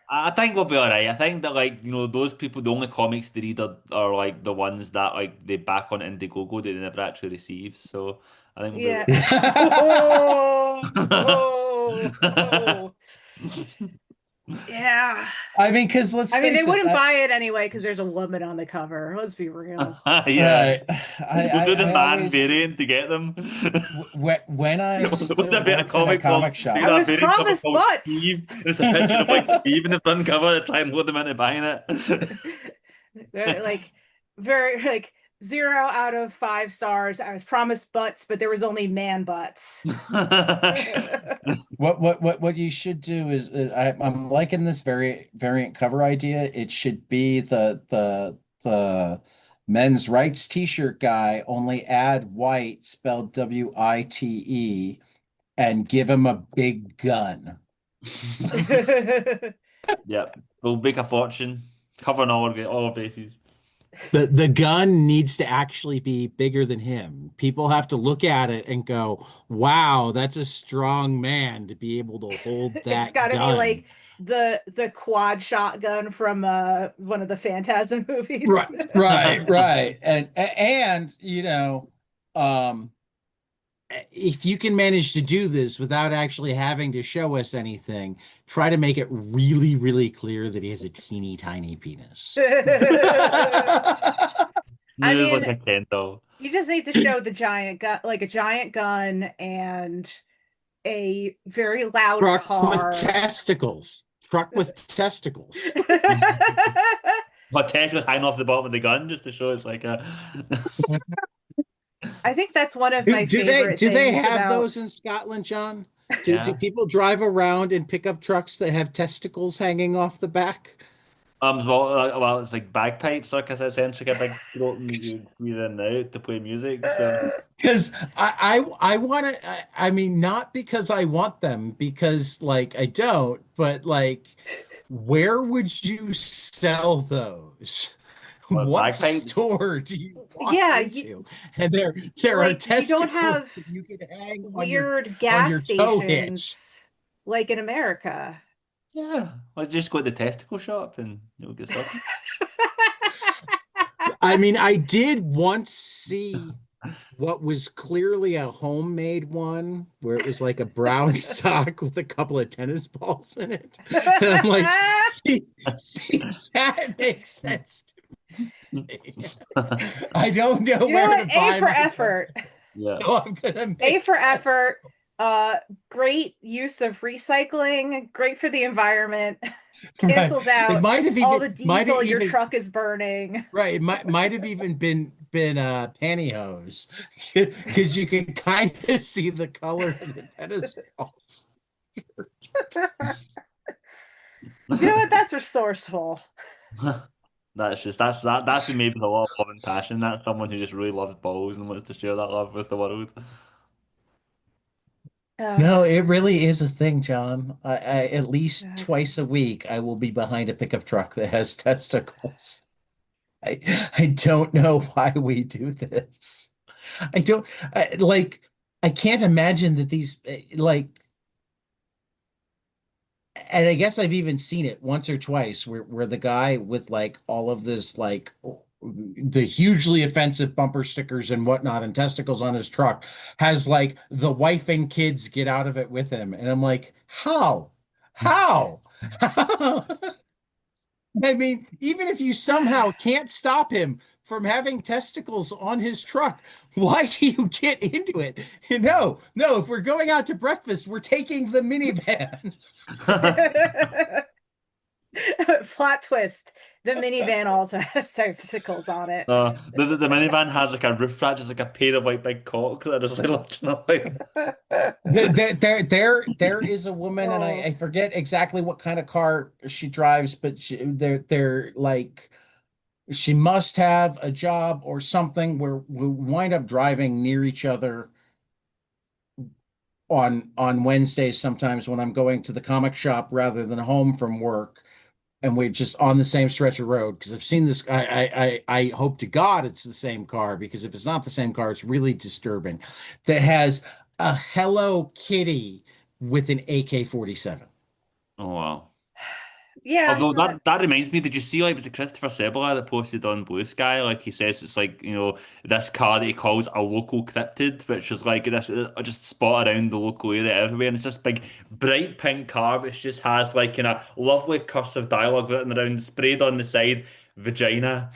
[SPEAKER 2] I think we'll be all right. I think that like those people, the only comics they read are like the ones that like they back on Indiegogo that they never actually receive. So I think we'll
[SPEAKER 3] Yeah.
[SPEAKER 2] be
[SPEAKER 3] Oh,
[SPEAKER 2] okay.
[SPEAKER 3] oh, oh. Yeah.
[SPEAKER 1] I mean, because let's
[SPEAKER 3] I mean, they
[SPEAKER 1] face it,
[SPEAKER 3] wouldn't buy it anyway because there's a woman on the cover. Let's be real.
[SPEAKER 2] Yeah,
[SPEAKER 1] right.
[SPEAKER 2] we'll do the
[SPEAKER 1] I
[SPEAKER 2] man
[SPEAKER 1] always
[SPEAKER 2] variant to get them.
[SPEAKER 1] when I
[SPEAKER 2] What's
[SPEAKER 1] still
[SPEAKER 2] a bit of
[SPEAKER 1] worked at a
[SPEAKER 2] comic called
[SPEAKER 1] comic
[SPEAKER 2] you
[SPEAKER 3] I
[SPEAKER 1] shop.
[SPEAKER 2] know a
[SPEAKER 3] was
[SPEAKER 2] variant cover
[SPEAKER 3] promised
[SPEAKER 2] called
[SPEAKER 3] butts.
[SPEAKER 2] Steve? There's a picture of like Steve in the front cover to try and lure them into buying it.
[SPEAKER 3] They're like very like 0 out of 5 stars. I was promised butts, but there was only man butts.
[SPEAKER 1] What you should do is I'm liking this variant cover idea. It should be the men's rights t-shirt guy, only add white spelled WITE and give him a big gun.
[SPEAKER 2] Yep, we'll make a fortune, covering all bases.
[SPEAKER 1] The gun needs to actually be bigger than him. People have to look at it and go, "Wow, that's a strong man to be able to hold
[SPEAKER 3] It's
[SPEAKER 1] that
[SPEAKER 3] got to be
[SPEAKER 1] gun."
[SPEAKER 3] like the quad shotgun from one of the Phantasm movies.
[SPEAKER 1] Right, right. And um if you can manage to do this without actually having to show us anything, try to make it really, really clear that he has a teeny tiny penis.
[SPEAKER 3] I
[SPEAKER 2] Smooth like
[SPEAKER 3] mean,
[SPEAKER 2] a Kendo.
[SPEAKER 3] you just need to show the giant gun, like a giant gun and a very loud
[SPEAKER 1] Truck with
[SPEAKER 3] car.
[SPEAKER 1] testicles. Truck with testicles.
[SPEAKER 2] But Tesla's hanging off the bottom of the gun just to show it's like a.
[SPEAKER 3] I think that's one of
[SPEAKER 1] Do,
[SPEAKER 3] my
[SPEAKER 1] do they
[SPEAKER 3] favorite
[SPEAKER 1] do they
[SPEAKER 3] things
[SPEAKER 1] have
[SPEAKER 3] about
[SPEAKER 1] those in Scotland, John? Do
[SPEAKER 2] Yeah.
[SPEAKER 1] people drive around and pick up trucks that have testicles hanging off the back?
[SPEAKER 2] Well, it's like bagpipes, like I said, essentially a big throat and you squeeze in and out to play music. So
[SPEAKER 1] Because I want to I mean not because I want them because like I don't but like where would you sell those?
[SPEAKER 2] well,
[SPEAKER 1] What
[SPEAKER 2] bagpipes.
[SPEAKER 1] store do you walk
[SPEAKER 3] yeah,
[SPEAKER 1] into? And there are
[SPEAKER 3] like you don't have
[SPEAKER 1] testicles that you can hang
[SPEAKER 3] weird
[SPEAKER 1] on
[SPEAKER 3] gas
[SPEAKER 1] your tow hitch.
[SPEAKER 3] stations like in America.
[SPEAKER 2] Yeah. Well, just go to the testicle shop and you'll get stuff.
[SPEAKER 1] I mean, I did once see what was clearly a homemade one where it was like a brown sock with a couple of tennis balls in it. And I'm like, see, that makes sense to me. I don't know
[SPEAKER 3] You know
[SPEAKER 1] where to
[SPEAKER 3] what? A
[SPEAKER 1] buy
[SPEAKER 3] for
[SPEAKER 1] my
[SPEAKER 3] effort.
[SPEAKER 1] testicles.
[SPEAKER 2] Yeah.
[SPEAKER 1] So I'm gonna
[SPEAKER 3] A
[SPEAKER 1] make
[SPEAKER 3] for
[SPEAKER 1] testicles.
[SPEAKER 3] effort. Great use of recycling, great for the environment.
[SPEAKER 1] Right.
[SPEAKER 3] Cancels
[SPEAKER 1] It
[SPEAKER 3] out all the
[SPEAKER 1] might have
[SPEAKER 3] diesel your
[SPEAKER 1] even
[SPEAKER 3] truck is burning.
[SPEAKER 1] right. It might have even been pantyhose because you can kind of see the color of the tennis balls.
[SPEAKER 3] You know what? That's resourceful.
[SPEAKER 2] That's been made with a lot of love and passion. That's someone who just really loves balls and wants to share that love with the world.
[SPEAKER 3] Uh,
[SPEAKER 1] No, it really is a thing, John. At least
[SPEAKER 3] God.
[SPEAKER 1] twice a week, I will be behind a pickup truck that has testicles. I I don't know why we do this. I don't like. I can't imagine that these like. And I guess I've even seen it once or twice where the guy with like all of this like the hugely offensive bumper stickers and whatnot and testicles on his truck has like the wife and kids get out of it with him. And I'm like, how? How? I mean, even if you somehow can't stop him from having testicles on his truck, why do you get into it? No, no, if we're going out to breakfast, we're taking the minivan.
[SPEAKER 3] Plot twist. The minivan also has testicles on it.
[SPEAKER 2] The minivan has like a roof rack, just like a pair of like big cocks that are just like looking up like.
[SPEAKER 1] There is a woman, and
[SPEAKER 3] Oh.
[SPEAKER 1] I forget exactly what kind of car she drives, but they're like she must have a job or something where we wind up driving near each other on Wednesdays sometimes when I'm going to the comic shop rather than home from work, and we're just on the same stretch of road because I've seen this. I hope to God it's the same car, because if it's not the same car, it's really disturbing. That has a Hello Kitty with an AK-47.
[SPEAKER 2] Oh wow.
[SPEAKER 3] Yeah.
[SPEAKER 2] Although that reminds me, did you see like was it Christopher Cebola that posted on Blue Sky? Like he says it's like, this car that he calls a local cryptid, which is like this just spot around the local area everywhere, and it's this big bright pink car which just has like lovely cursive dialogue written around, sprayed on the side, vagina.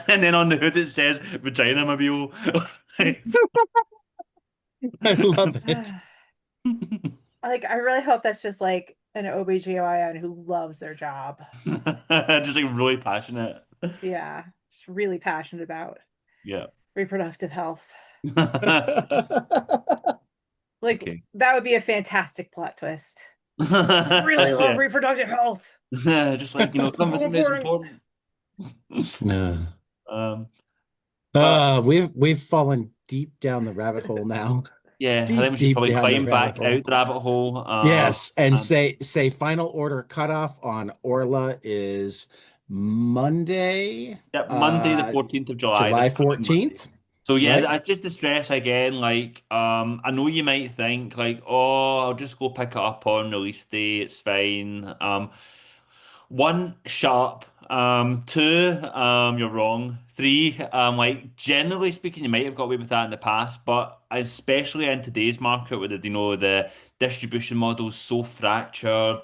[SPEAKER 2] And then on the hood it says vagina mobile.
[SPEAKER 1] I love it.
[SPEAKER 3] Like, I really hope that's just like an OBGYN who loves their job.
[SPEAKER 2] Just like really passionate.
[SPEAKER 3] Yeah. Just really passionate about
[SPEAKER 2] Yeah.
[SPEAKER 3] reproductive health. Like,
[SPEAKER 2] Okay.
[SPEAKER 3] that would be a fantastic plot twist. Really love
[SPEAKER 2] Yeah.
[SPEAKER 3] reproductive health.
[SPEAKER 2] Just like,
[SPEAKER 3] So
[SPEAKER 2] something is
[SPEAKER 3] important.
[SPEAKER 2] important.
[SPEAKER 1] No.
[SPEAKER 2] Um, but
[SPEAKER 1] We've fallen deep down the rabbit hole now.
[SPEAKER 2] yeah, I think
[SPEAKER 1] Deep,
[SPEAKER 2] we should
[SPEAKER 1] deep
[SPEAKER 2] probably
[SPEAKER 1] down the
[SPEAKER 2] climb
[SPEAKER 1] rabbit
[SPEAKER 2] back
[SPEAKER 1] hole.
[SPEAKER 2] out the rabbit hole.
[SPEAKER 1] Yes, and
[SPEAKER 2] And
[SPEAKER 1] say final order cutoff on Orla is Monday,
[SPEAKER 2] yeah, Monday, the 14th of July, this
[SPEAKER 1] July
[SPEAKER 2] coming Monday.
[SPEAKER 1] 14th,
[SPEAKER 2] So yeah,
[SPEAKER 1] right?
[SPEAKER 2] I just to stress again, like, I know you might think like, oh, I'll just go pick it up on release day, it's fine. One, shut up. Two, you're wrong. Three, like generally speaking, you might have got away with that in the past, but especially in today's market where the distribution model's so fractured,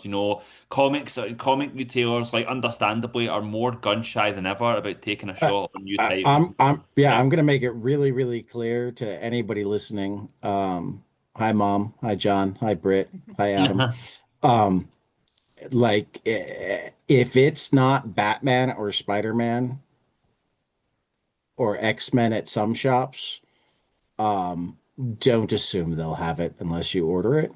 [SPEAKER 2] comic retailers like understandably are more gun shy than ever about taking a
[SPEAKER 1] Uh,
[SPEAKER 2] shot on new titles.
[SPEAKER 1] yeah,
[SPEAKER 2] Yeah.
[SPEAKER 1] I'm gonna make it really, really clear to anybody listening. Hi Mom, hi John, hi Britt, hi Adam. Um, like if it's not Batman or Spider-Man or X-Men at some shops, um, don't assume they'll have it unless you order it.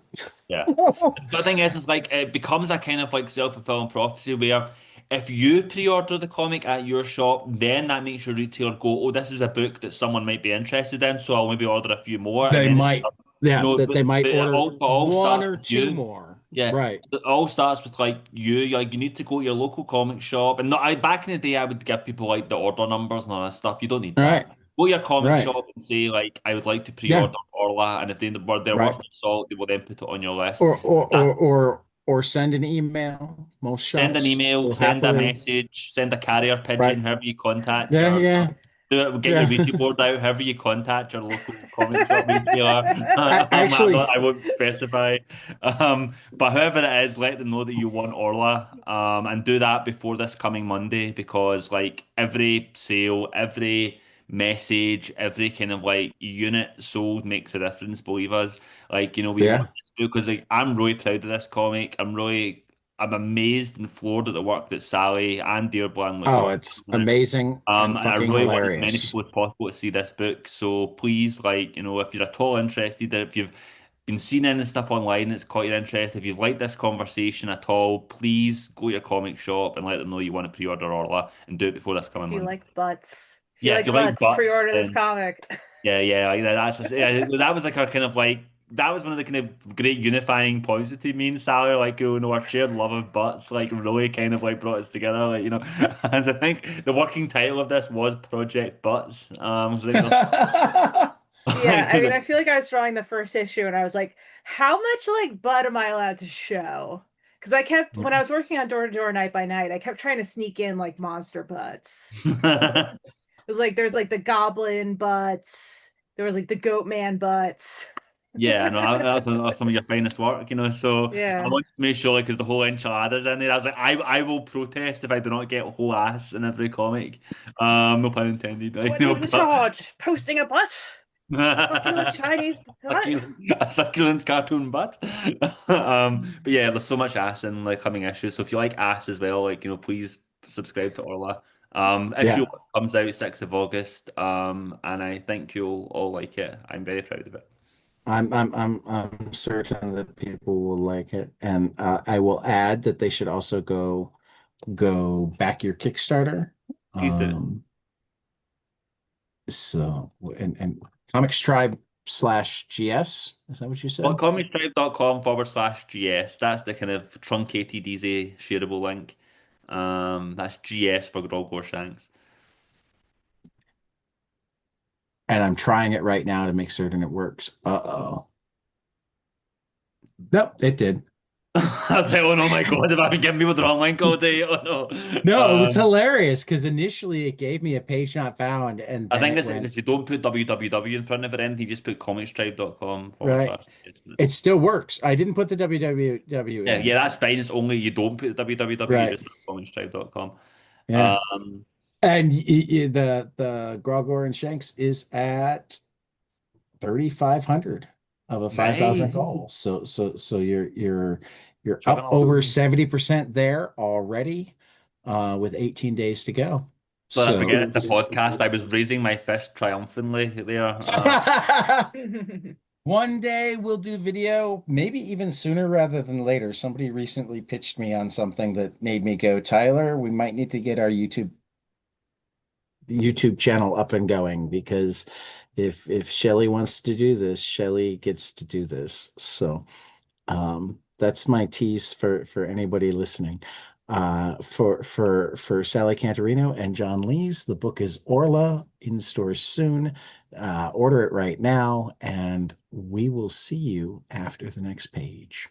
[SPEAKER 2] Yeah. The thing is, like it becomes a kind of like self-fulfilling prophecy where if you pre-order the comic at your shop, then that makes your retailer go, "Oh, this is a book that someone might be interested in, so I'll maybe order a few more." And
[SPEAKER 1] They
[SPEAKER 2] then
[SPEAKER 1] might, yeah, that they might
[SPEAKER 2] but
[SPEAKER 1] order
[SPEAKER 2] it all
[SPEAKER 1] one
[SPEAKER 2] starts
[SPEAKER 1] or
[SPEAKER 2] with
[SPEAKER 1] two
[SPEAKER 2] you.
[SPEAKER 1] more.
[SPEAKER 2] Yeah,
[SPEAKER 1] Right.
[SPEAKER 2] it all starts with like you. Like you need to go to your local comic shop, and not, back in the day, I would give people like the order numbers and all that stuff. You don't need
[SPEAKER 1] Right.
[SPEAKER 2] that. Go to your comic
[SPEAKER 1] Right.
[SPEAKER 2] shop and say like, "I would like to
[SPEAKER 1] Yeah.
[SPEAKER 2] pre-order Orla," and if they're
[SPEAKER 1] Right.
[SPEAKER 2] worth the salt, they will then put it on your list.
[SPEAKER 1] Or send an email. Most
[SPEAKER 2] Send an
[SPEAKER 1] shops
[SPEAKER 2] email,
[SPEAKER 1] will
[SPEAKER 2] send a
[SPEAKER 1] happily.
[SPEAKER 2] message, send a carrier pigeon,
[SPEAKER 1] Right.
[SPEAKER 2] however you contact
[SPEAKER 1] Yeah.
[SPEAKER 2] your
[SPEAKER 1] Yeah.
[SPEAKER 2] do it, get your
[SPEAKER 1] Yeah.
[SPEAKER 2] Ouija board out, however you contact your local comic shop retailer.
[SPEAKER 1] Actually,
[SPEAKER 2] I won't specify. But however it is, let them know that you want Orla. And do that before this coming Monday because like every sale, every message, every kind of like unit sold makes a difference, believe us. Like, we
[SPEAKER 1] yeah.
[SPEAKER 2] want this book because like I'm really proud of this comic. I'm amazed and floored at the work that Sally and Dearborn like
[SPEAKER 1] Oh,
[SPEAKER 2] have
[SPEAKER 1] it's
[SPEAKER 2] done on it.
[SPEAKER 1] amazing and
[SPEAKER 2] And I
[SPEAKER 1] fucking
[SPEAKER 2] really want as many
[SPEAKER 1] hilarious.
[SPEAKER 2] people as possible to see this book. So please, like, if you're at all interested, if you've been seeing any stuff online that's caught your interest, if you've liked this conversation at all, please go to your comic shop and let them know you want to pre-order Orla and do it before this
[SPEAKER 3] If
[SPEAKER 2] coming
[SPEAKER 3] you
[SPEAKER 2] Monday.
[SPEAKER 3] like butts, if you
[SPEAKER 2] Yeah, if
[SPEAKER 3] like
[SPEAKER 2] you like
[SPEAKER 3] butts,
[SPEAKER 2] butts,
[SPEAKER 3] pre-order this
[SPEAKER 2] then
[SPEAKER 3] comic.
[SPEAKER 2] yeah, like yeah, that was like our kind of like that was one of the kind of great unifying points between me and Sally, like our shared love of butts, like really kind of like brought us together, like and I think the working title of this was Project Butts. 'Cause I think there's
[SPEAKER 3] Yeah,
[SPEAKER 2] like
[SPEAKER 3] I mean, I feel like I was drawing the first issue and I was like, how much like butt am I allowed to show? Because I kept, when I was working on Door to Door Night by Night, I kept trying to sneak in like monster butts. It was like, there's like the goblin butts, there was like the goat man butts.
[SPEAKER 2] Yeah, no, that's some of your finest work, you know. So I
[SPEAKER 3] Yeah.
[SPEAKER 2] wanted to make sure, like, because the whole enchiladas in there, I was like, I will protest if I do not get a whole ass in every comic. No pun intended,
[SPEAKER 3] What
[SPEAKER 2] you know,
[SPEAKER 3] is the charge? Posting a butt? Succulent
[SPEAKER 2] but
[SPEAKER 3] Chinese butt?
[SPEAKER 2] a succulent cartoon butt. But yeah, there's so much ass in like coming issues. So if you like ass as well, like, please subscribe to Orla. Issue
[SPEAKER 1] Yeah,
[SPEAKER 2] one comes out 6th of August. And I think you'll all like it. I'm very proud of it.
[SPEAKER 1] I'm certain that people will like it, and I will add that they should also go back your Kickstarter.
[SPEAKER 2] Please do.
[SPEAKER 1] Um, so and Comics Tribe slash GS, is that what you said?
[SPEAKER 2] Comicstripe.com/GS. That's the kind of truncated, easy, shareable link. That's GS for Grogor Shanks.
[SPEAKER 1] And I'm trying it right now to make certain it works. Uh-oh. Nope, it did.
[SPEAKER 2] I was like, oh no, my God, have I been giving people the wrong link all day? Oh no.
[SPEAKER 1] No, it was hilarious because initially it gave me a page not found, and
[SPEAKER 2] I
[SPEAKER 1] then
[SPEAKER 2] think
[SPEAKER 1] it
[SPEAKER 2] this
[SPEAKER 1] went
[SPEAKER 2] is you don't put www in front of it, anything, you just put comicstripe.com forward
[SPEAKER 1] right.
[SPEAKER 2] slash.
[SPEAKER 1] It still works. I didn't put the www
[SPEAKER 2] Yeah,
[SPEAKER 1] in.
[SPEAKER 2] yeah, that's fine. It's only you don't put www, you
[SPEAKER 1] Right.
[SPEAKER 2] just put comicstripe.com.
[SPEAKER 1] Yeah.
[SPEAKER 2] Um,
[SPEAKER 1] And the Grogor and Shanks is at 3,500 of a 5,000
[SPEAKER 2] nice.
[SPEAKER 1] goal. So you're
[SPEAKER 2] Chugging
[SPEAKER 1] up over
[SPEAKER 2] along.
[SPEAKER 1] 70% there already, with 18 days to go.
[SPEAKER 2] So I
[SPEAKER 1] So
[SPEAKER 2] forget it's a podcast. I was raising my fist triumphantly there.
[SPEAKER 1] one day we'll do video, maybe even sooner rather than later. Somebody recently pitched me on something that made me go, Tyler, we might need to get our YouTube channel up and going because if Shelly wants to do this, Shelly gets to do this. So that's my tease for anybody listening. For Sally Cantirino and John Lees, the book is Orla, in stores soon. Order it right now, and we will see you after the next page.